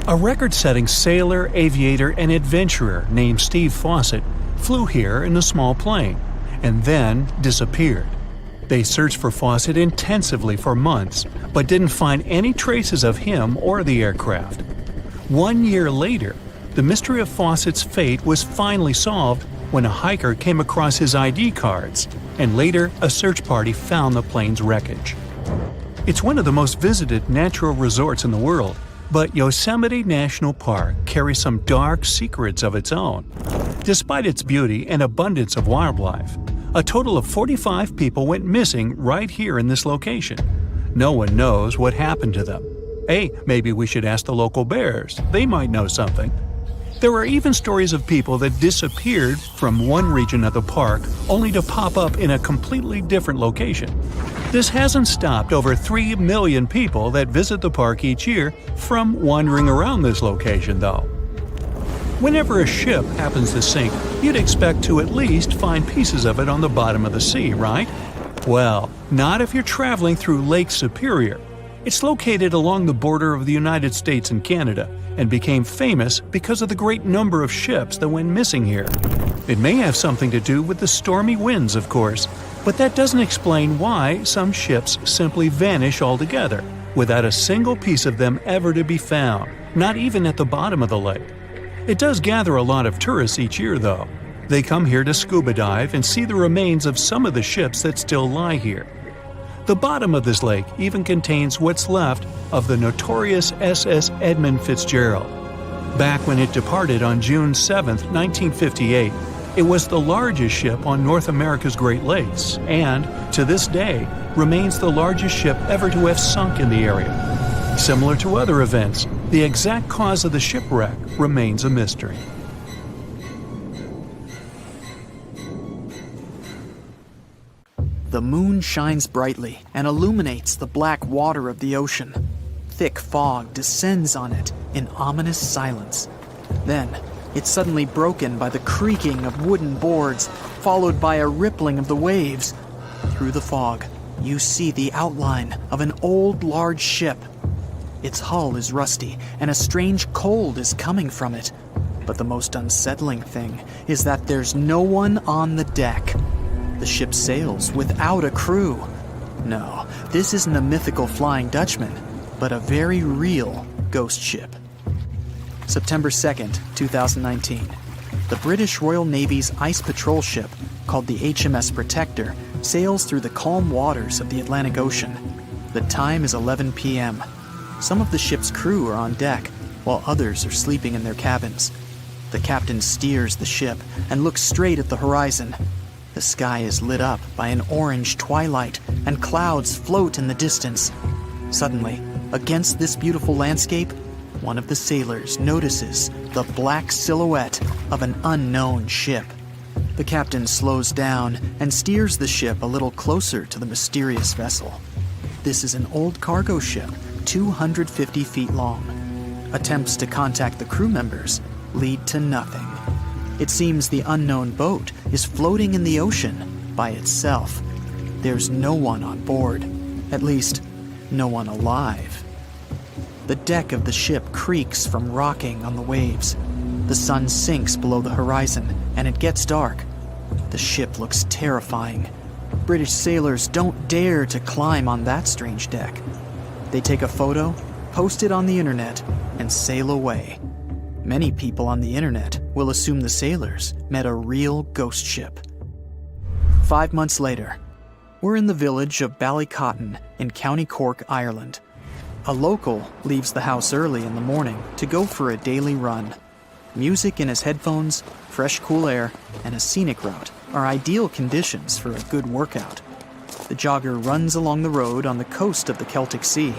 A record-setting sailor, aviator, and adventurer named Steve Fawcett flew here in a small plane and then disappeared. They searched for Fawcett intensively for months, but didn't find any traces of him or the aircraft. 1 year later, the mystery of Fawcett's fate was finally solved when a hiker came across his ID cards, and later a search party found the plane's wreckage. It's one of the most visited natural resorts in the world, but Yosemite National Park carries some dark secrets of its own. Despite its beauty and abundance of wildlife, A total of 45 people went missing right here in this location. No one knows what happened to them. Hey, maybe we should ask the local bears. They might know something. There are even stories of people that disappeared from one region of the park only to pop up in a completely different location. This hasn't stopped over 3 million people that visit the park each year from wandering around this location, though. Whenever a ship happens to sink, you'd expect to at least find pieces of it on the bottom of the sea, right? Well, not if you're traveling through Lake Superior. It's located along the border of the United States and Canada, and became famous because of the great number of ships that went missing here. It may have something to do with the stormy winds, of course, but that doesn't explain why some ships simply vanish altogether, without a single piece of them ever to be found, not even at the bottom of the lake. It does gather a lot of tourists each year, though. They come here to scuba dive and see the remains of some of the ships that still lie here. The bottom of this lake even contains what's left of the notorious SS Edmund Fitzgerald. Back when it departed on June 7, 1958, it was the largest ship on North America's Great Lakes and, to this day, remains the largest ship ever to have sunk in the area. Similar to other events, the exact cause of the shipwreck remains a mystery. The moon shines brightly and illuminates the black water of the ocean. Thick fog descends on it in ominous silence. Then, it's suddenly broken by the creaking of wooden boards, followed by a rippling of the waves. Through the fog, you see the outline of an old, large ship. Its hull is rusty, and a strange cold is coming from it. But the most unsettling thing is that there's no one on the deck. The ship sails without a crew. No, this isn't a mythical Flying Dutchman, but a very real ghost ship. September 2nd, 2019. The British Royal Navy's ice patrol ship, called the HMS Protector, sails through the calm waters of the Atlantic Ocean. The time is 11 p.m. Some of the ship's crew are on deck, while others are sleeping in their cabins. The captain steers the ship and looks straight at the horizon. The sky is lit up by an orange twilight, and clouds float in the distance. Suddenly, against this beautiful landscape, one of the sailors notices the black silhouette of an unknown ship. The captain slows down and steers the ship a little closer to the mysterious vessel. This is an old cargo ship, 250 feet long. Attempts to contact the crew members lead to nothing. It seems the unknown boat is floating in the ocean by itself. There's no one on board, at least, no one alive. The deck of the ship creaks from rocking on the waves. The sun sinks below the horizon, and it gets dark. The ship looks terrifying. British sailors don't dare to climb on that strange deck. They take a photo, post it on the internet, and sail away. Many people on the internet will assume the sailors met a real ghost ship. 5 months later, we're in the village of Ballycotton in County Cork, Ireland. A local leaves the house early in the morning to go for a daily run. Music in his headphones, fresh cool air, and a scenic route are ideal conditions for a good workout. The jogger runs along the road on the coast of the Celtic Sea.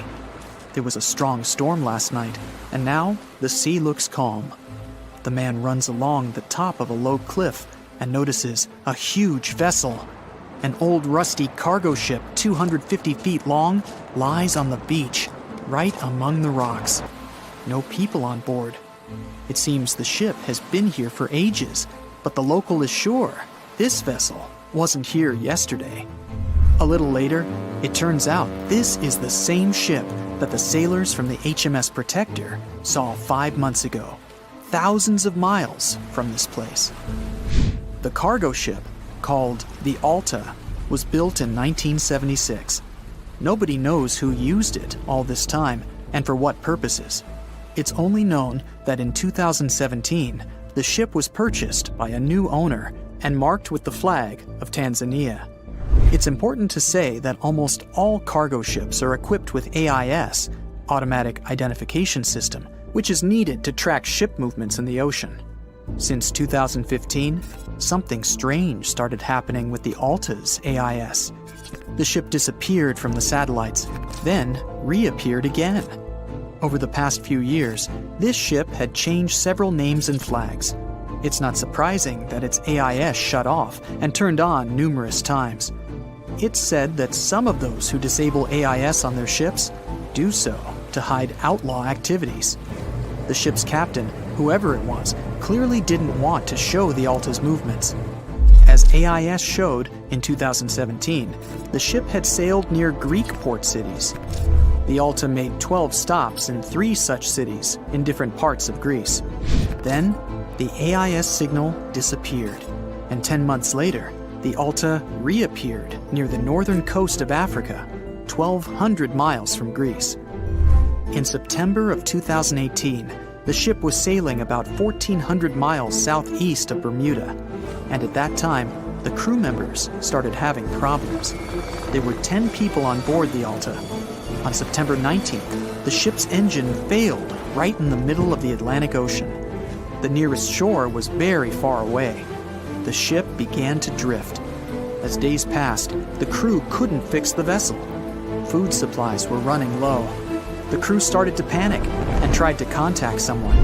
There was a strong storm last night, and now the sea looks calm. The man runs along the top of a low cliff and notices a huge vessel. An old rusty cargo ship 250 feet long lies on the beach, right among the rocks. No people on board. It seems the ship has been here for ages, but the local is sure this vessel wasn't here yesterday. A little later, it turns out this is the same ship that the sailors from the HMS Protector saw 5 months ago, thousands of miles from this place. The cargo ship, called the Alta, was built in 1976. Nobody knows who used it all this time and for what purposes. It's only known that in 2017, the ship was purchased by a new owner and marked with the flag of Tanzania. It's important to say that almost all cargo ships are equipped with AIS, Automatic Identification System, which is needed to track ship movements in the ocean. Since 2015, something strange started happening with the Alta's AIS. The ship disappeared from the satellites, then reappeared again. Over the past few years, this ship had changed several names and flags. It's not surprising that its AIS shut off and turned on numerous times. It's said that some of those who disable AIS on their ships do so to hide outlaw activities. The ship's captain, whoever it was, clearly didn't want to show the Alta's movements. As AIS showed in 2017, the ship had sailed near Greek port cities. The Alta made 12 stops in 3 such cities in different parts of Greece. Then, the AIS signal disappeared, and 10 months later, the Alta reappeared near the northern coast of Africa, 1,200 miles from Greece. In September of 2018, the ship was sailing about 1,400 miles southeast of Bermuda, and at that time, the crew members started having problems. There were 10 people on board the Alta. On September 19th, the ship's engine failed right in the middle of the Atlantic Ocean. The nearest shore was very far away. The ship began to drift. As days passed, the crew couldn't fix the vessel. Food supplies were running low. The crew started to panic and tried to contact someone.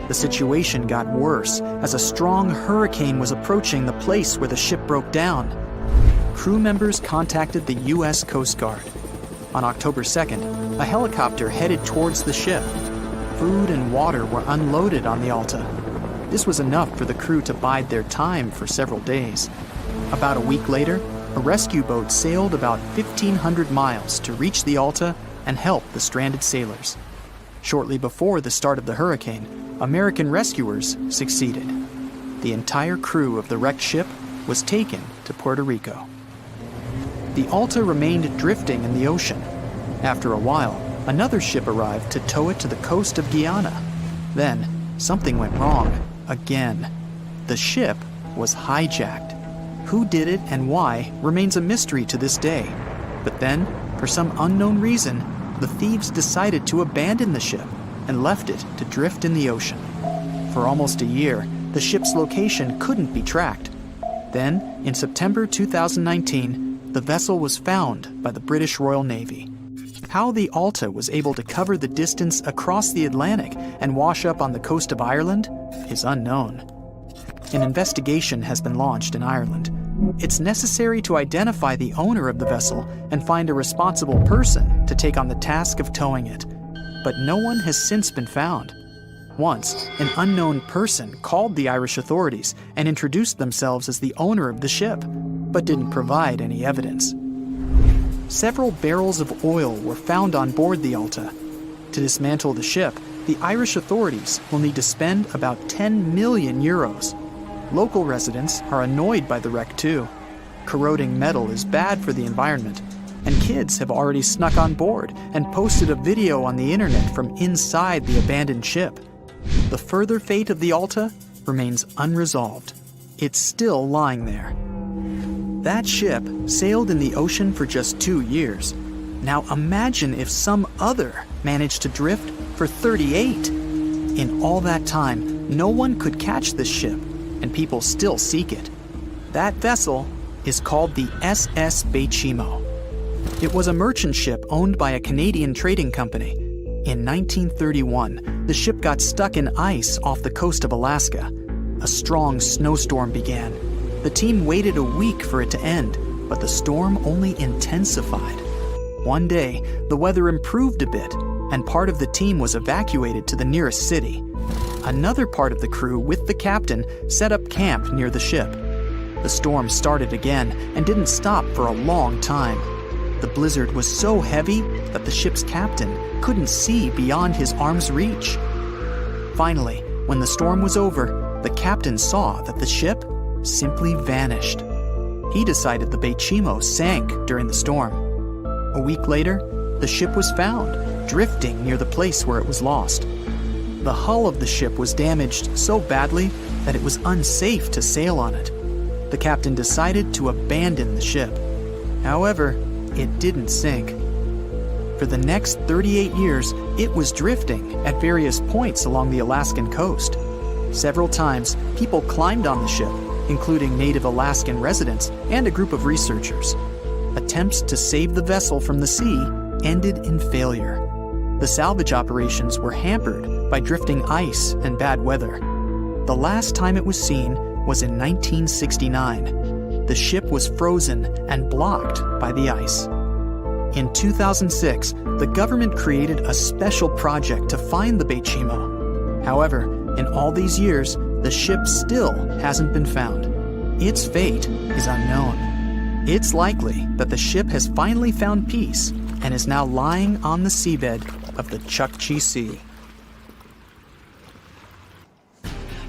The situation got worse as a strong hurricane was approaching the place where the ship broke down. Crew members contacted the U.S. Coast Guard. On October 2nd, a helicopter headed towards the ship. Food and water were unloaded on the Alta. This was enough for the crew to bide their time for several days. About a week later, a rescue boat sailed about 1,500 miles to reach the Alta and help the stranded sailors. Shortly before the start of the hurricane, American rescuers succeeded. The entire crew of the wrecked ship was taken to Puerto Rico. The Alta remained drifting in the ocean. After a while, another ship arrived to tow it to the coast of Guyana. Then, something went wrong again. The ship was hijacked. Who did it and why remains a mystery to this day. But then, for some unknown reason, the thieves decided to abandon the ship and left it to drift in the ocean. For almost a year, the ship's location couldn't be tracked. Then, in September 2019, the vessel was found by the British Royal Navy. How the Alta was able to cover the distance across the Atlantic and wash up on the coast of Ireland is unknown. An investigation has been launched in Ireland. It's necessary to identify the owner of the vessel and find a responsible person to take on the task of towing it. But no one has since been found. Once, an unknown person called the Irish authorities and introduced themselves as the owner of the ship, but didn't provide any evidence. Several barrels of oil were found on board the Alta. To dismantle the ship, the Irish authorities will need to spend about 10 million euros. Local residents are annoyed by the wreck too. Corroding metal is bad for the environment, and kids have already snuck on board and posted a video on the internet from inside the abandoned ship. The further fate of the Alta remains unresolved. It's still lying there. That ship sailed in the ocean for just 2 years. Now imagine if some other managed to drift for 38. In all that time, no one could catch this ship, and people still seek it. That vessel is called the SS Bechimo. It was a merchant ship owned by a Canadian trading company. In 1931, the ship got stuck in ice off the coast of Alaska. A strong snowstorm began. The team waited a week for it to end, but the storm only intensified. One day, the weather improved a bit, and part of the team was evacuated to the nearest city. Another part of the crew, with the captain, set up camp near the ship. The storm started again and didn't stop for a long time. The blizzard was so heavy that the ship's captain couldn't see beyond his arm's reach. Finally, when the storm was over, the captain saw that the ship simply vanished. He decided the Bechimo sank during the storm. A week later, the ship was found, drifting near the place where it was lost. The hull of the ship was damaged so badly that it was unsafe to sail on it. The captain decided to abandon the ship. However, it didn't sink. For the next 38 years, it was drifting at various points along the Alaskan coast. Several times, people climbed on the ship, including native Alaskan residents and a group of researchers. Attempts to save the vessel from the sea ended in failure. The salvage operations were hampered by drifting ice and bad weather. The last time it was seen was in 1969. The ship was frozen and blocked by the ice. In 2006, the government created a special project to find the Bechimo. However, in all these years, the ship still hasn't been found. Its fate is unknown. It's likely that the ship has finally found peace and is now lying on the seabed of the Chukchi Sea.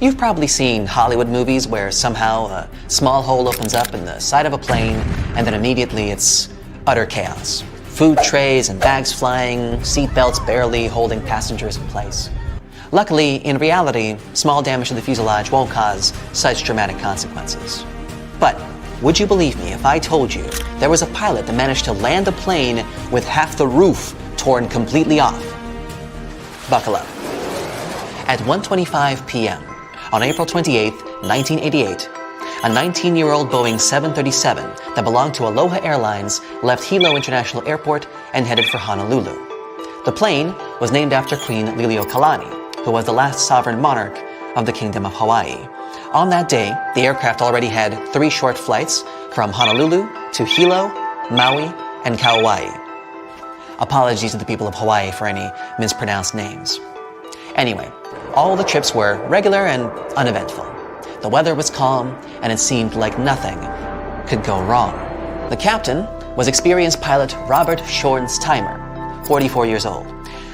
You've probably seen Hollywood movies where somehow a small hole opens up in the side of a plane and then immediately it's utter chaos. Food trays and bags flying, seatbelts barely holding passengers in place. Luckily, in reality, small damage to the fuselage won't cause such dramatic consequences. But would you believe me if I told you there was a pilot that managed to land a plane with half the roof torn completely off? Buckle up. At 1:25 p.m. on April 28, 1988, a 19-year-old Boeing 737 that belonged to Aloha Airlines left Hilo International Airport and headed for Honolulu. The plane was named after Queen Liliuokalani, who was the last sovereign monarch of the Kingdom of Hawaii. On that day, the aircraft already had 3 short flights from Honolulu to Hilo, Maui, and Kauai. Apologies to the people of Hawaii for any mispronounced names. Anyway, all the trips were regular and uneventful. The weather was calm, and it seemed like nothing could go wrong. The captain was experienced pilot Robert Schornsteimer, 44 years old,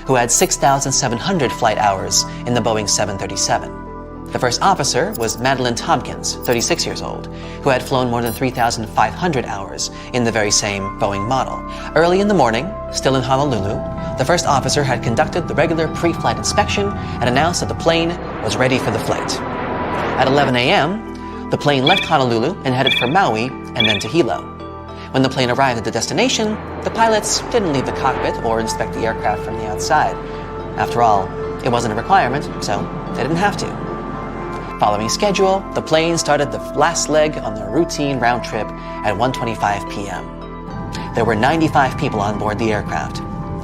who had 6,700 flight hours in the Boeing 737. The first officer was Madeline Tompkins, 36 years old, who had flown more than 3,500 hours in the very same Boeing model. Early in the morning, still in Honolulu, the first officer had conducted the regular pre-flight inspection and announced that the plane was ready for the flight. At 11 a.m., the plane left Honolulu and headed for Maui and then to Hilo. When the plane arrived at the destination, the pilots didn't leave the cockpit or inspect the aircraft from the outside. After all, it wasn't a requirement, so they didn't have to. Following schedule, the plane started the last leg on the routine round trip at 1:25 p.m. There were 95 people on board the aircraft,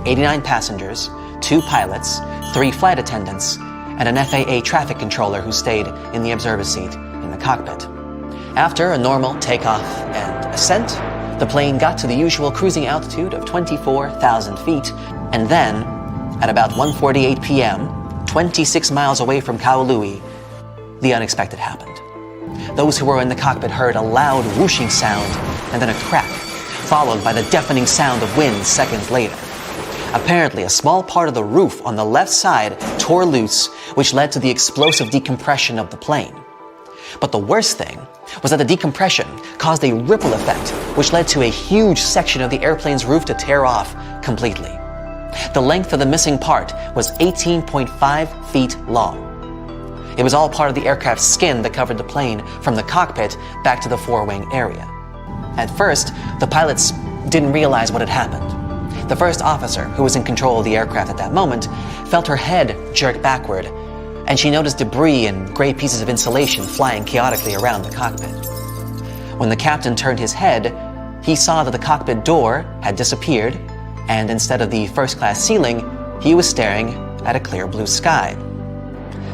89 passengers, 2 pilots, 3 flight attendants, and an FAA traffic controller who stayed in the observer seat in the cockpit. After a normal takeoff and ascent, the plane got to the usual cruising altitude of 24,000 feet, and then, at about 1:48 p.m., 26 miles away from Kaului, the unexpected happened. Those who were in the cockpit heard a loud whooshing sound and then a crack, followed by the deafening sound of wind seconds later. Apparently, a small part of the roof on the left side tore loose, which led to the explosive decompression of the plane. But the worst thing was that the decompression caused a ripple effect, which led to a huge section of the airplane's roof to tear off completely. The length of the missing part was 18.5 feet long. It was all part of the aircraft's skin that covered the plane from the cockpit back to the forewing area. At first, the pilots didn't realize what had happened. The first officer, who was in control of the aircraft at that moment, felt her head jerk backward, and she noticed debris and gray pieces of insulation flying chaotically around the cockpit. When the captain turned his head, he saw that the cockpit door had disappeared, and instead of the first-class ceiling, he was staring at a clear blue sky.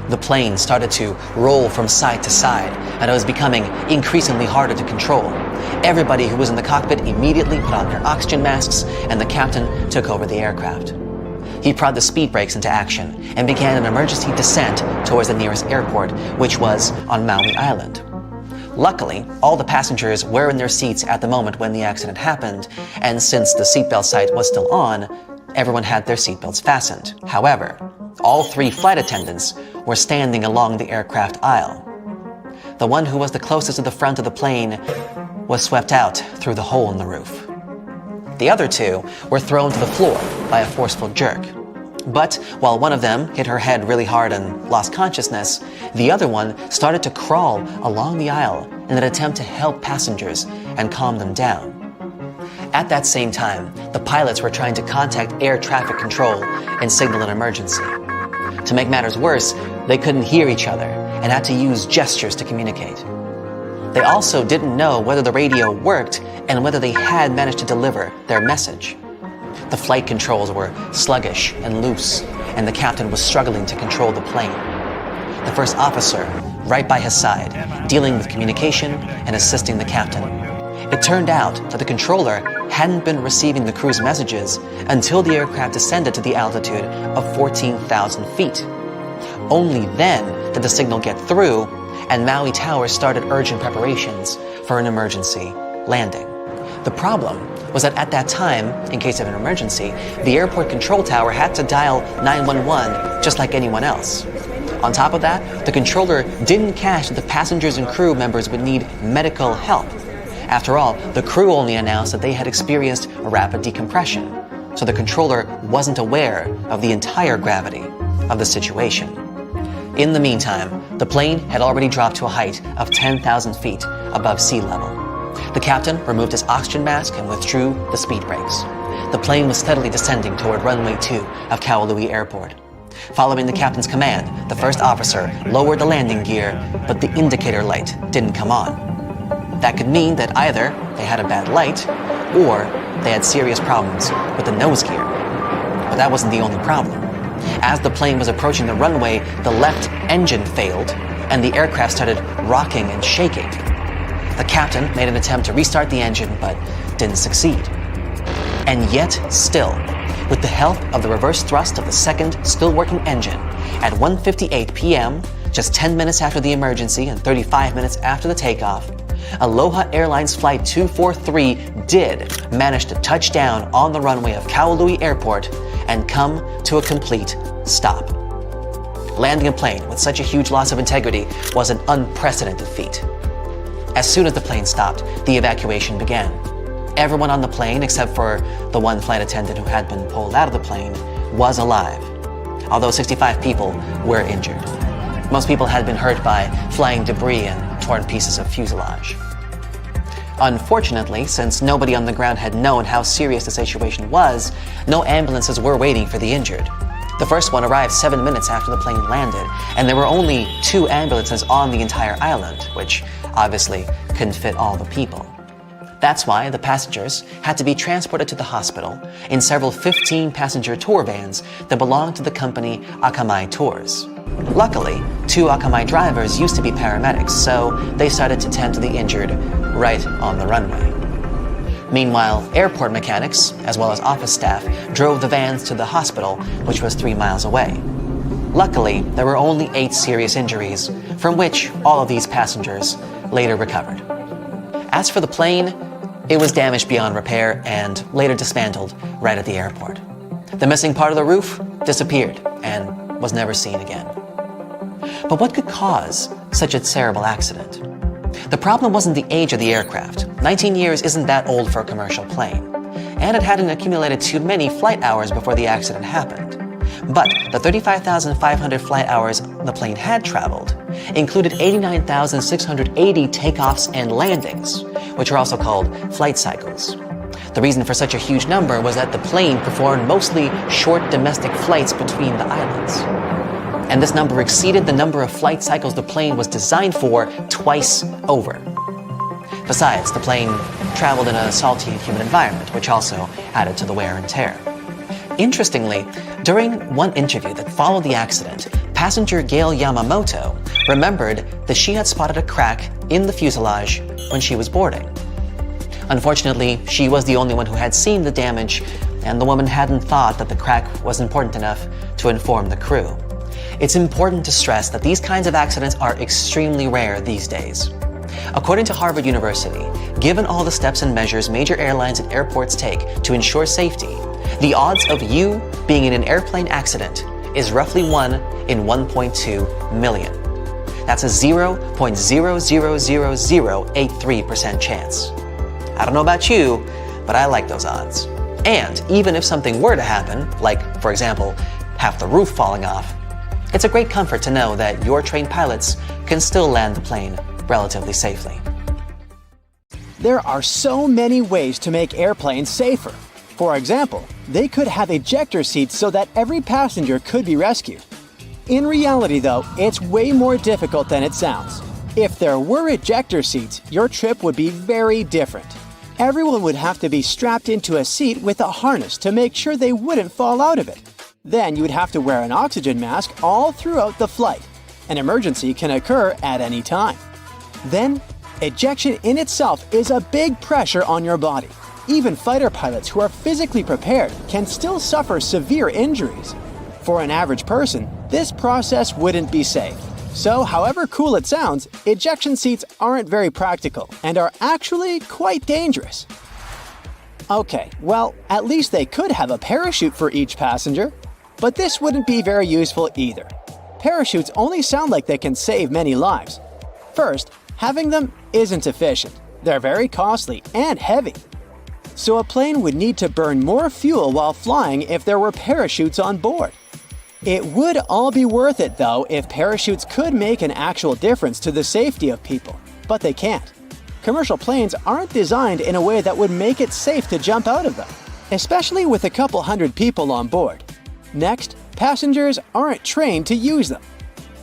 The plane started to roll from side to side, and it was becoming increasingly harder to control. Everybody who was in the cockpit immediately put on their oxygen masks, and the captain took over the aircraft. He prodded the speed brakes into action and began an emergency descent towards the nearest airport, which was on Maui Island. Luckily, all the passengers were in their seats at the moment when the accident happened, and since the seatbelt sight was still on, everyone had their seatbelts fastened. However, all 3 flight attendants were standing along the aircraft aisle. The one who was the closest to the front of the plane was swept out through the hole in the roof. The other 2 were thrown to the floor by a forceful jerk. But while one of them hit her head really hard and lost consciousness, the other one started to crawl along the aisle in an attempt to help passengers and calm them down. At that same time, the pilots were trying to contact air traffic control and signal an emergency. To make matters worse, they couldn't hear each other, and had to use gestures to communicate. They also didn't know whether the radio worked and whether they had managed to deliver their message. The flight controls were sluggish and loose, and the captain was struggling to control the plane. The first officer, right by his side, dealing with communication and assisting the captain. It turned out that the controller hadn't been receiving the crew's messages until the aircraft descended to the altitude of 14,000 feet. Only then did the signal get through, and Maui Tower started urgent preparations for an emergency landing. The problem was that at that time, in case of an emergency, the airport control tower had to dial 911 just like anyone else. On top of that, the controller didn't catch that the passengers and crew members would need medical help. After all, the crew only announced that they had experienced a rapid decompression, so the controller wasn't aware of the entire gravity of the situation. In the meantime, the plane had already dropped to a height of 10,000 feet above sea level. The captain removed his oxygen mask and withdrew the speed brakes. The plane was steadily descending toward runway 2 of Kahului Airport. Following the captain's command, the first officer lowered the landing gear, but the indicator light didn't come on. That could mean that either they had a bad light, or they had serious problems with the nose gear. But that wasn't the only problem. As the plane was approaching the runway, the left engine failed, and the aircraft started rocking and shaking. The captain made an attempt to restart the engine, but didn't succeed. And yet, still, with the help of the reverse thrust of the second, still working engine, at 1:58 p.m., just 10 minutes after the emergency and 35 minutes after the takeoff, Aloha Airlines Flight 243 did manage to touch down on the runway of Kahului Airport and come to a complete stop. Landing a plane with such a huge loss of integrity was an unprecedented feat. As soon as the plane stopped, the evacuation began. Everyone on the plane, except for the one flight attendant who had been pulled out of the plane, was alive, although 65 people were injured. Most people had been hurt by flying debris and torn pieces of fuselage. Unfortunately, since nobody on the ground had known how serious the situation was, no ambulances were waiting for the injured. The first one arrived 7 minutes after the plane landed, and there were only 2 ambulances on the entire island, which obviously couldn't fit all the people. That's why the passengers had to be transported to the hospital in several 15-passenger tour vans that belonged to the company Akamai Tours. Luckily, 2 Akamai drivers used to be paramedics, so they started to tend to the injured right on the runway. Meanwhile, airport mechanics, as well as office staff, drove the vans to the hospital, which was 3 miles away. Luckily, there were only 8 serious injuries, from which all of these passengers later recovered. As for the plane, it was damaged beyond repair and later dismantled right at the airport. The missing part of the roof disappeared and was never seen again. But what could cause such a terrible accident? The problem wasn't the age of the aircraft. 19 years isn't that old for a commercial plane, and it hadn't accumulated too many flight hours before the accident happened. But the 35,500 flight hours the plane had traveled included 89,680 takeoffs and landings, which are also called flight cycles. The reason for such a huge number was that the plane performed mostly short domestic flights between the islands. And this number exceeded the number of flight cycles the plane was designed for twice over. Besides, the plane traveled in a salty and humid environment, which also added to the wear and tear. Interestingly, during one interview that followed the accident, passenger Gail Yamamoto remembered that she had spotted a crack in the fuselage when she was boarding. Unfortunately, she was the only one who had seen the damage, and the woman hadn't thought that the crack was important enough to inform the crew. It's important to stress that these kinds of accidents are extremely rare these days. According to Harvard University, given all the steps and measures major airlines and airports take to ensure safety, the odds of you being in an airplane accident is roughly 1 in 1.2 million. That's a 0.0000083% chance. I don't know about you, but I like those odds. And even if something were to happen, like, for example, half the roof falling off, it's a great comfort to know that your trained pilots can still land the plane relatively safely. There are so many ways to make airplanes safer. For example, they could have ejector seats so that every passenger could be rescued. In reality though, it's way more difficult than it sounds. If there were ejector seats, your trip would be very different. Everyone would have to be strapped into a seat with a harness to make sure they wouldn't fall out of it. Then you would have to wear an oxygen mask all throughout the flight. An emergency can occur at any time. Then, ejection in itself is a big pressure on your body. Even fighter pilots who are physically prepared can still suffer severe injuries. For an average person, this process wouldn't be safe. So, however cool it sounds, ejection seats aren't very practical and are actually quite dangerous. Okay, well, at least they could have a parachute for each passenger. But this wouldn't be very useful either. Parachutes only sound like they can save many lives. First, having them isn't efficient. They're very costly and heavy. So a plane would need to burn more fuel while flying if there were parachutes on board. It would all be worth it though if parachutes could make an actual difference to the safety of people, but they can't. Commercial planes aren't designed in a way that would make it safe to jump out of them, especially with a couple hundred people on board. Next, passengers aren't trained to use them.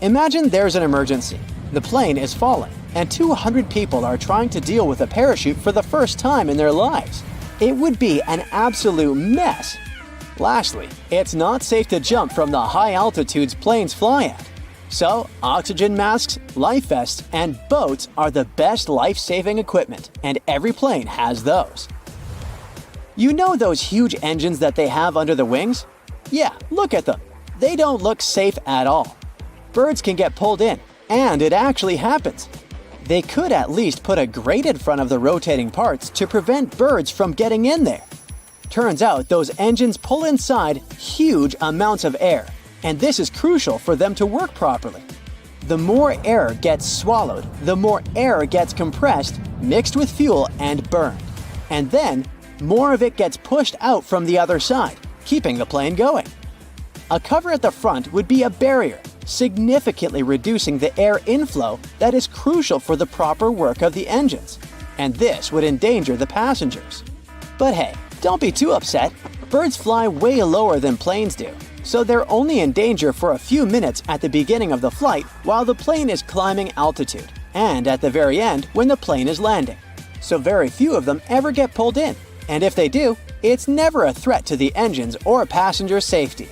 Imagine there's an emergency. The plane is falling, and 200 people are trying to deal with a parachute for the first time in their lives. It would be an absolute mess. Lastly, it's not safe to jump from the high altitudes planes fly at. So, oxygen masks, life vests, and boats are the best life-saving equipment, and every plane has those. You know those huge engines that they have under the wings? Yeah, look at them. They don't look safe at all. Birds can get pulled in, and it actually happens. They could at least put a grate in front of the rotating parts to prevent birds from getting in there. Turns out those engines pull inside huge amounts of air, and this is crucial for them to work properly. The more air gets swallowed, the more air gets compressed, mixed with fuel, and burned. And then, more of it gets pushed out from the other side, keeping the plane going. A cover at the front would be a barrier, significantly reducing the air inflow that is crucial for the proper work of the engines. And this would endanger the passengers. But hey, don't be too upset. Birds fly way lower than planes do, so they're only in danger for a few minutes at the beginning of the flight while the plane is climbing altitude, and at the very end when the plane is landing. So very few of them ever get pulled in, and if they do, it's never a threat to the engines or passenger safety.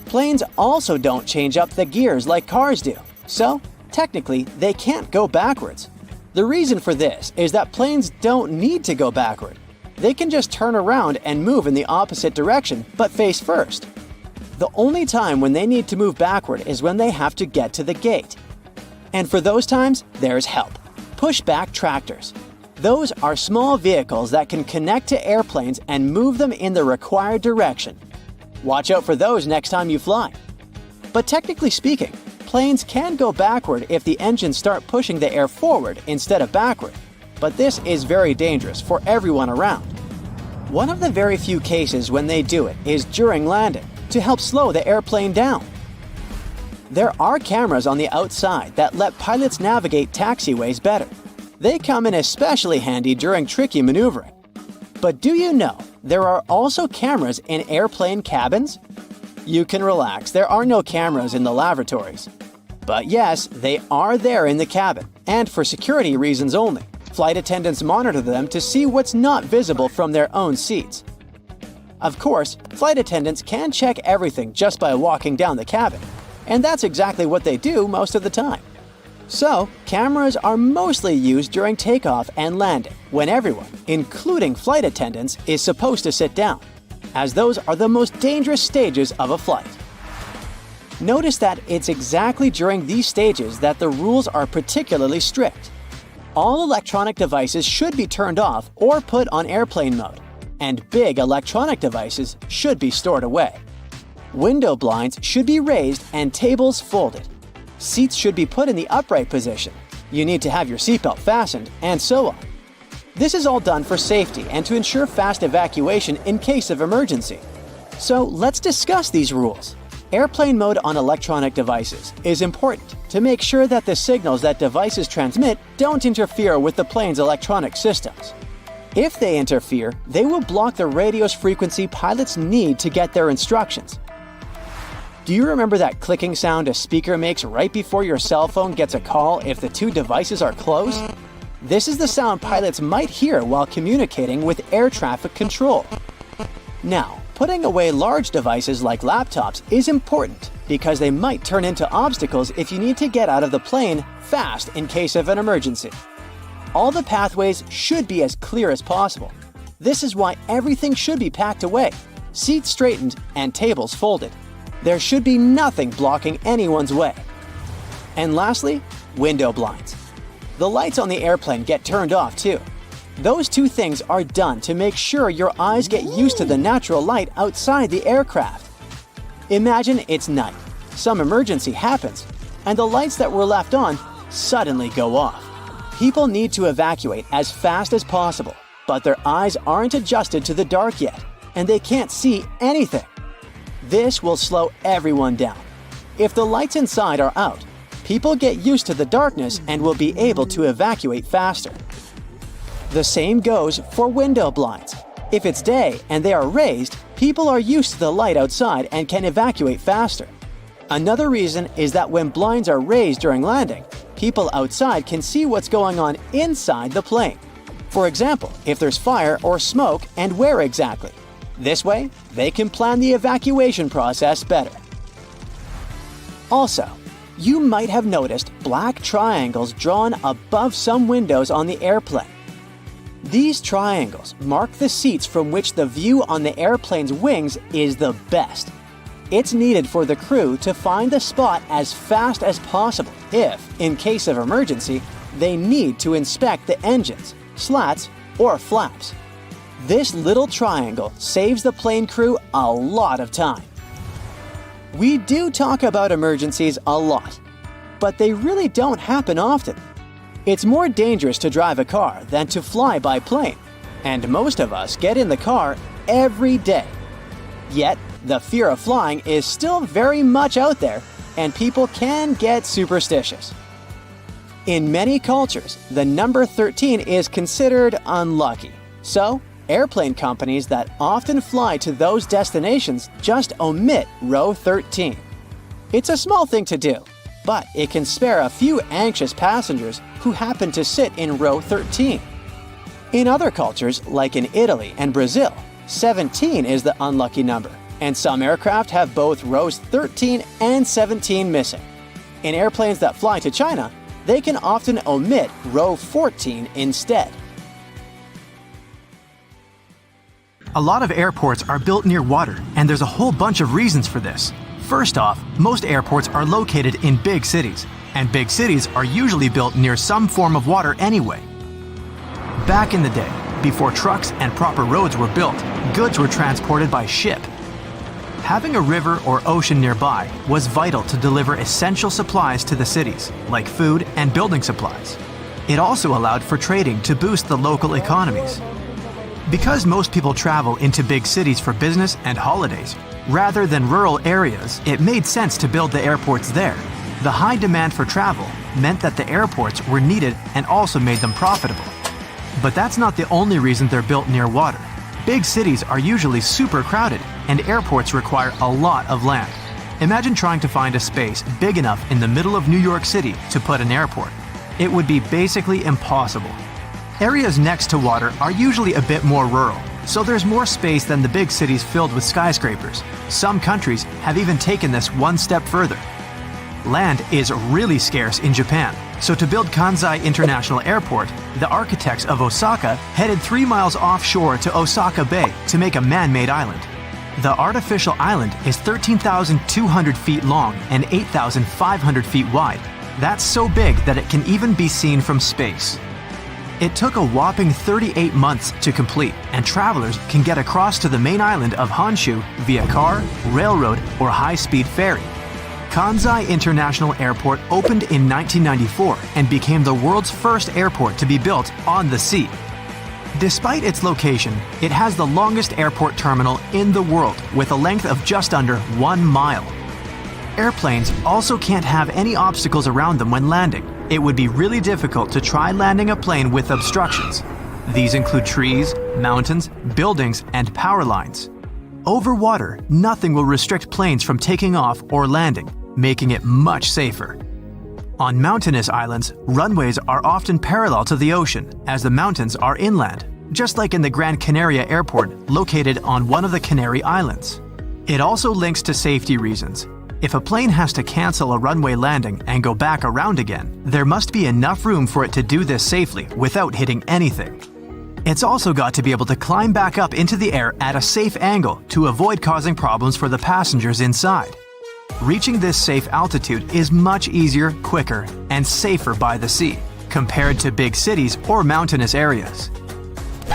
Planes also don't change up the gears like cars do, so technically they can't go backwards. The reason for this is that planes don't need to go backward. They can just turn around and move in the opposite direction, but face first. The only time when they need to move backward is when they have to get to the gate. And for those times, there's help. Pushback tractors. Those are small vehicles that can connect to airplanes and move them in the required direction. Watch out for those next time you fly. But technically speaking, planes can go backward if the engines start pushing the air forward instead of backward. But this is very dangerous for everyone around. One of the very few cases when they do it is during landing, to help slow the airplane down. There are cameras on the outside that let pilots navigate taxiways better. They come in especially handy during tricky maneuvering. But do you know there are also cameras in airplane cabins? You can relax, there are no cameras in the lavatories. But yes, they are there in the cabin, and for security reasons only. Flight attendants monitor them to see what's not visible from their own seats. Of course, flight attendants can check everything just by walking down the cabin, and that's exactly what they do most of the time. So, cameras are mostly used during takeoff and landing, when everyone, including flight attendants, is supposed to sit down, as those are the most dangerous stages of a flight. Notice that it's exactly during these stages that the rules are particularly strict. All electronic devices should be turned off or put on airplane mode, and big electronic devices should be stored away. Window blinds should be raised and tables folded. Seats should be put in the upright position. You need to have your seatbelt fastened, and so on. This is all done for safety and to ensure fast evacuation in case of emergency. So let's discuss these rules. Airplane mode on electronic devices is important to make sure that the signals that devices transmit don't interfere with the plane's electronic systems. If they interfere, they will block the radio's frequency pilots need to get their instructions. Do you remember that clicking sound a speaker makes right before your cell phone gets a call if the two devices are close? This is the sound pilots might hear while communicating with air traffic control. Now, putting away large devices like laptops is important because they might turn into obstacles if you need to get out of the plane fast in case of an emergency. All the pathways should be as clear as possible. This is why everything should be packed away, seats straightened, and tables folded. There should be nothing blocking anyone's way. And lastly, window blinds. The lights on the airplane get turned off too. Those two things are done to make sure your eyes get used to the natural light outside the aircraft. Imagine it's night, some emergency happens, and the lights that were left on suddenly go off. People need to evacuate as fast as possible, but their eyes aren't adjusted to the dark yet, and they can't see anything. This will slow everyone down. If the lights inside are out, people get used to the darkness and will be able to evacuate faster. The same goes for window blinds. If it's day and they are raised, people are used to the light outside and can evacuate faster. Another reason is that when blinds are raised during landing, people outside can see what's going on inside the plane. For example, if there's fire or smoke and where exactly. This way, they can plan the evacuation process better. Also, you might have noticed black triangles drawn above some windows on the airplane. These triangles mark the seats from which the view on the airplane's wings is the best. It's needed for the crew to find the spot as fast as possible if, in case of emergency, they need to inspect the engines, slats, or flaps. This little triangle saves the plane crew a lot of time. We do talk about emergencies a lot, but they really don't happen often. It's more dangerous to drive a car than to fly by plane, and most of us get in the car every day. Yet, the fear of flying is still very much out there, and people can get superstitious. In many cultures, the number 13 is considered unlucky. So, airplane companies that often fly to those destinations just omit row 13. It's a small thing to do, but it can spare a few anxious passengers who happen to sit in row 13. In other cultures, like in Italy and Brazil, 17 is the unlucky number, and some aircraft have both rows 13 and 17 missing. In airplanes that fly to China, they can often omit row 14 instead. A lot of airports are built near water, and there's a whole bunch of reasons for this. First off, most airports are located in big cities, and big cities are usually built near some form of water anyway. Back in the day, before trucks and proper roads were built, goods were transported by ship. Having a river or ocean nearby was vital to deliver essential supplies to the cities, like food and building supplies. It also allowed for trading to boost the local economies. Because most people travel into big cities for business and holidays, rather than rural areas, it made sense to build the airports there. The high demand for travel meant that the airports were needed and also made them profitable. But that's not the only reason they're built near water. Big cities are usually super crowded, and airports require a lot of land. Imagine trying to find a space big enough in the middle of New York City to put an airport. It would be basically impossible. Areas next to water are usually a bit more rural, so there's more space than the big cities filled with skyscrapers. Some countries have even taken this one step further. Land is really scarce in Japan, so to build Kansai International Airport, the architects of Osaka headed 3 miles offshore to Osaka Bay to make a man-made island. The artificial island is 13,200 feet long and 8,500 feet wide. That's so big that it can even be seen from space. It took a whopping 38 months to complete, and travelers can get across to the main island of Honshu via car, railroad, or high-speed ferry. Kansai International Airport opened in 1994 and became the world's first airport to be built on the sea. Despite its location, it has the longest airport terminal in the world with a length of just under 1 mile. Airplanes also can't have any obstacles around them when landing. It would be really difficult to try landing a plane with obstructions. These include trees, mountains, buildings, and power lines. Over water, nothing will restrict planes from taking off or landing, making it much safer. On mountainous islands, runways are often parallel to the ocean, as the mountains are inland, just like in the Gran Canaria Airport located on one of the Canary Islands. It also links to safety reasons. If a plane has to cancel a runway landing and go back around again, there must be enough room for it to do this safely without hitting anything. It's also got to be able to climb back up into the air at a safe angle to avoid causing problems for the passengers inside. Reaching this safe altitude is much easier, quicker, and safer by the sea, compared to big cities or mountainous areas.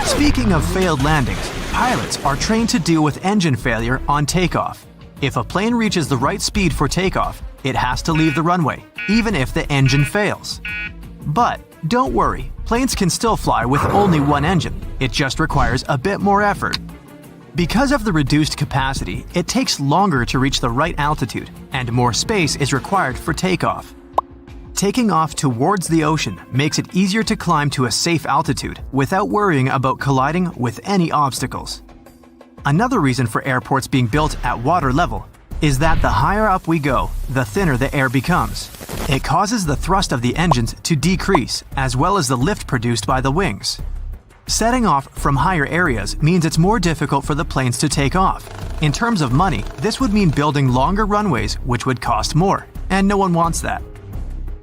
Speaking of failed landings, pilots are trained to deal with engine failure on takeoff. If a plane reaches the right speed for takeoff, it has to leave the runway, even if the engine fails. But don't worry, planes can still fly with only one engine. It just requires a bit more effort. Because of the reduced capacity, it takes longer to reach the right altitude, and more space is required for takeoff. Taking off towards the ocean makes it easier to climb to a safe altitude without worrying about colliding with any obstacles. Another reason for airports being built at water level is that the higher up we go, the thinner the air becomes. It causes the thrust of the engines to decrease, as well as the lift produced by the wings. Setting off from higher areas means it's more difficult for the planes to take off. In terms of money, this would mean building longer runways, which would cost more, and no one wants that.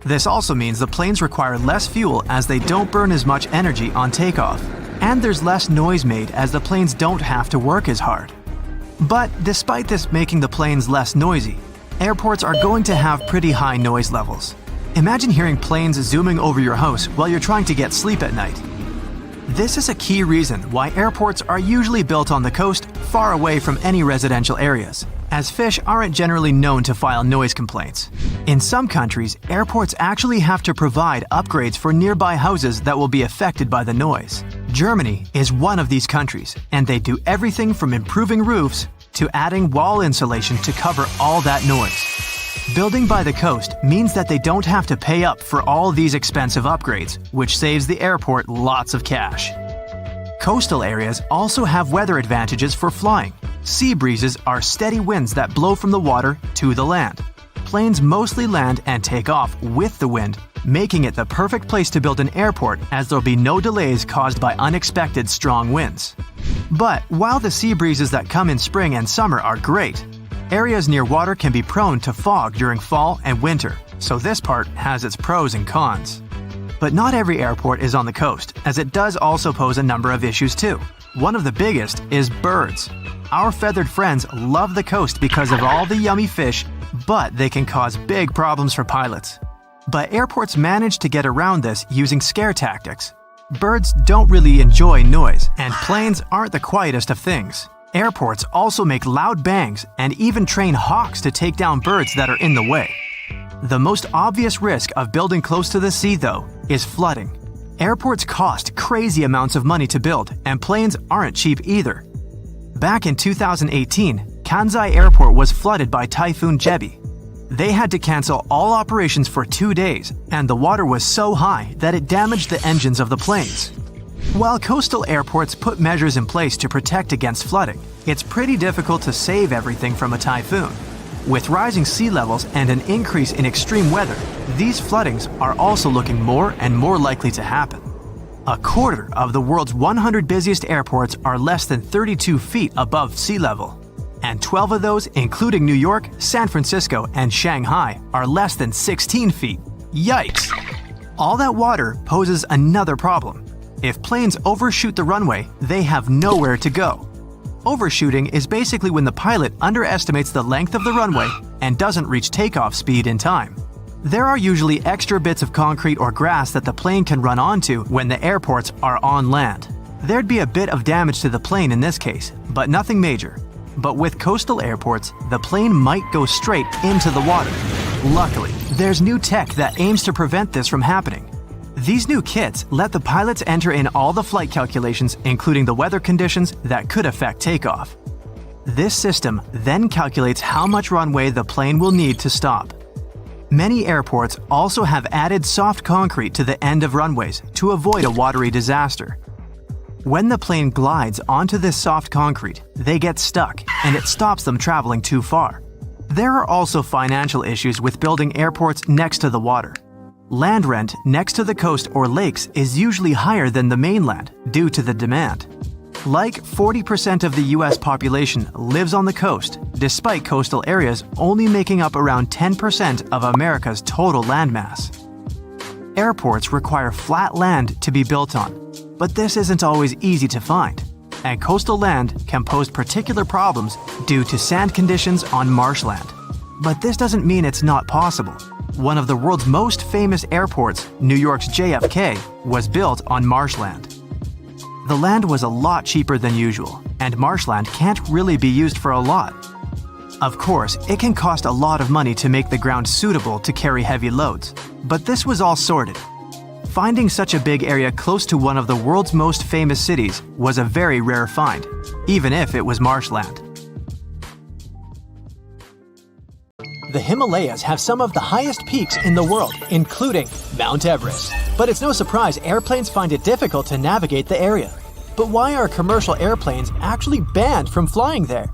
This also means the planes require less fuel as they don't burn as much energy on takeoff, and there's less noise made as the planes don't have to work as hard. But despite this making the planes less noisy, airports are going to have pretty high noise levels. Imagine hearing planes zooming over your house while you're trying to get sleep at night. This is a key reason why airports are usually built on the coast, far away from any residential areas, as fish aren't generally known to file noise complaints. In some countries, airports actually have to provide upgrades for nearby houses that will be affected by the noise. Germany is one of these countries, and they do everything from improving roofs to adding wall insulation to cover all that noise. Building by the coast means that they don't have to pay up for all these expensive upgrades, which saves the airport lots of cash. Coastal areas also have weather advantages for flying. Sea breezes are steady winds that blow from the water to the land. Planes mostly land and take off with the wind, making it the perfect place to build an airport as there'll be no delays caused by unexpected strong winds. But while the sea breezes that come in spring and summer are great, areas near water can be prone to fog during fall and winter, so this part has its pros and cons. But not every airport is on the coast, as it does also pose a number of issues too. One of the biggest is birds. Our feathered friends love the coast because of all the yummy fish, but they can cause big problems for pilots. But airports manage to get around this using scare tactics. Birds don't really enjoy noise, and planes aren't the quietest of things. Airports also make loud bangs and even train hawks to take down birds that are in the way. The most obvious risk of building close to the sea, though, is flooding. Airports cost crazy amounts of money to build, and planes aren't cheap either. Back in 2018, Kansai Airport was flooded by Typhoon Jebi. They had to cancel all operations for 2 days, and the water was so high that it damaged the engines of the planes. While coastal airports put measures in place to protect against flooding, it's pretty difficult to save everything from a typhoon. With rising sea levels and an increase in extreme weather, these floodings are also looking more and more likely to happen. A quarter of the world's 100 busiest airports are less than 32 feet above sea level, and 12 of those, including New York, San Francisco, and Shanghai, are less than 16 feet. Yikes! All that water poses another problem. If planes overshoot the runway, they have nowhere to go. Overshooting is basically when the pilot underestimates the length of the runway and doesn't reach takeoff speed in time. There are usually extra bits of concrete or grass that the plane can run onto when the airports are on land. There'd be a bit of damage to the plane in this case, but nothing major. But with coastal airports, the plane might go straight into the water. Luckily, there's new tech that aims to prevent this from happening. These new kits let the pilots enter in all the flight calculations, including the weather conditions that could affect takeoff. This system then calculates how much runway the plane will need to stop. Many airports also have added soft concrete to the end of runways to avoid a watery disaster. When the plane glides onto this soft concrete, they get stuck, and it stops them traveling too far. There are also financial issues with building airports next to the water. Land rent next to the coast or lakes is usually higher than the mainland due to the demand. Like 40% of the US population lives on the coast, despite coastal areas only making up around 10% of America's total landmass. Airports require flat land to be built on, but this isn't always easy to find, and coastal land can pose particular problems due to sand conditions on marshland. But this doesn't mean it's not possible. One of the world's most famous airports, New York's JFK, was built on marshland. The land was a lot cheaper than usual, and marshland can't really be used for a lot. Of course, it can cost a lot of money to make the ground suitable to carry heavy loads, but this was all sorted. Finding such a big area close to one of the world's most famous cities was a very rare find, even if it was marshland. The Himalayas have some of the highest peaks in the world, including Mount Everest. But it's no surprise airplanes find it difficult to navigate the area. But why are commercial airplanes actually banned from flying there?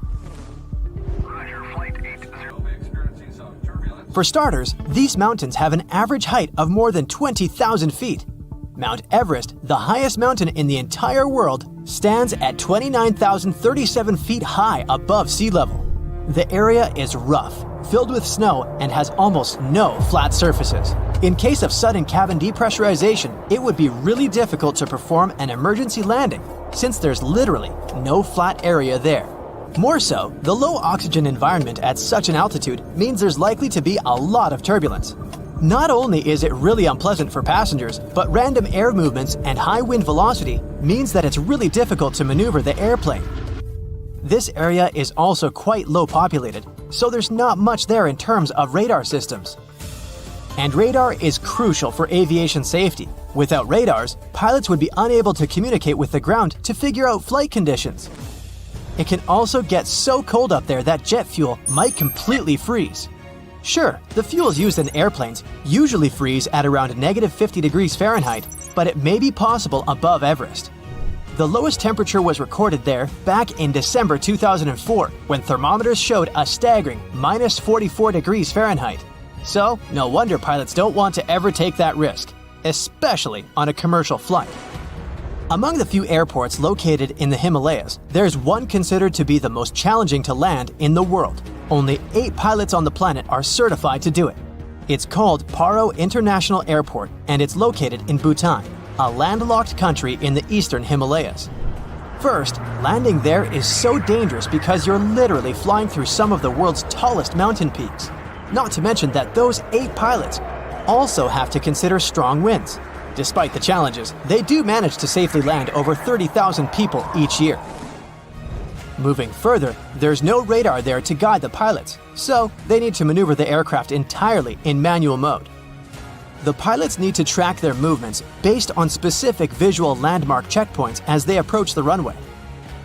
For starters, these mountains have an average height of more than 20,000 feet. Mount Everest, the highest mountain in the entire world, stands at 29,037 feet high above sea level. The area is rough, filled with snow, and has almost no flat surfaces. In case of sudden cabin depressurization, it would be really difficult to perform an emergency landing, since there's literally no flat area there. More so, the low oxygen environment at such an altitude means there's likely to be a lot of turbulence. Not only is it really unpleasant for passengers, but random air movements and high wind velocity means that it's really difficult to maneuver the airplane. This area is also quite low populated, so there's not much there in terms of radar systems. And radar is crucial for aviation safety. Without radars, pilots would be unable to communicate with the ground to figure out flight conditions. It can also get so cold up there that jet fuel might completely freeze. Sure, the fuels used in airplanes usually freeze at around -50 degrees Fahrenheit, but it may be possible above Everest. The lowest temperature was recorded there back in December 2004, when thermometers showed a staggering -44 degrees Fahrenheit. So, no wonder pilots don't want to ever take that risk, especially on a commercial flight. Among the few airports located in the Himalayas, there's one considered to be the most challenging to land in the world. Only 8 pilots on the planet are certified to do it. It's called Paro International Airport, and it's located in Bhutan, a landlocked country in the eastern Himalayas. First, landing there is so dangerous because you're literally flying through some of the world's tallest mountain peaks. Not to mention that those 8 pilots also have to consider strong winds. Despite the challenges, they do manage to safely land over 30,000 people each year. Moving further, there's no radar there to guide the pilots, so they need to maneuver the aircraft entirely in manual mode. The pilots need to track their movements based on specific visual landmark checkpoints as they approach the runway.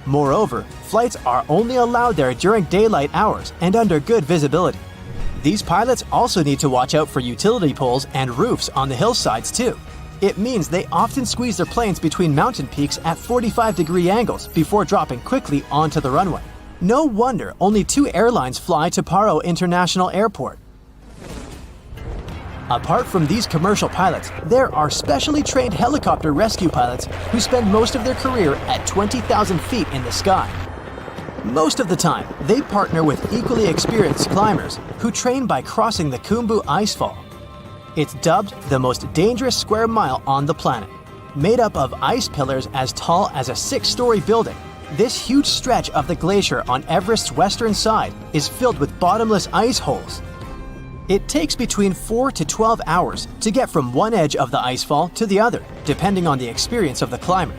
Moreover, flights are only allowed there during daylight hours and under good visibility. These pilots also need to watch out for utility poles and roofs on the hillsides too. It means they often squeeze their planes between mountain peaks at 45-degree angles before dropping quickly onto the runway. No wonder only 2 airlines fly to Paro International Airport. Apart from these commercial pilots, there are specially trained helicopter rescue pilots who spend most of their career at 20,000 feet in the sky. Most of the time, they partner with equally experienced climbers who train by crossing the Khumbu Icefall. It's dubbed the most dangerous square mile on the planet. Made up of ice pillars as tall as a 6-story building, this huge stretch of the glacier on Everest's western side is filled with bottomless ice holes. It takes between 4 to 12 hours to get from one edge of the icefall to the other, depending on the experience of the climber.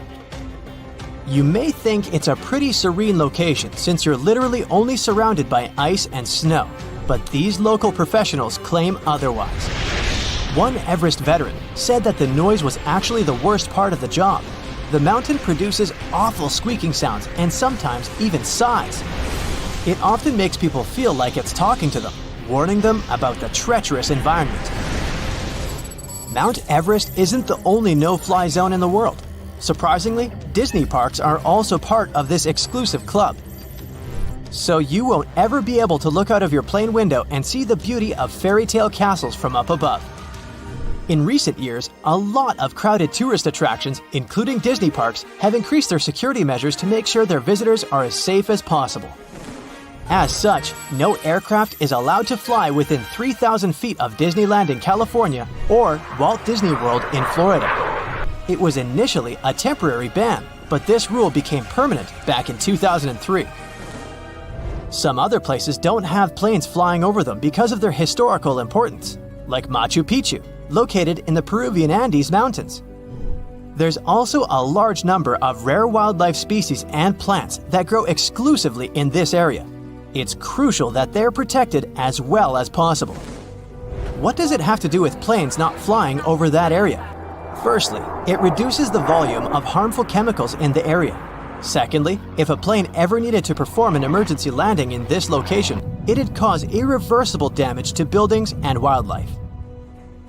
You may think it's a pretty serene location since you're literally only surrounded by ice and snow, but these local professionals claim otherwise. One Everest veteran said that the noise was actually the worst part of the job. The mountain produces awful squeaking sounds and sometimes even sighs. It often makes people feel like it's talking to them, warning them about the treacherous environment. Mount Everest isn't the only no-fly zone in the world. Surprisingly, Disney parks are also part of this exclusive club. So you won't ever be able to look out of your plane window and see the beauty of fairy tale castles from up above. In recent years, a lot of crowded tourist attractions, including Disney parks, have increased their security measures to make sure their visitors are as safe as possible. As such, no aircraft is allowed to fly within 3,000 feet of Disneyland in California or Walt Disney World in Florida. It was initially a temporary ban, but this rule became permanent back in 2003. Some other places don't have planes flying over them because of their historical importance, like Machu Picchu, located in the Peruvian Andes Mountains. There's also a large number of rare wildlife species and plants that grow exclusively in this area. It's crucial that they're protected as well as possible. What does it have to do with planes not flying over that area? Firstly, it reduces the volume of harmful chemicals in the area. Secondly, if a plane ever needed to perform an emergency landing in this location, it'd cause irreversible damage to buildings and wildlife.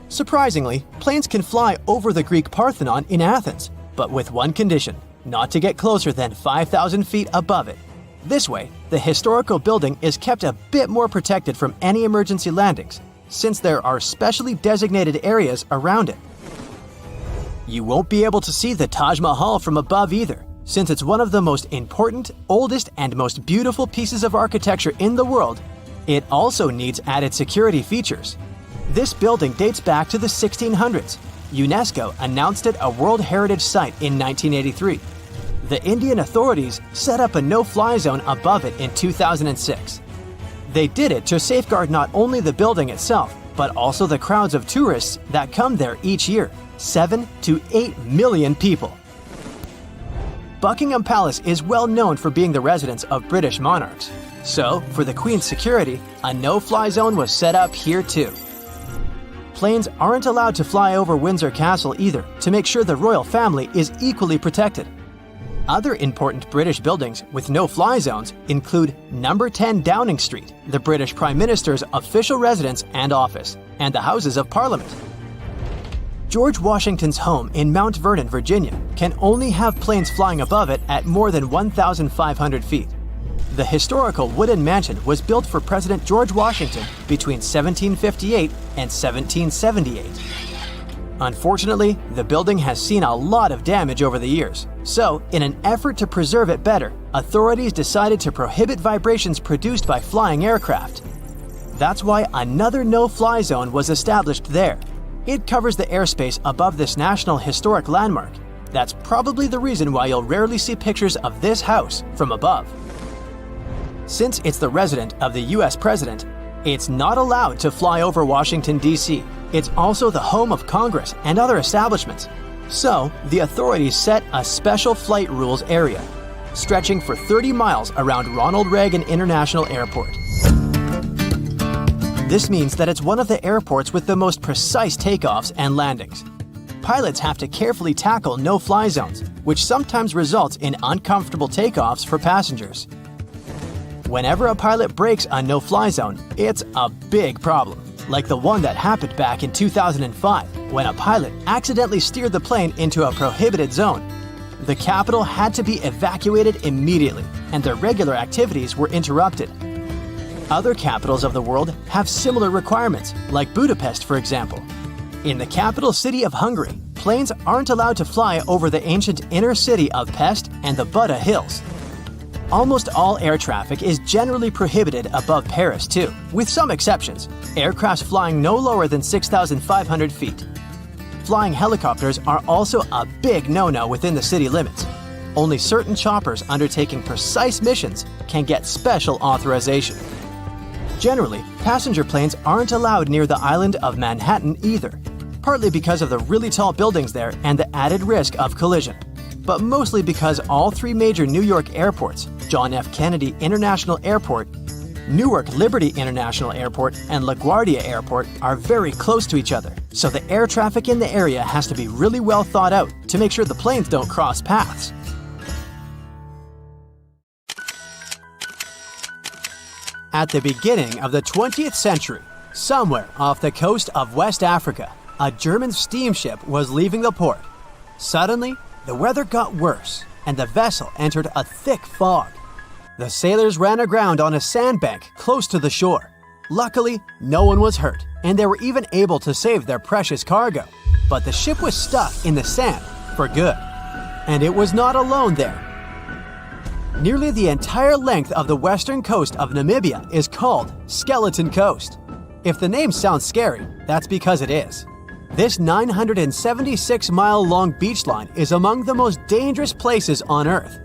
Surprisingly, planes can fly over the Greek Parthenon in Athens, but with one condition: not to get closer than 5,000 feet above it. This way, the historical building is kept a bit more protected from any emergency landings, since there are specially designated areas around it. You won't be able to see the Taj Mahal from above either, since it's one of the most important, oldest, and most beautiful pieces of architecture in the world. It also needs added security features. This building dates back to the 1600s. UNESCO announced it a World Heritage Site in 1983. The Indian authorities set up a no-fly zone above it in 2006. They did it to safeguard not only the building itself, but also the crowds of tourists that come there each year, 7 to 8 million people. Buckingham Palace is well known for being the residence of British monarchs. So, for the Queen's security, a no-fly zone was set up here too. Planes aren't allowed to fly over Windsor Castle either, to make sure the royal family is equally protected. Other important British buildings with no-fly zones include Number 10 Downing Street, the British Prime Minister's official residence and office, and the Houses of Parliament. George Washington's home in Mount Vernon, Virginia, can only have planes flying above it at more than 1,500 feet. The historical wooden mansion was built for President George Washington between 1758 and 1778. Unfortunately, the building has seen a lot of damage over the years. So, in an effort to preserve it better, authorities decided to prohibit vibrations produced by flying aircraft. That's why another no-fly zone was established there. It covers the airspace above this National Historic Landmark. That's probably the reason why you'll rarely see pictures of this house from above. Since it's the residence of the US President, it's not allowed to fly over Washington, D.C. It's also the home of Congress and other establishments. So, the authorities set a special flight rules area, stretching for 30 miles around Ronald Reagan International Airport. This means that it's one of the airports with the most precise takeoffs and landings. Pilots have to carefully tackle no-fly zones, which sometimes results in uncomfortable takeoffs for passengers. Whenever a pilot breaks a no-fly zone, it's a big problem, like the one that happened back in 2005, when a pilot accidentally steered the plane into a prohibited zone. The capital had to be evacuated immediately, and their regular activities were interrupted. Other capitals of the world have similar requirements, like Budapest, for example. In the capital city of Hungary, planes aren't allowed to fly over the ancient inner city of Pest and the Buda Hills. Almost all air traffic is generally prohibited above Paris too, with some exceptions. Aircrafts flying no lower than 6,500 feet. Flying helicopters are also a big no-no within the city limits. Only certain choppers undertaking precise missions can get special authorization. Generally, passenger planes aren't allowed near the island of Manhattan either, partly because of the really tall buildings there and the added risk of collision, but mostly because all three major New York airports, John F. Kennedy International Airport, Newark Liberty International Airport, and LaGuardia Airport are very close to each other, so the air traffic in the area has to be really well thought out to make sure the planes don't cross paths. At the beginning of the 20th century, somewhere off the coast of West Africa, a German steamship was leaving the port. Suddenly, the weather got worse and the vessel entered a thick fog. The sailors ran aground on a sandbank close to the shore. Luckily, no one was hurt, and they were even able to save their precious cargo. But the ship was stuck in the sand for good. And it was not alone there. Nearly the entire length of the western coast of Namibia is called Skeleton Coast. If the name sounds scary, that's because it is. This 976-mile-long beach line is among the most dangerous places on Earth.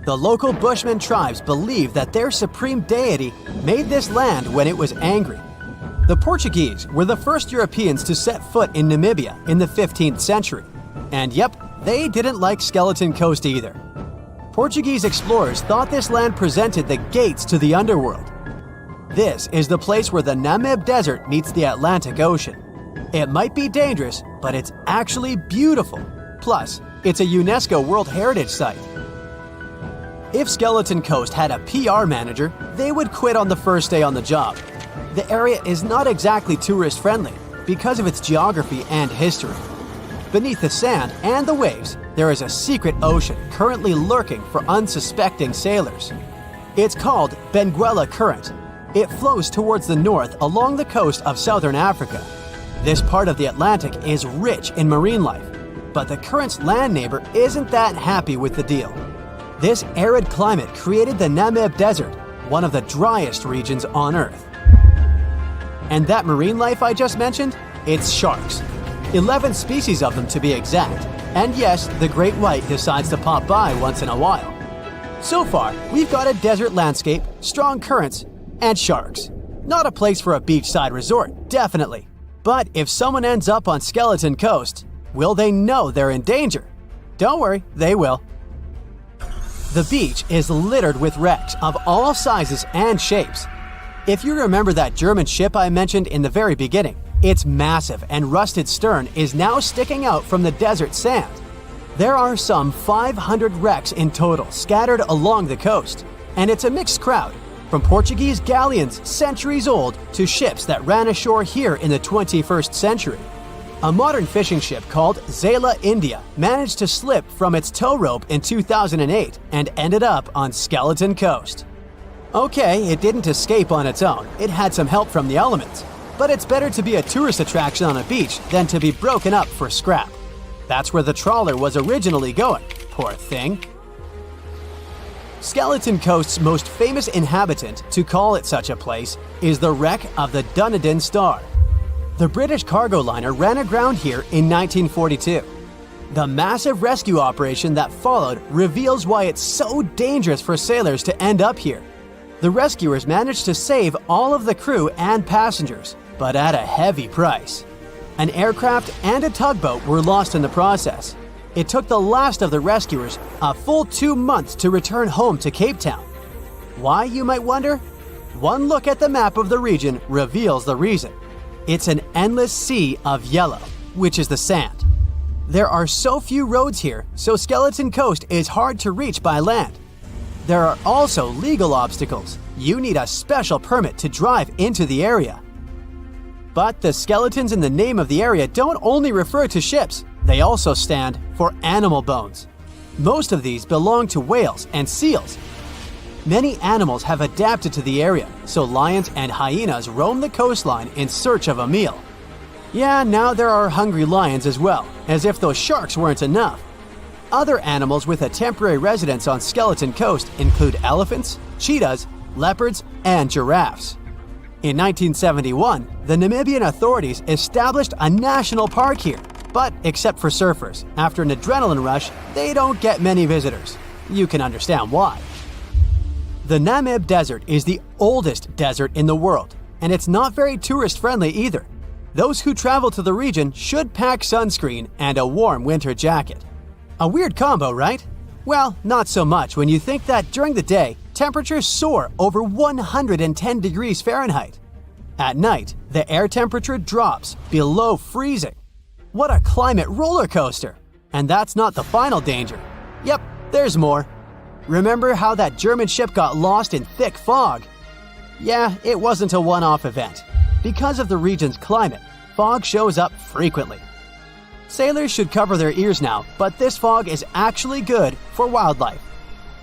The local Bushman tribes believe that their supreme deity made this land when it was angry. The Portuguese were the first Europeans to set foot in Namibia in the 15th century. And yep, they didn't like Skeleton Coast either. Portuguese explorers thought this land presented the gates to the underworld. This is the place where the Namib Desert meets the Atlantic Ocean. It might be dangerous, but it's actually beautiful. Plus, it's a UNESCO World Heritage Site. If Skeleton Coast had a PR manager, they would quit on the first day on the job. The area is not exactly tourist-friendly because of its geography and history. Beneath the sand and the waves, there is a secret ocean currently lurking for unsuspecting sailors. It's called Benguela Current. It flows towards the north along the coast of southern Africa. This part of the Atlantic is rich in marine life, but the current's land neighbor isn't that happy with the deal. This arid climate created the Namib Desert, one of the driest regions on Earth. And that marine life I just mentioned? It's sharks. 11 species of them to be exact. And yes, the great white decides to pop by once in a while. So far, we've got a desert landscape, strong currents, and sharks. Not a place for a beachside resort, definitely. But if someone ends up on Skeleton Coast, will they know they're in danger? Don't worry, they will. The beach is littered with wrecks of all sizes and shapes. If you remember that German ship I mentioned in the very beginning, its massive and rusted stern is now sticking out from the desert sand. There are some 500 wrecks in total scattered along the coast, and it's a mixed crowd, from Portuguese galleons centuries old to ships that ran ashore here in the 21st century. A modern fishing ship called Zela India managed to slip from its tow rope in 2008 and ended up on Skeleton Coast. Okay, it didn't escape on its own, it had some help from the elements. But it's better to be a tourist attraction on a beach than to be broken up for scrap. That's where the trawler was originally going, poor thing. Skeleton Coast's most famous inhabitant, to call it such a place, is the wreck of the Dunedin Star. The British cargo liner ran aground here in 1942. The massive rescue operation that followed reveals why it's so dangerous for sailors to end up here. The rescuers managed to save all of the crew and passengers, but at a heavy price. An aircraft and a tugboat were lost in the process. It took the last of the rescuers a full 2 months to return home to Cape Town. Why, you might wonder? One look at the map of the region reveals the reason. It's an endless sea of yellow, which is the sand. There are so few roads here, so Skeleton Coast is hard to reach by land. There are also legal obstacles. You need a special permit to drive into the area. But the skeletons in the name of the area don't only refer to ships, they also stand for animal bones. Most of these belong to whales and seals. Many animals have adapted to the area, so lions and hyenas roam the coastline in search of a meal. Yeah, now there are hungry lions as well, as if those sharks weren't enough. Other animals with a temporary residence on Skeleton Coast include elephants, cheetahs, leopards, and giraffes. In 1971, the Namibian authorities established a national park here, but except for surfers, after an adrenaline rush, they don't get many visitors. You can understand why. The Namib Desert is the oldest desert in the world, and it's not very tourist-friendly either. Those who travel to the region should pack sunscreen and a warm winter jacket. A weird combo, right? Well, not so much when you think that during the day, temperatures soar over 110 degrees Fahrenheit. At night, the air temperature drops below freezing. What a climate roller coaster! And that's not the final danger. Yep, there's more. Remember how that German ship got lost in thick fog? Yeah, it wasn't a one-off event. Because of the region's climate, fog shows up frequently. Sailors should cover their ears now, but this fog is actually good for wildlife.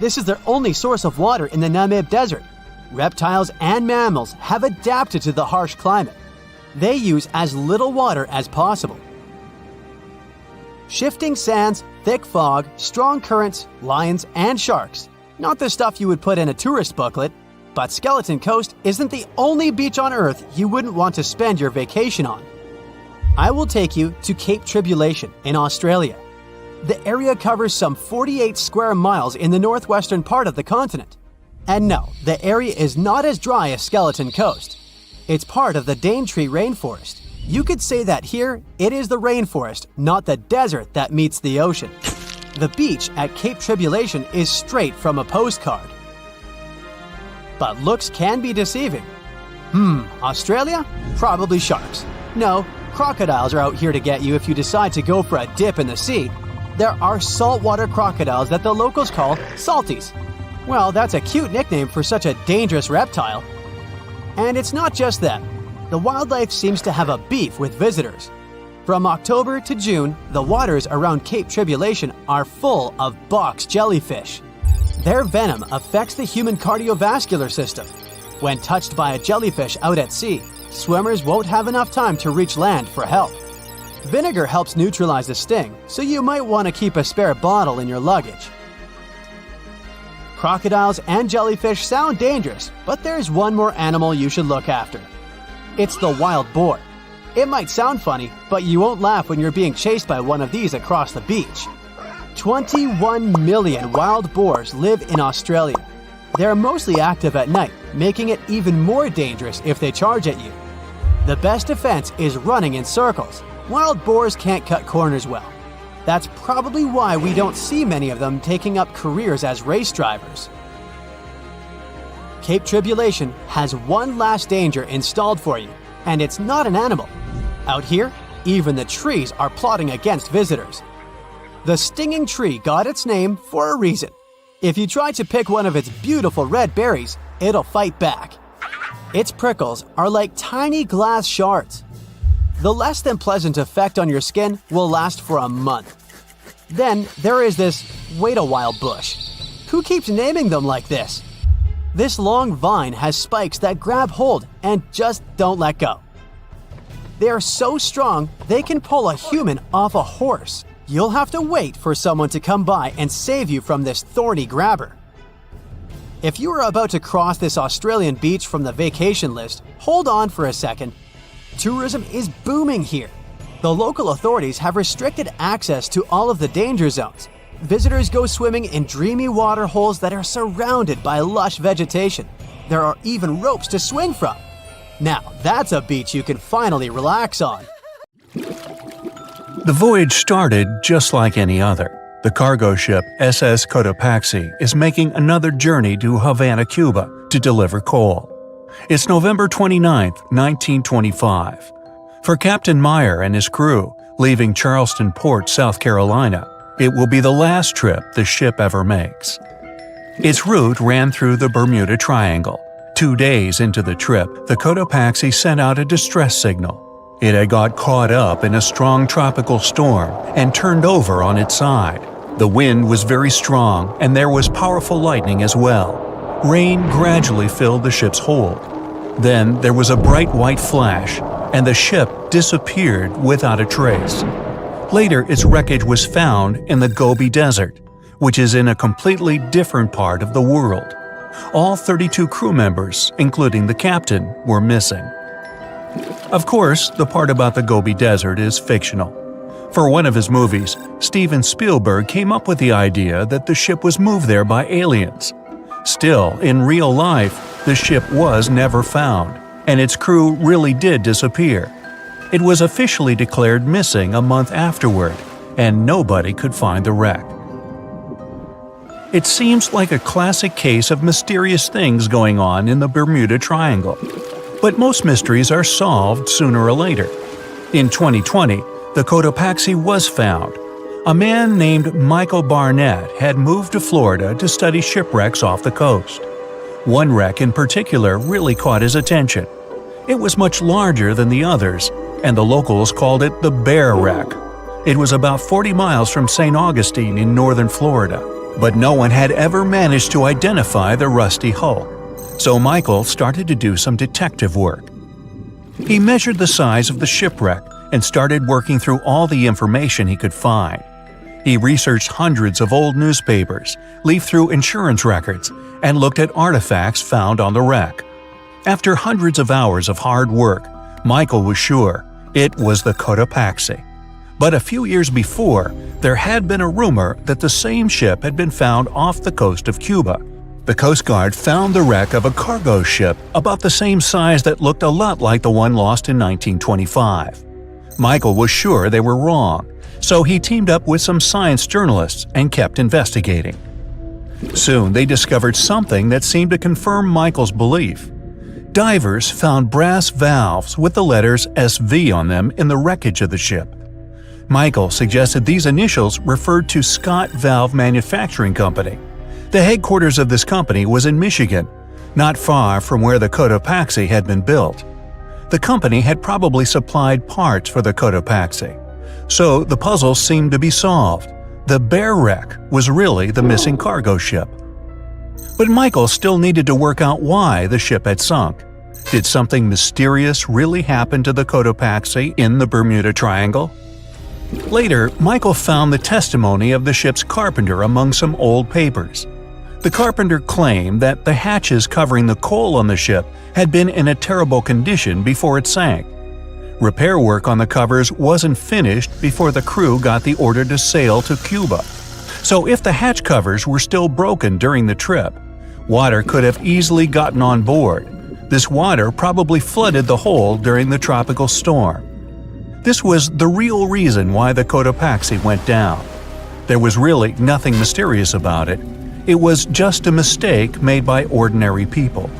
This is their only source of water in the Namib Desert. Reptiles and mammals have adapted to the harsh climate. They use as little water as possible. Shifting sands, thick fog, strong currents, lions, and sharks. Not the stuff you would put in a tourist booklet, but Skeleton Coast isn't the only beach on Earth you wouldn't want to spend your vacation on. I will take you to Cape Tribulation in Australia. The area covers some 48 square miles in the northwestern part of the continent. And no, the area is not as dry as Skeleton Coast. It's part of the Daintree rainforest. You could say that here, it is the rainforest, not the desert that meets the ocean. The beach at Cape Tribulation is straight from a postcard. But looks can be deceiving. Australia? Probably sharks. No, crocodiles are out here to get you if you decide to go for a dip in the sea. There are saltwater crocodiles that the locals call salties. Well, that's a cute nickname for such a dangerous reptile. And it's not just them. The wildlife seems to have a beef with visitors. From October to June, the waters around Cape Tribulation are full of box jellyfish. Their venom affects the human cardiovascular system. When touched by a jellyfish out at sea, swimmers won't have enough time to reach land for help. Vinegar helps neutralize the sting, so you might want to keep a spare bottle in your luggage. Crocodiles and jellyfish sound dangerous, but there's one more animal you should look after. It's the wild boar. It might sound funny, but you won't laugh when you're being chased by one of these across the beach. 21 million wild boars live in Australia. They're mostly active at night, making it even more dangerous if they charge at you. The best defense is running in circles. Wild boars can't cut corners well. That's probably why we don't see many of them taking up careers as race drivers. Cape Tribulation has one last danger installed for you, and it's not an animal. Out here, even the trees are plotting against visitors. The stinging tree got its name for a reason. If you try to pick one of its beautiful red berries, it'll fight back. Its prickles are like tiny glass shards. The less than pleasant effect on your skin will last for a month. Then there is this wait a while bush. Who keeps naming them like this? This long vine has spikes that grab hold and just don't let go. They are so strong they can pull a human off a horse. You'll have to wait for someone to come by and save you from this thorny grabber. If you are about to cross this Australian beach from the vacation list, hold on for a second. Tourism is booming here. The local authorities have restricted access to all of the danger zones. Visitors go swimming in dreamy water holes that are surrounded by lush vegetation. There are even ropes to swing from. Now, that's a beach you can finally relax on. The voyage started just like any other. The cargo ship SS Cotopaxi is making another journey to Havana, Cuba to deliver coal. It's November 29, 1925. For Captain Meyer and his crew, leaving Charleston Port, South Carolina, it will be the last trip the ship ever makes. Its route ran through the Bermuda Triangle. 2 days into the trip, the Cotopaxi sent out a distress signal. It had got caught up in a strong tropical storm and turned over on its side. The wind was very strong and there was powerful lightning as well. Rain gradually filled the ship's hold. Then there was a bright white flash, and the ship disappeared without a trace. Later, its wreckage was found in the Gobi Desert, which is in a completely different part of the world. All 32 crew members, including the captain, were missing. Of course, the part about the Gobi Desert is fictional. For one of his movies, Steven Spielberg came up with the idea that the ship was moved there by aliens. Still, in real life, the ship was never found, and its crew really did disappear. It was officially declared missing a month afterward, and nobody could find the wreck. It seems like a classic case of mysterious things going on in the Bermuda Triangle. But most mysteries are solved sooner or later. In 2020, the Cotopaxi was found. A man named Michael Barnett had moved to Florida to study shipwrecks off the coast. One wreck in particular really caught his attention. It was much larger than the others, and the locals called it the Bear Wreck. It was about 40 miles from St. Augustine in northern Florida, but no one had ever managed to identify the rusty hull. So Michael started to do some detective work. He measured the size of the shipwreck and started working through all the information he could find. He researched hundreds of old newspapers, leafed through insurance records, and looked at artifacts found on the wreck. After hundreds of hours of hard work, Michael was sure it was the Cotopaxi. But a few years before, there had been a rumor that the same ship had been found off the coast of Cuba. The Coast Guard found the wreck of a cargo ship about the same size that looked a lot like the one lost in 1925. Michael was sure they were wrong, so he teamed up with some science journalists and kept investigating. Soon they discovered something that seemed to confirm Michael's belief. Divers found brass valves with the letters SV on them in the wreckage of the ship. Michael suggested these initials referred to Scott Valve Manufacturing Company. The headquarters of this company was in Michigan, not far from where the Cotopaxi had been built. The company had probably supplied parts for the Cotopaxi. So the puzzle seemed to be solved. The Bear wreck was really the missing cargo ship. But Michael still needed to work out why the ship had sunk. Did something mysterious really happen to the Cotopaxi in the Bermuda Triangle? Later, Michael found the testimony of the ship's carpenter among some old papers. The carpenter claimed that the hatches covering the coal on the ship had been in a terrible condition before it sank. Repair work on the covers wasn't finished before the crew got the order to sail to Cuba. So if the hatch covers were still broken during the trip, water could have easily gotten on board. This water probably flooded the hold during the tropical storm. This was the real reason why the Cotopaxi went down. There was really nothing mysterious about it. It was just a mistake made by ordinary people.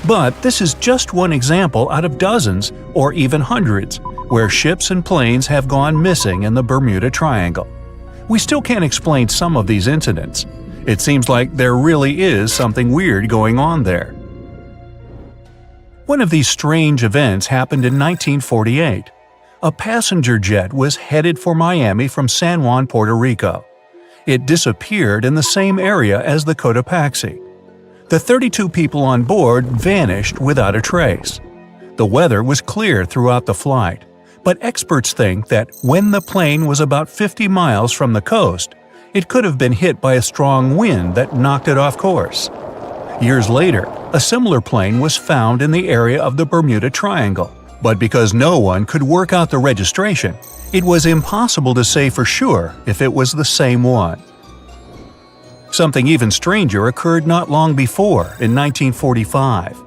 But this is just one example out of dozens or even hundreds where ships and planes have gone missing in the Bermuda Triangle. We still can't explain some of these incidents. It seems like there really is something weird going on there. One of these strange events happened in 1948. A passenger jet was headed for Miami from San Juan, Puerto Rico. It disappeared in the same area as the Cotopaxi. The 32 people on board vanished without a trace. The weather was clear throughout the flight, but experts think that when the plane was about 50 miles from the coast, it could have been hit by a strong wind that knocked it off course. Years later, a similar plane was found in the area of the Bermuda Triangle, but because no one could work out the registration, it was impossible to say for sure if it was the same one. Something even stranger occurred not long before, in 1945.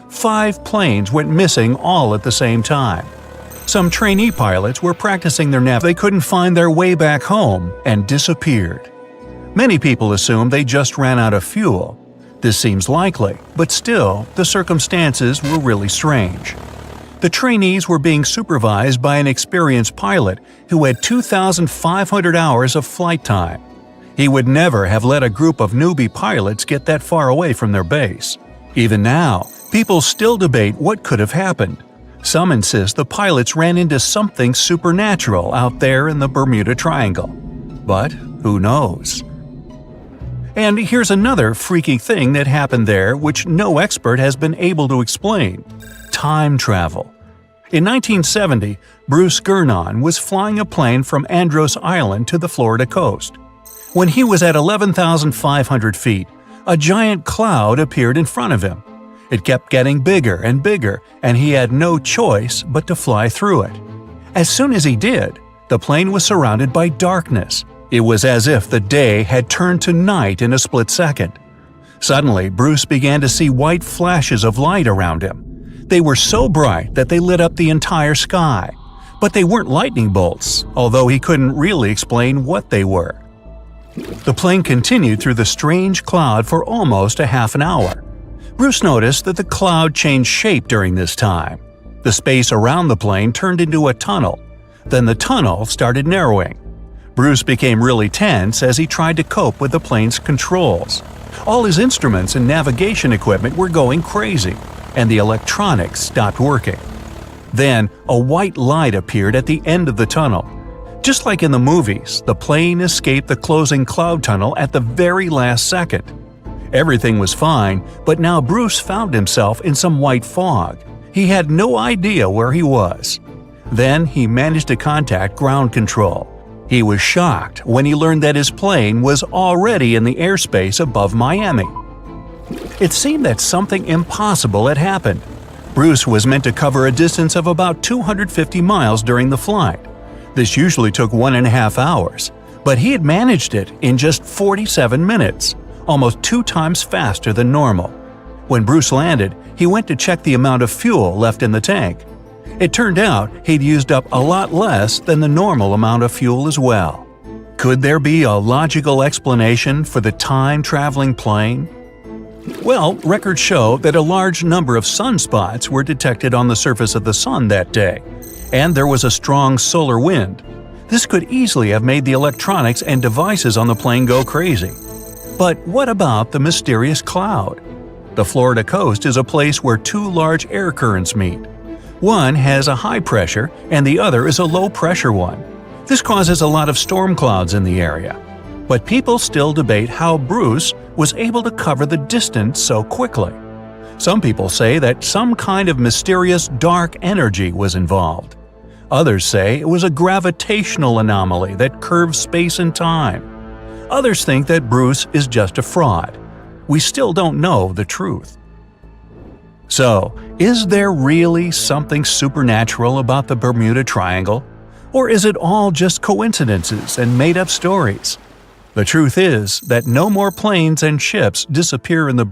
5 planes went missing all at the same time. Some trainee pilots were practicing their navigation. They couldn't find their way back home and disappeared. Many people assumed they just ran out of fuel. This seems likely, but still, the circumstances were really strange. The trainees were being supervised by an experienced pilot who had 2,500 hours of flight time. He would never have let a group of newbie pilots get that far away from their base. Even now, people still debate what could have happened. Some insist the pilots ran into something supernatural out there in the Bermuda Triangle. But who knows? And here's another freaky thing that happened there which no expert has been able to explain. Time travel. In 1970, Bruce Gurnon was flying a plane from Andros Island to the Florida coast. When he was at 11,500 feet, a giant cloud appeared in front of him. It kept getting bigger and bigger, and he had no choice but to fly through it. As soon as he did, the plane was surrounded by darkness. It was as if the day had turned to night in a split second. Suddenly, Bruce began to see white flashes of light around him. They were so bright that they lit up the entire sky. But they weren't lightning bolts, although he couldn't really explain what they were. The plane continued through the strange cloud for almost a half an hour. Bruce noticed that the cloud changed shape during this time. The space around the plane turned into a tunnel. Then the tunnel started narrowing. Bruce became really tense as he tried to cope with the plane's controls. All his instruments and navigation equipment were going crazy, and the electronics stopped working. Then, a white light appeared at the end of the tunnel. Just like in the movies, the plane escaped the closing cloud tunnel at the very last second. Everything was fine, but now Bruce found himself in some white fog. He had no idea where he was. Then he managed to contact ground control. He was shocked when he learned that his plane was already in the airspace above Miami. It seemed that something impossible had happened. Bruce was meant to cover a distance of about 250 miles during the flight. This usually took 1.5 hours, but he had managed it in just 47 minutes, almost 2 times faster than normal. When Bruce landed, he went to check the amount of fuel left in the tank. It turned out he'd used up a lot less than the normal amount of fuel as well. Could there be a logical explanation for the time-traveling plane? Well, records show that a large number of sunspots were detected on the surface of the sun that day, and there was a strong solar wind. This could easily have made the electronics and devices on the plane go crazy. But what about the mysterious cloud? The Florida coast is a place where 2 large air currents meet. One has a high pressure and the other is a low pressure one. This causes a lot of storm clouds in the area. But people still debate how Bruce was able to cover the distance so quickly. Some people say that some kind of mysterious dark energy was involved. Others say it was a gravitational anomaly that curves space and time. Others think that Bruce is just a fraud. We still don't know the truth. So, is there really something supernatural about the Bermuda Triangle? Or is it all just coincidences and made-up stories? The truth is that no more planes and ships disappear in the